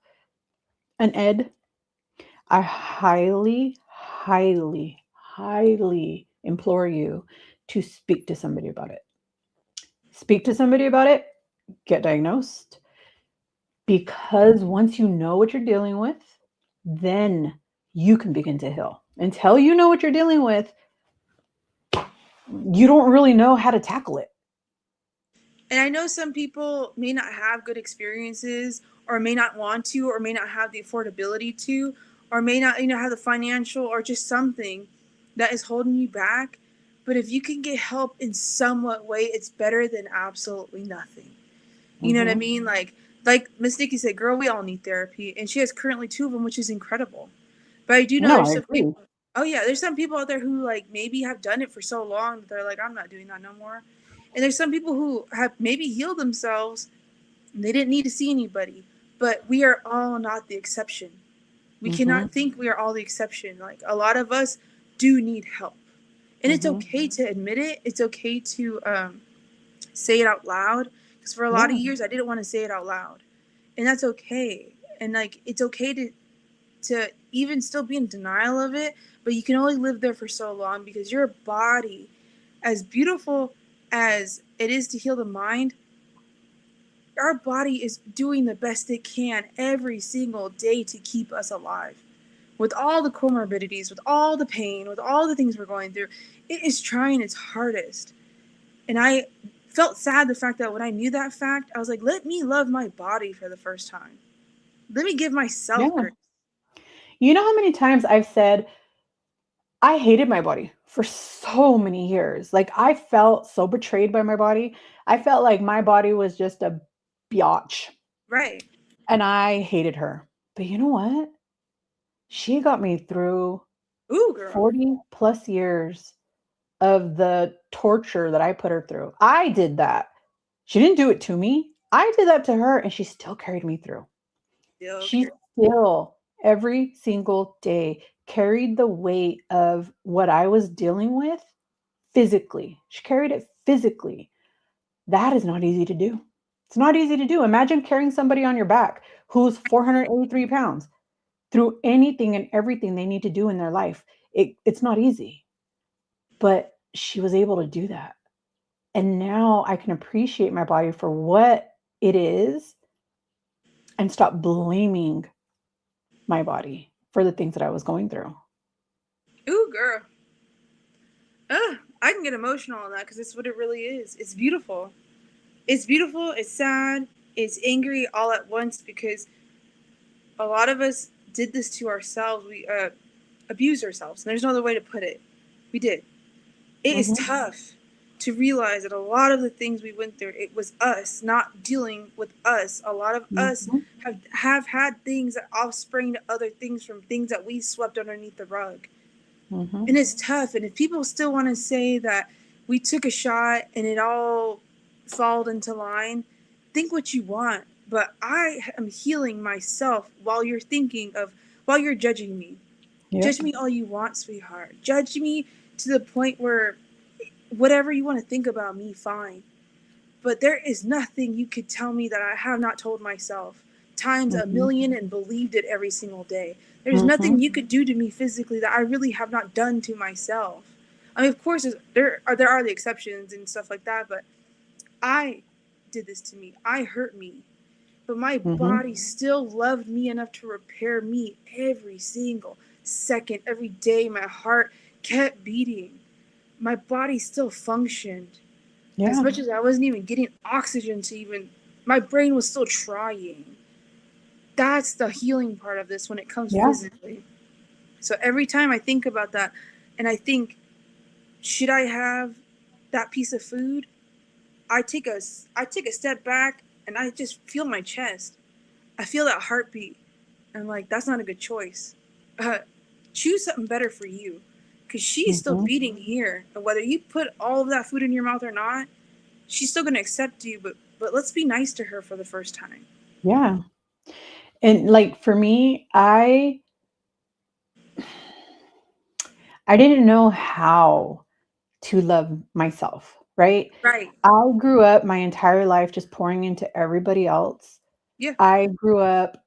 an ed, I highly, highly, highly implore you to speak to somebody about it. Speak to somebody about it, get diagnosed, because once you know what you're dealing with, then you can begin to heal. Until you know what you're dealing with, you don't really know how to tackle it. And I know some people may not have good experiences or may not want to or may not have the affordability to or may not have the financial or just something that is holding you back. But if you can get help in somewhat way, it's better than absolutely nothing. You know what I Mhm. mean? Like Miss Nikki said, girl, we all need therapy, and she has currently 2 of them, which is incredible. But I do know No, there's I some people. agree. Oh yeah, there's some people out there who like maybe have done it for so long that they're like, I'm not doing that no more. And there's some people who have maybe healed themselves and they didn't need to see anybody. But we are all not the exception. We Mm-hmm. cannot think we are all the exception. Like a lot of us do need help. And it's Mm-hmm. okay to admit it. It's okay to say it out loud. Because for a lot of Yeah. years I didn't want to say it out loud. And that's okay. And like it's okay to even still be in denial of it, but you can only live there for so long because your body, as beautiful as it is to heal the mind, our body is doing the best it can every single day to keep us alive. With all the comorbidities, with all the pain, with all the things we're going through, it is trying its hardest. And I felt sad the fact that when I knew that fact, I was like, let me love my body for the first time. Let me give myself Yeah. grace. You know how many times I've said, I hated my body for so many years. Like I felt so betrayed by my body. I felt like my body was just a biatch Right. and I hated her. But you know what? She got me through Ooh, girl. 40 plus years of the torture that I put her through. I did that. She didn't do it to me. I did that to her and she still carried me through. Still She care. still, every single day, carried the weight of what I was dealing with physically. She carried it physically. That is not easy to do. It's not easy to do. Imagine carrying somebody on your back who's 483 pounds through anything and everything they need to do in their life. It's not easy, but she was able to do that. And now I can appreciate my body for what it is and stop blaming my body for the things that I was going through. Ooh, girl. I can get emotional on that because it's what it really is. It's beautiful. It's beautiful. It's sad. It's angry all at once because a lot of us did this to ourselves. We abused ourselves, and there's no other way to put it. We did. It is Mhm, tough to realize that a lot of the things we went through, it was us not dealing with us. A lot of us mhm, have had things that offspring to other things from things that we swept underneath the rug. mhm. And it's tough. And if people still want to say that we took a shot and it all followed into line, think what you want. But I am healing myself while you're judging me. Judge Yep. me all you want, sweetheart. Judge me to the point where whatever you want to think about me, fine. But there is nothing you could tell me that I have not told myself times a Mhm, million and believed it every single day. There's nothing mhm. you could do to me physically that I really have not done to myself. I mean, of course, there are the exceptions and stuff like that, but I did this to me. I hurt me, but my Mhm. body still loved me enough to repair me every single second, every day. My heart kept beating. My body still functioned as Yeah, much as I wasn't even getting oxygen to even, my brain was still trying. That's the healing part of this when it comes yeah. physically. So every time I think about that and I think, should I have that piece of food? I take a step back and I just feel my chest. I feel that heartbeat. I'm like, that's not a good choice. Uh, Choose something better for you. Because she's still Mhm. beating here. And whether you put all of that food in your mouth or not, she's still going to accept you, but let's be nice to her for the first time. Yeah. And, like, for me, I didn't know how to love myself, right? Right. I grew up my entire life just pouring into everybody else. Yeah. I grew up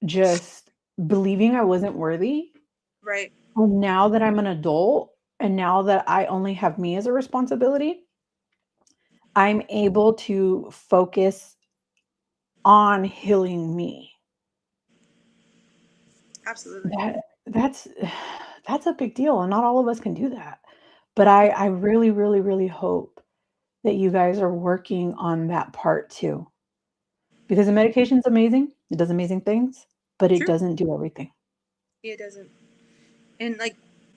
just believing I wasn't worthy. Right. And now that I'm an adult, and now that I only have me as a responsibility, I'm able to focus on healing me. Absolutely. That's that's a big deal, and not all of us can do that. But I really, really, really hope that you guys are working on that part too, because the medication's amazing. It does amazing things, but it True. doesn't do everything. It doesn't. And like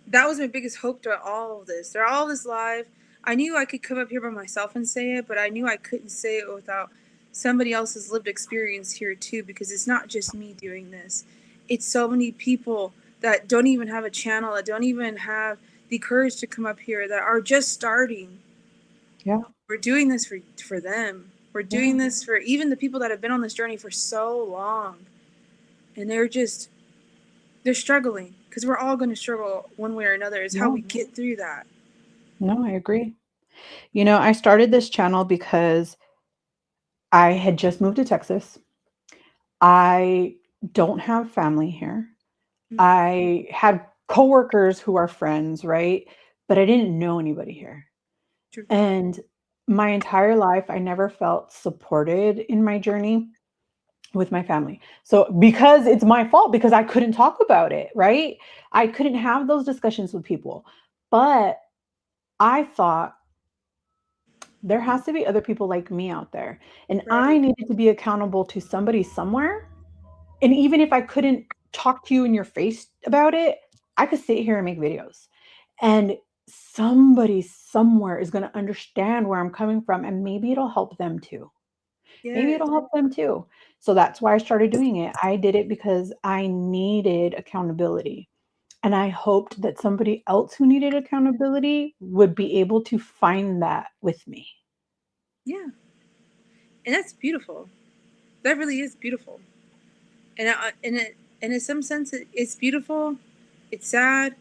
that was my biggest hope throughout all of this. Throughout all this live, I knew I could come up here by myself and say it, but I knew I couldn't say it without somebody else's lived experience here too, because it's not just me doing this. It's so many people that don't even have a channel, that don't even have the courage to come up here, that are just starting. Yeah. We're doing this for them. We're doing this for even the people that have been on this journey for so long. And they're struggling, because we're all going to struggle one way or another. It's how we get through that. No, I agree. I started this channel because I had just moved to Texas. I don't have family here. I had coworkers who are friends, right? But I didn't know anybody here. True. And my entire life, I never felt supported in my journey with my family. So because it's my fault, because I couldn't talk about it, right? I couldn't have those discussions with people. But I thought there has to be other people like me out there. And I Right. needed to be accountable to somebody somewhere. And even if I couldn't talk to you in your face about it, I could sit here and make videos. And somebody somewhere is going to understand where I'm coming from, and maybe it'll help them too. Maybe Yes. it'll help them too. So that's why I started doing it. I did it because I needed accountability. And I hoped that somebody else who needed accountability would be able to find that with me. Yeah. And that's beautiful. That really is beautiful. And in some sense, it's beautiful, it's sad,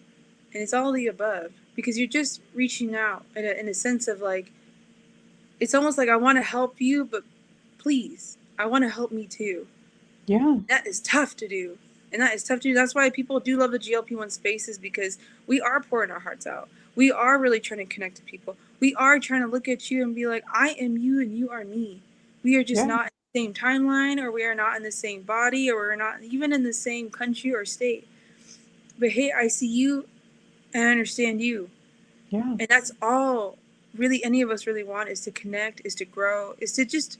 and it's all the above, because you're just reaching out in a sense of like, it's almost like, I want to help you, but please, I want to help me too. Yeah. That is tough to do. And that is tough to do. That's why people do love the GLP-1 spaces, because we are pouring our hearts out. We are really trying to connect to people. We are trying to look at you and be like, I am you and you are me. We are just Yeah. not in the same timeline, or we are not in the same body, or we're not even in the same country or state. But hey, I see you and I understand you. Yeah. And that's all really any of us really want, is to connect, is to grow, is to just,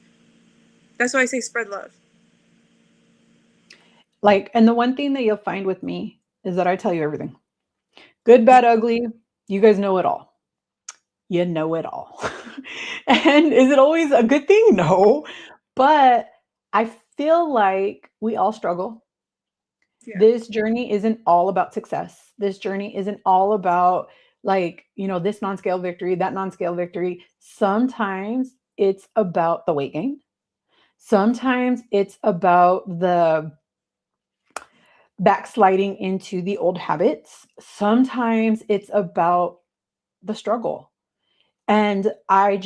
that's why I say spread love. And the one thing that you'll find with me is that I tell you everything. Good, bad, ugly. You guys know it all. You know it all. And is it always a good thing? No. But I feel like we all struggle. Yeah. This journey isn't all about success. This journey isn't all about this non-scale victory, that non-scale victory. Sometimes it's about the weight gain. Sometimes it's about the backsliding into the old habits. Sometimes it's about the struggle. And I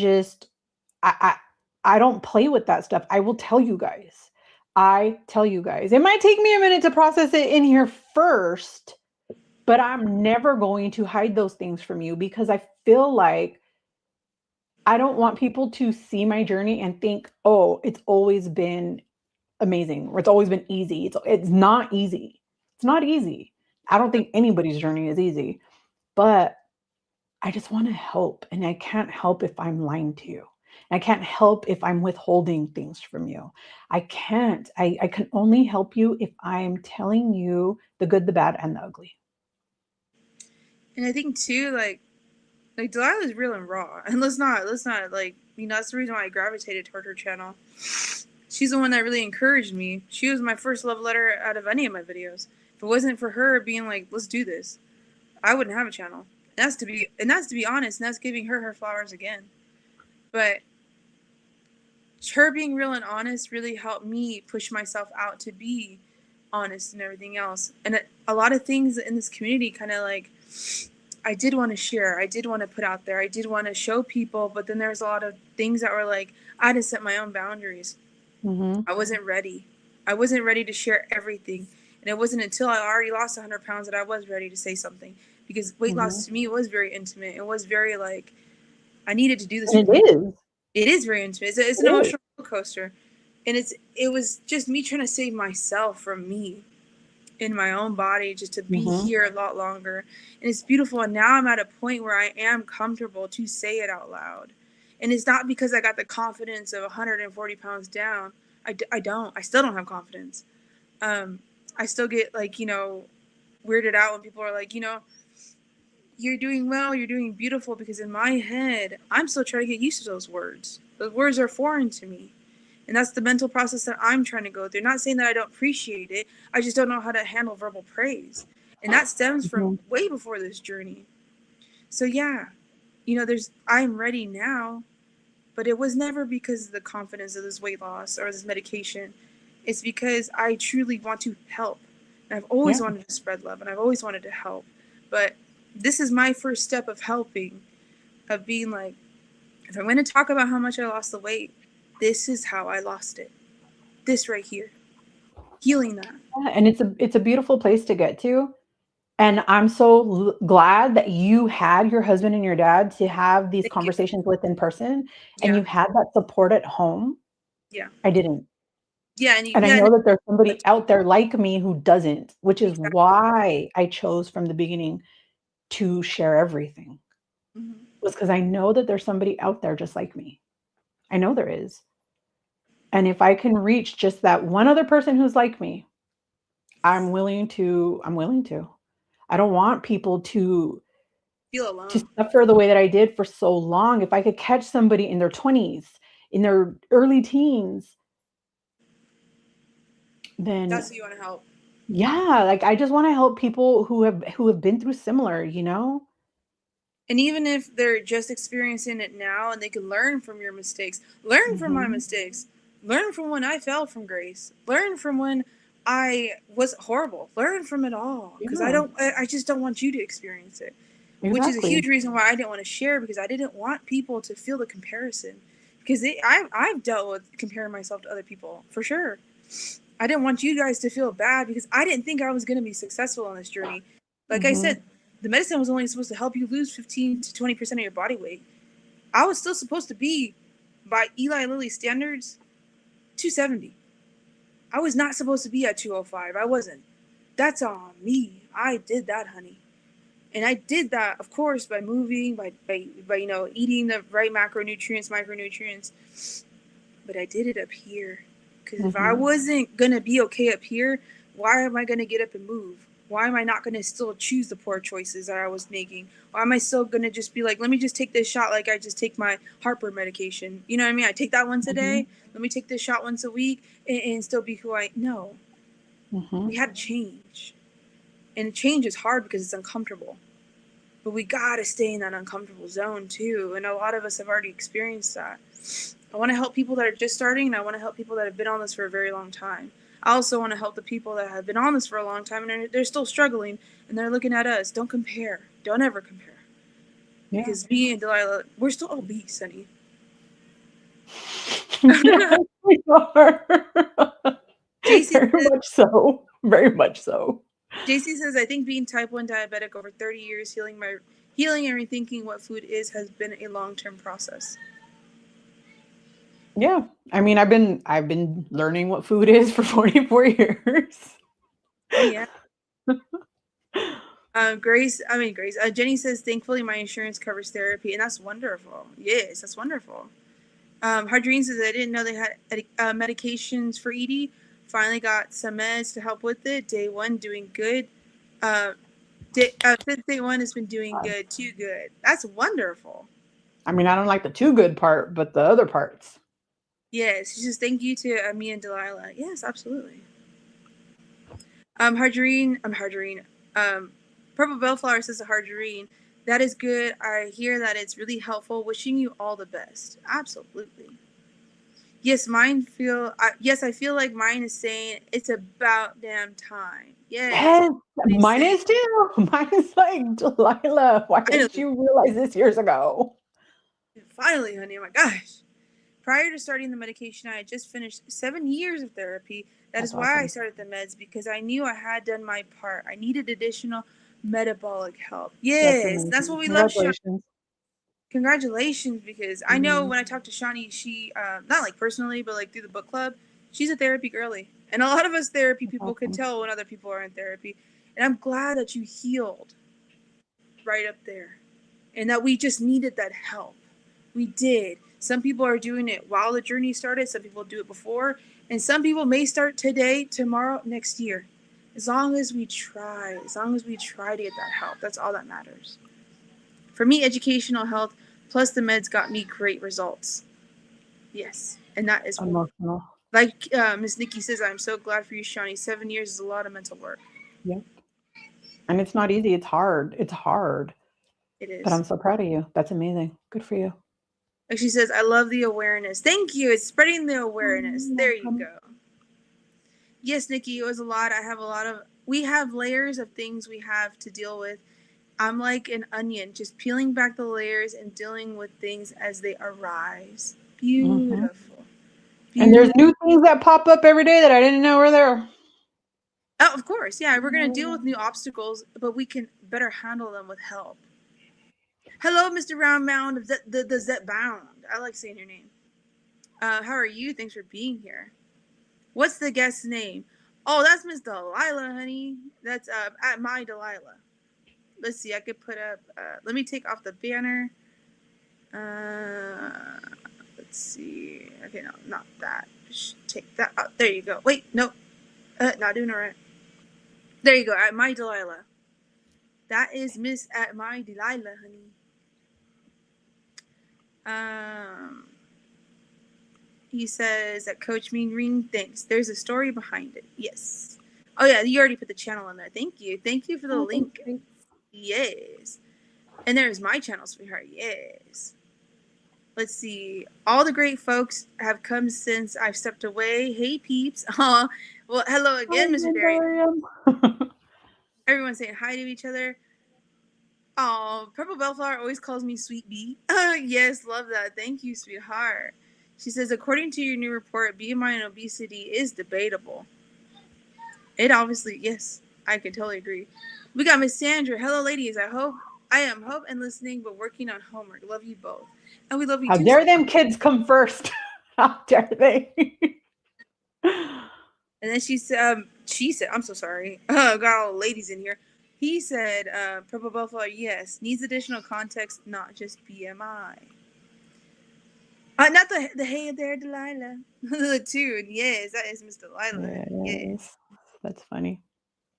I don't play with that stuff. I will tell you guys. I tell you guys. It might take me a minute to process it in here first, but I'm never going to hide those things from you, because I feel like I don't want people to see my journey and think, "Oh, it's always been amazing, or it's always been easy." It's not easy. It's not easy. I don't think anybody's journey is easy, but I just want to help, and I can't help if I'm lying to you. I can't help if I'm withholding things from you. I can't. I can only help you if I'm telling you the good, the bad, and the ugly. And I think too, like Delilah is real and raw. And let's not like, that's the reason why I gravitated toward her channel. She's the one that really encouraged me. She was my first love letter out of any of my videos. If it wasn't for her being like, let's do this, I wouldn't have a channel. And that's to be honest, and that's giving her flowers again. But her being real and honest really helped me push myself out to be honest and everything else. And a lot of things in this community kind of like, I did want to share, I did want to put out there, I did want to show people, but then there's a lot of things that were like, I had to set my own boundaries. Mhm. I wasn't ready. I wasn't ready to share everything. And it wasn't until I already lost 100 pounds that I was ready to say something. Because weight loss Mhm. to me was very intimate. It was very like, I needed to do this for And me. it is. It is very intimate. It's an It is. emotional roller coaster. And it was just me trying to save myself from me in my own body, just to be Mhm. here a lot longer. And it's beautiful. And now I'm at a point where I am comfortable to say it out loud. And it's not because I got the confidence of 140 pounds down. I don't. I still don't have confidence. I still get like, weirded out when people are like, you're doing well, you're doing beautiful, because in my head, I'm still trying to get used to those words. Those words are foreign to me. And that's the mental process that I'm trying to go through. Not saying that I don't appreciate it, I just don't know how to handle verbal praise. And that stems from Mhm. way before this journey. So yeah, I'm ready now, but it was never because of the confidence of this weight loss or this medication. It's because I truly want to help. And I've always Yeah. wanted to spread love and I've always wanted to help. But this is my first step of helping, of being like, if I'm going to talk about how much I lost the weight, this is how I lost it. This right here. Healing that. Yeah, and it's a beautiful place to get to. And I'm so glad that you had your husband and your dad to have these Thank you. conversations with in person, and Yeah. you had that support at home. Yeah. I didn't. Yeah. And I know that there's somebody But out there like me who doesn't, which is exactly. why I chose from the beginning to share everything. Mm-hmm. Was because I know that there's somebody out there just like me. I know there is. And if I can reach just that one other person who's like me, I'm willing to. I don't want people Feel to alone. suffer the way that I did for so long. If I could catch somebody in their 20s, in their early teens, then That's who you want to help. yeah, like I just want to help people who have been through similar, you know? And even if they're just experiencing it now and they can learn from your mistakes, learn from my Mhm. mistakes, learn from when I fell from grace, learn from when I was horrible, learn from it all. Because Yeah, I just don't want you to experience it, which is a exactly. huge reason why I didn't want to share, because I didn't want people to feel the comparison. Because I've dealt with comparing myself to other people for sure. I didn't want you guys to feel bad because I didn't think I was going to be successful on this journey. Like I Mhm. said, the medicine was only supposed to help you lose 15 to 20% of your body weight. I was still supposed to be, by Eli Lilly standards, 270. I was not supposed to be at 205. I wasn't. That's on me. I did that, honey. And I did that, of course, by moving, by eating the right macronutrients, micronutrients. But I did it up here. Because if I Mhm. wasn't going to be okay up here, why am I going to get up and move? Why am I not going to still choose the poor choices that I was making? Why am I still going to just be like, let me just take this shot like I just take my heartburn medication? You know what I mean? I take that once a Mhm. day. Let me take this shot once a week and still be who I. No. Mhm. We had to change. And change is hard because it's uncomfortable. But we got to stay in that uncomfortable zone too. And a lot of us have already experienced that. I want to help people that are just starting, and I want to help people that have been on this for a very long time. I also want to help the people that have been on this for a long time and they're still struggling and they're looking at us. Don't compare. Don't ever compare. Yeah. Because me and Delilah, we're still obese, honey. Yes, we are. JC Very says, much so. Very much so. JC says, I think being type 1 diabetic over 30 years, healing and rethinking what food is has been a long-term process. Yeah. I mean, I've been learning what food is for 44 years. Oh yeah. Grace. Jenny says, thankfully my insurance covers therapy, and that's wonderful. Yes, that's wonderful. Hardreen says, I didn't know they had medications for ED. Finally got some meds to help with it. Day one, doing good. Uh, fifth day one has been doing good, too good. That's wonderful. I mean, I don't like the too good part, but the other parts. Yes, she says, thank you to me and Delilah. Yes, absolutely. Harjareen. Purple Bellflower says to Harjareen, that is good. I hear that it's really helpful. Wishing you all the best. Absolutely. Yes, yes, I feel like mine is saying it's about damn time. Yes, Yes, it's mine saying is too. Mine is like, Delilah, why didn't finally, you realize this years ago? finally, honey. Oh my gosh. Prior to starting the medication, I had just finished 7 years of therapy. That That's is why I awesome. started the meds, because I knew I had done my part. I needed additional metabolic help. That's Yes, that's amazing. what we love, Shawnee. Congratulations. Congratulations, because I know Mhm. when I talked to Shawnee, she, not like personally, but like through the book club, she's a therapy girly. And a lot of us therapy That's people can awesome. tell when other people are in therapy. And I'm glad that you healed right up there and that we just needed that help. We did. Some people are doing it while the journey started, some people do it before, and some people may start today, tomorrow, next year. As long as we try, to get that help, that's all that matters. For me, educational health plus the meds got me great results. Yes, and that is Emotional. like Miss Nikki says. I'm so glad for you, Shawnee. 7 years is a lot of mental work. Yep. And it's not easy. It's hard. It's hard. It But I'm is. so proud of you. That's amazing. Good for you. Like she says, I love the awareness. Thank you. It's spreading the awareness. You're There you welcome. go. Yes, Nikki, it was a lot. We have layers of things we have to deal with. I'm like an onion, just peeling back the layers and dealing with things as they arise. Mhm. Beautiful. And there's Beautiful. new things that pop up every day that I didn't know were there. Oh, of course. Yeah, we're going to deal with new obstacles, but we can better handle them with help. Hello, Mr. Round Mound of the Zet Bound. I like saying your name. How are you? Thanks for being here. What's the guest's name? Oh, that's Miss Delilah, honey. That's at my Delilah. Let's see. I could put up. Let me take off the banner. Let's see. Okay, no, not that. Just take that out. There you go. Wait, no. Not doing it right. There you go. At my Delilah. That is Miss at my Delilah, honey. He says that Coach Mean Ring thinks there's a story behind it. Yes. Oh yeah, you already put the channel in there. Thank you. Thank you for the link. Thanks. Yes. And there's my channel, sweetheart. Yes. Let's see. All the great folks have come since I've stepped away. Hey peeps. Well, hello again, Mr. Darian. Everyone's saying hi to each other. Oh, Purple Bellflower always calls me Sweet Bee. Yes, love that. Thank you, sweetheart. She says, according to your new report, BMI and obesity is debatable. It obviously, yes, I can totally agree. We got Miss Sandra. Hello, ladies. I am hope and listening, but working on homework. Love you both. And we love you How too. dare them kids come first? How dare they? And then she said, I'm so sorry. Got all the ladies in here. He said, Purple Buffalo, yes, needs additional context, not just BMI. Not the hey there, Delilah. The tune, yes, that is Miss Delilah. Yes. That's funny.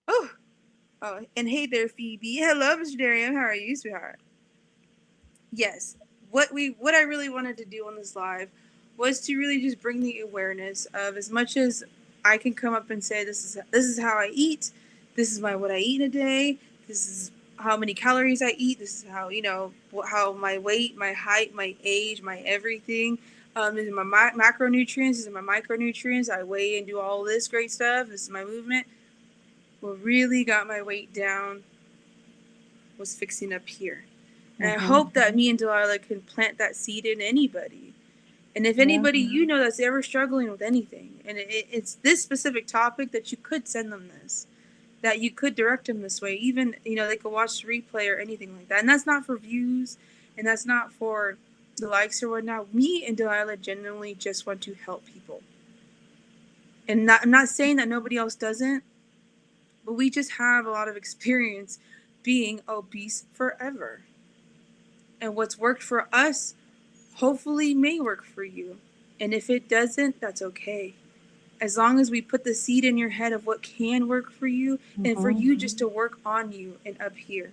Oh, and hey there, Phoebe. Hello, Mr. Darian. How are you, sweetheart? Yes. What I really wanted to do on this live was to really just bring the awareness of, as much as I can come up and say this is how I eat, this is what I eat in a day, this is how many calories I eat, this is how how my weight, my height, my age, my everything. These are my macronutrients, these are my micronutrients. I weigh and do all this great stuff. This is my movement. What really got my weight down was fixing up here. And I hope that me and Delilah can plant that seed in anybody. And if anybody you know that's ever struggling with anything, and it's this specific topic, that you could send them this, that you could direct them this way. Even, they could watch the replay or anything like that. And that's not for views, and that's not for the likes or whatnot. Me and Delilah genuinely just want to help people. And I'm not saying that nobody else doesn't, but we just have a lot of experience being obese forever. And what's worked for us hopefully may work for you. And if it doesn't, that's okay. As long as we put the seed in your head of what can work for you, and for you just to work on you and up here.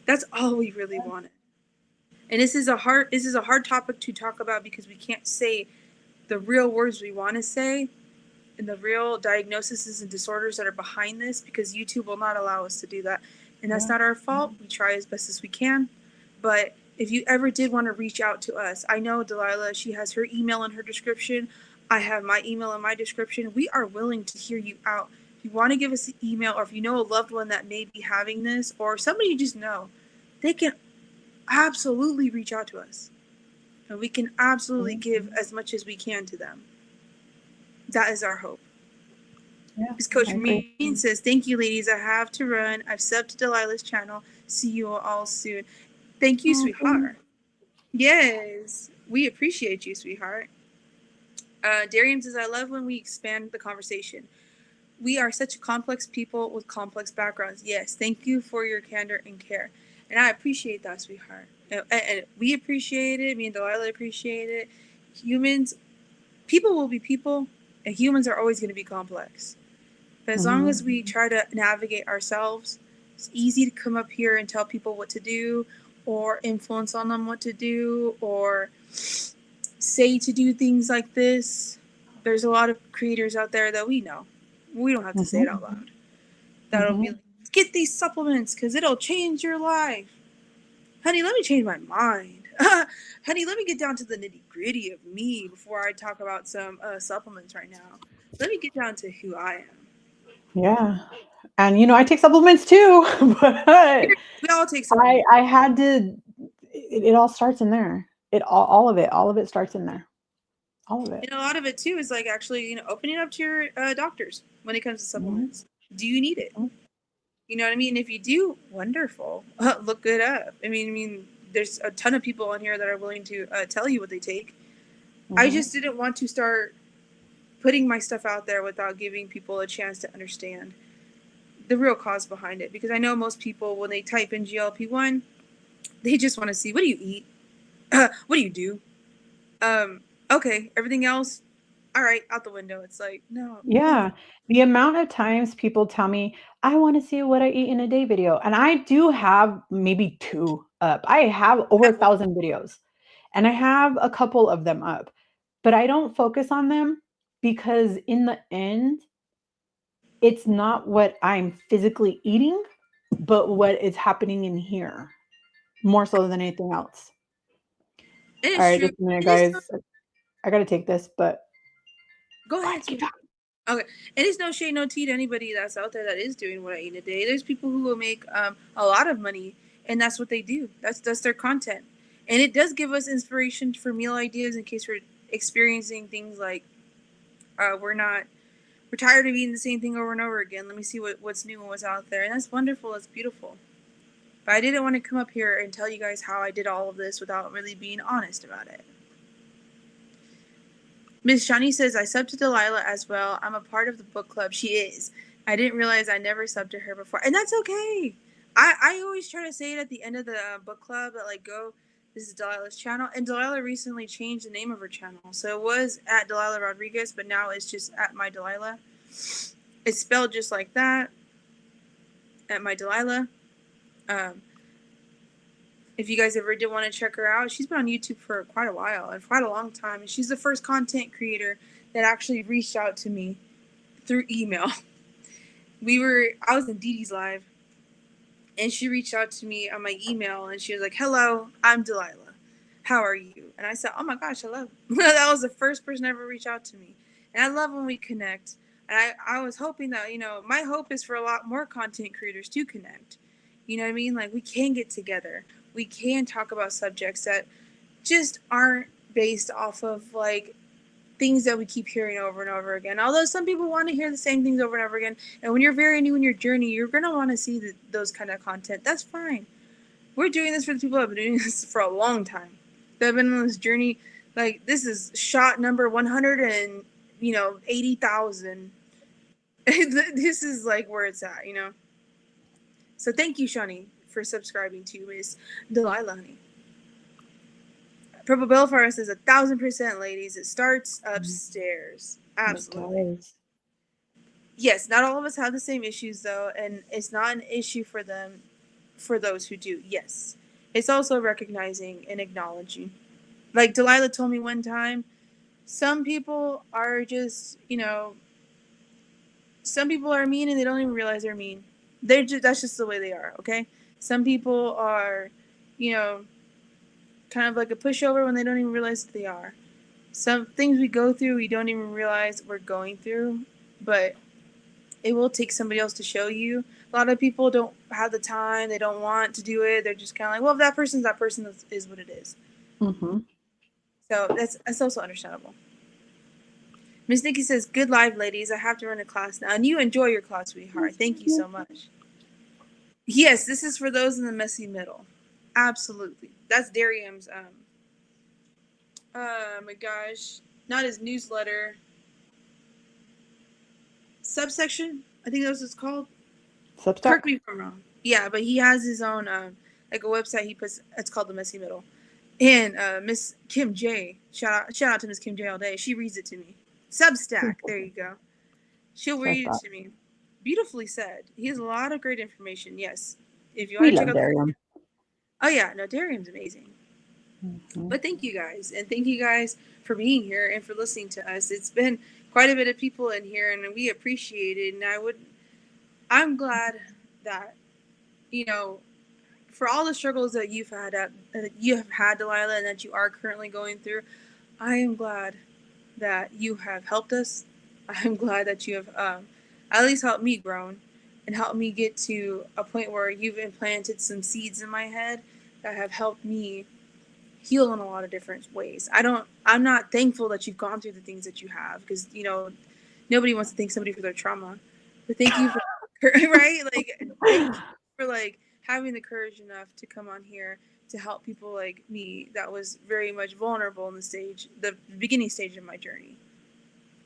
That's all we really wanted. And this is a hard topic to talk about, because we can't say the real words we want to say and the real diagnoses and disorders that are behind this, because YouTube will not allow us to do that. And that's not our fault. We try as best as we can. But if you ever did want to reach out to us, I know Delilah, she has her email in her description. I have my email in my description. We are willing to hear you out. If you want to give us an email, or if you know a loved one that may be having this, or somebody you just know, they can absolutely reach out to us. And we can absolutely give as much as we can to them. That is our hope. Because Coach Mean says, thank you, ladies. I have to run. I've subbed to Delilah's channel. See you all soon. Thank you, sweetheart. Yes, we appreciate you, sweetheart. Darian says, I love when we expand the conversation. We are such complex people with complex backgrounds. Yes, thank you for your candor and care. And I appreciate that, sweetheart. And we appreciate it. Me and Delilah appreciate it. People will be people, and humans are always going to be complex. But as long as we try to navigate ourselves, it's easy to come up here and tell people what to do, or influence on them what to do, or say to do things like this. There's a lot of creators out there that we know. We don't have to say it out loud. That'll be get these supplements because it'll change your life. Honey, let me change my mind. Honey, let me get down to the nitty gritty of me before I talk about some supplements right now. Let me get down to who I am. Yeah. And I take supplements too, but We all take I supplements. I had to it all starts in there. All of it starts in there. All of it. And a lot of it too is like actually, opening up to your doctors when it comes to Mhm. supplements. Do you need it? Mhm. You know what I mean? If you do, wonderful. Look it up. I mean, there's a ton of people on here that are willing to tell you what they take. I Mhm. just didn't want to start putting my stuff out there without giving people a chance to understand the real cause behind it. Because I know most people, when they type in GLP-1, they just want to see, what do you eat? What do you do? Okay, everything else, all right, out the window. It's like, no, thank you. Yeah. The amount of times people tell me, "I wanna see what I eat in a day video," and I do have maybe 2 up. I have over I 1,000 videos, and I have a couple of them up, but I don't focus on them because in the end, it's not what I'm physically eating, but what is happening in here, more so than anything else. It is Alright, true. just a minute, It is guys. I gotta take this, but go go ahead, ahead, keep sweetie. talking. Okay, and it's no shade, no tea to anybody that's out there that is doing what I eat a day. There's people who will make a lot of money, and that's what they do. That's their content, and it does give us inspiration for meal ideas in case we're experiencing things like we're tired of eating the same thing over and over again. Let me see what's new and what's out there, and that's wonderful. That's beautiful. But I didn't want to come up here and tell you guys how I did all of this without really being honest about it. Miss Shani says, I sub to Delilah as well. I'm a part of the book club. She is. I didn't realize I never subbed to her before. And that's okay. I always try to say it at the end of the book club that, like, go, this is Delilah's channel. And Delilah recently changed the name of her channel. So it was at Delilah Rodriguez, but now it's just at My Delilah. It's spelled just like that, at My Delilah. Um, if you guys ever did want to check her out, she's been on YouTube for quite a while and quite a long time. And she's the first content creator that actually reached out to me through email. I was in Dee Dee's live, and she reached out to me on my email, and she was like, "Hello, I'm Delilah. How are you?" And I said, "Oh my gosh, hello." That was the first person ever reached out to me, and I love when we connect. And I was hoping that, my hope is for a lot more content creators to connect. You know what I mean? Like, we can get together. We can talk about subjects that just aren't based off of like things that we keep hearing over and over again. Although some people want to hear the same things over and over again, and when you're very new in your journey, you're gonna want to see those kind of content. That's fine. We're doing this for the people that have been doing this for a long time. That have been on this journey. Like, this is shot number 100 and 80,000. This is like where it's at. So thank you, Shani, for subscribing to Miss Delilah, honey. Purple Bellfire says 1,000%, ladies. It starts upstairs. It Absolutely. does. Yes, not all of us have the same issues though, and it's not an issue for them, for those who do. Yes. It's also recognizing and acknowledging. Like Delilah told me one time, some people are just, some people are mean and they don't even realize they're mean. That's just the way they are, okay? Some people are, you know, kind of like a pushover when they don't even realize that they are. Some things we go through, we don't even realize we're going through, but it will take somebody else to show you. A lot of people don't have the time, they don't want to do it. They're just kind of like, well, if that person's that person, is what it is. Mhm. So that's also understandable. Miss Nikki says, good live, ladies. I have to run a class now. And you enjoy your class, sweetheart. Thank you so much. Yes, this is for those in the messy middle. Absolutely. That's Darium's, oh my gosh, not his newsletter. Subsection? I think that's what it's called. Correct Substack? me if I'm wrong. Yeah, but he has his own, like a website he puts, it's called The Messy Middle. And Miss Kim J, shout out to Miss Kim J all day. She reads it to me. Substack, there you go. She'll read it Substack. to me. Beautifully said. He has a lot of great information. Yes, if you We want to check love out. Darium. Oh yeah, no, Darium's amazing. Mhm. But thank you guys, and thank you guys for being here and for listening to us. It's been quite a bit of people in here, and we appreciate it. And I'm glad that, for all the struggles that you have had, Delilah, and that you are currently going through, I am glad that you have helped us. I'm glad that you have at least helped me grow and helped me get to a point where you've implanted some seeds in my head that have helped me heal in a lot of different ways. I'm not thankful that you've gone through the things that you have, because nobody wants to thank somebody for their trauma. But thank you for right? Like, thank you for like having the courage enough to come on here to help people like me that was very much vulnerable in the beginning stage of my journey.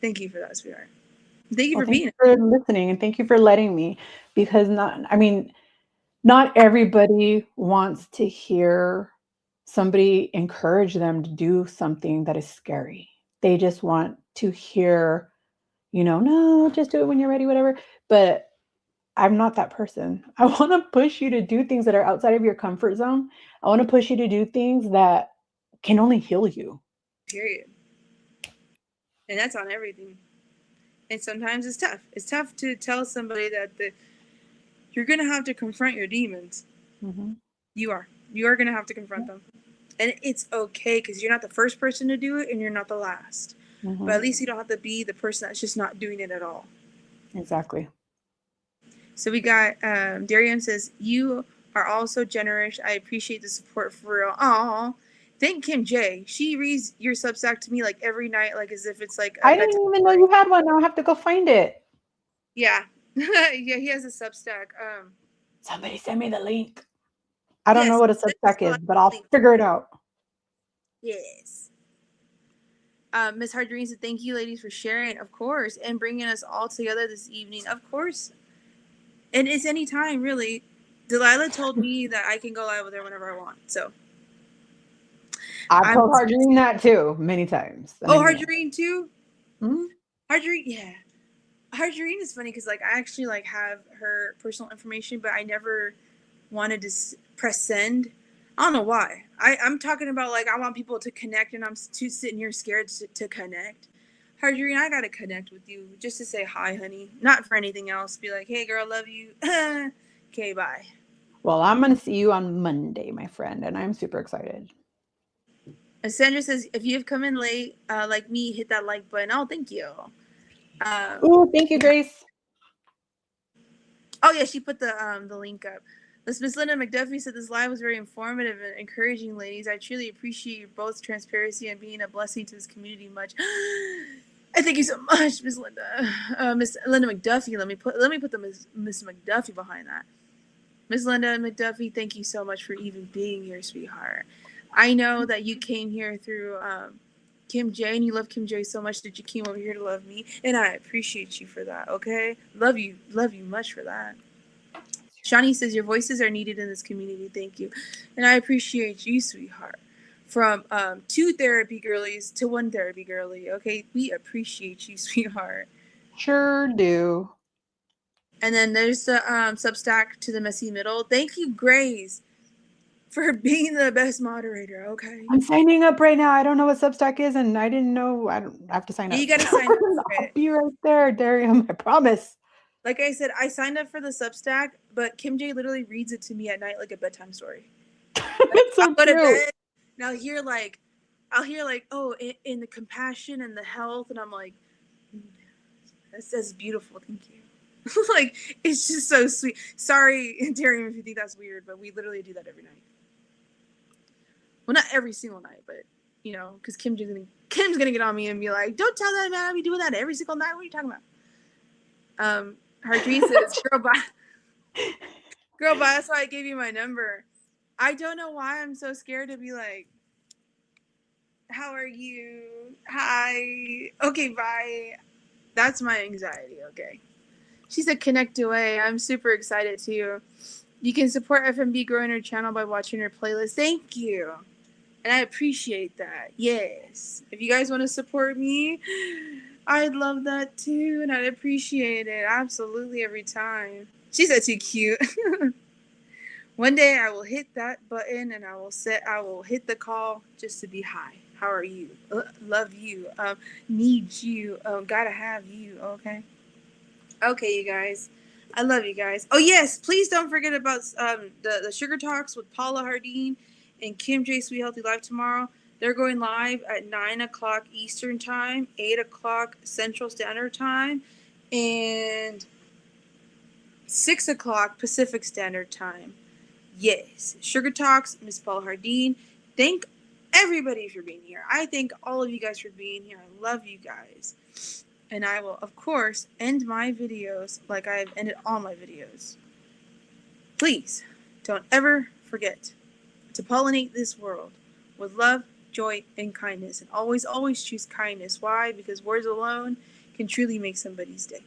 Thank you for that, sweetheart. Thank you Well, for thank being you for listening, and thank you for letting me, because not everybody wants to hear somebody encourage them to do something that is scary. They just want to hear, no, just do it when you're ready, whatever. But I'm not that person. I want to push you to do things that are outside of your comfort zone. I want to push you to do things that can only heal you. period. And that's on everything. And sometimes it's tough. It's tough to tell somebody that you're going to have to confront your demons. Mm-hmm. You are going to have to confront them. And it's okay, because you're not the first person to do it and you're not the last. Mm-hmm. But at least you don't have to be the person that's just not doing it at all. Exactly. So we got Darian says, you are all so generous. I appreciate the support for real. Aw. Thank Kim J. She reads your Substack to me like every night, like as if it's like a I didn't even know you had one. Now I have to go find it. Yeah. Yeah, he has a Substack. Somebody send me the link. I don't know what a Substack is, but I'll figure it out. Yes. Miss Hardreen said, thank you, ladies, for sharing, of course, and bringing us all together this evening, of course. And it's any time, really. Delilah told me that I can go live with her whenever I want, so. I've told Hardreen that too, many times. Hardreen too? Mm-hmm. Hardreen, yeah. Hardreen is funny because, like, I actually, like, have her personal information, but I never wanted to press send. I don't know why. I'm talking about, like, I want people to connect, and I'm too sitting here scared to connect. Hardreen, I gotta connect with you just to say hi, honey. Not for anything else. Be like, hey, girl, love you. Okay, bye. Well, I'm going to see you on Monday, my friend, and I'm super excited. And Sandra says, if you've come in late, like me, hit that like button. Oh, thank you. Thank you, Grace. Oh, yeah, she put the link up. Miss Linda McDuffie said this live was very informative and encouraging, ladies. I truly appreciate your both transparency and being a blessing to this community much. I thank you so much, Miss Linda. Miss Linda McDuffie. Let me put the Miss McDuffie behind that. Miss Linda McDuffie, thank you so much for even being here, sweetheart. I know that you came here through Kim J, and you love Kim J so much that you came over here to love me, and I appreciate you for that. Okay, love you much for that. Shawnee says your voices are needed in this community. Thank you, and I appreciate you, sweetheart. From 2 therapy girlies to 1 therapy girly. Okay, we appreciate you, sweetheart. Sure do. And then there's the Substack to the messy middle. Thank you, Grace, for being the best moderator. Okay, I'm signing up right now. I don't know what Substack is, and I didn't know. I have to sign up. You gotta sign up for I'll it. be right there, Darian. I promise. Like I said, I signed up for the Substack, but Kim J literally reads it to me at night like a bedtime story. It's so I'll go to cute. bed and I'll hear like, oh, in the compassion and the health, and I'm like, that's beautiful. Thank you. Like, it's just so sweet. Sorry, Darian, if you think that's weird, but we literally do that every night. Well, not every single night, but because Kim's gonna get on me and be like, "Don't tell that man I'll be doing that every single night." What are you talking about? Hardreen says, "Girl, bye." Girl, bye. That's why I gave you my number. I don't know why I'm so scared to be like, "How are you? Hi. Okay, bye." That's my anxiety. Okay. She said, "Connect away." I'm super excited too. You can support FMB growing her channel by watching her playlist. Thank you. And I appreciate that. Yes. If you guys want to support me, I'd love that too. And I'd appreciate it. Absolutely every time. She said too cute. One day I will hit that button and I will hit the call just to be hi. How are you? Love you. Need you. Gotta have you. Okay. Okay, you guys. I love you guys. Oh yes, please don't forget about the Sugar Talks with Paula Hardeen and Kim J Sweet Healthy Life tomorrow. They're going live at 9 o'clock Eastern Time, 8 o'clock Central Standard Time, and 6 o'clock Pacific Standard Time. Yes, Sugar Talks, Miss Paula Hardeen. Thank everybody for being here. I thank all of you guys for being here. I love you guys. And I will, of course, end my videos like I have ended all my videos. Please, don't ever forget to pollinate this world with love, joy, and kindness. And always, always choose kindness. Why? Because words alone can truly make somebody's day.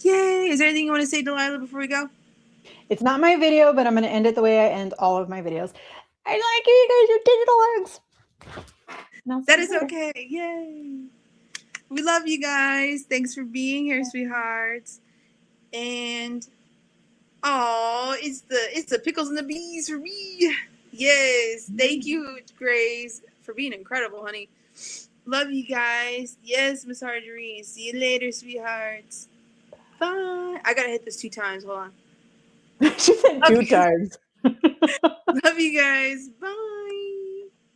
Yay! Is there anything you want to say, Delilah, before we go? It's not my video, but I'm going to end it the way I end all of my videos. I like you guys, your digital hugs. That is okay. Yay! We love you guys. Thanks for being here, sweethearts. And it's the pickles and the bees for me. Yes. Thank you, Grace, for being incredible, honey. Love you guys. Yes, Miss Marjorie. See you later, sweethearts. Bye. I gotta hit this 2 times. Hold on. She said 2 times. Love you guys. Bye.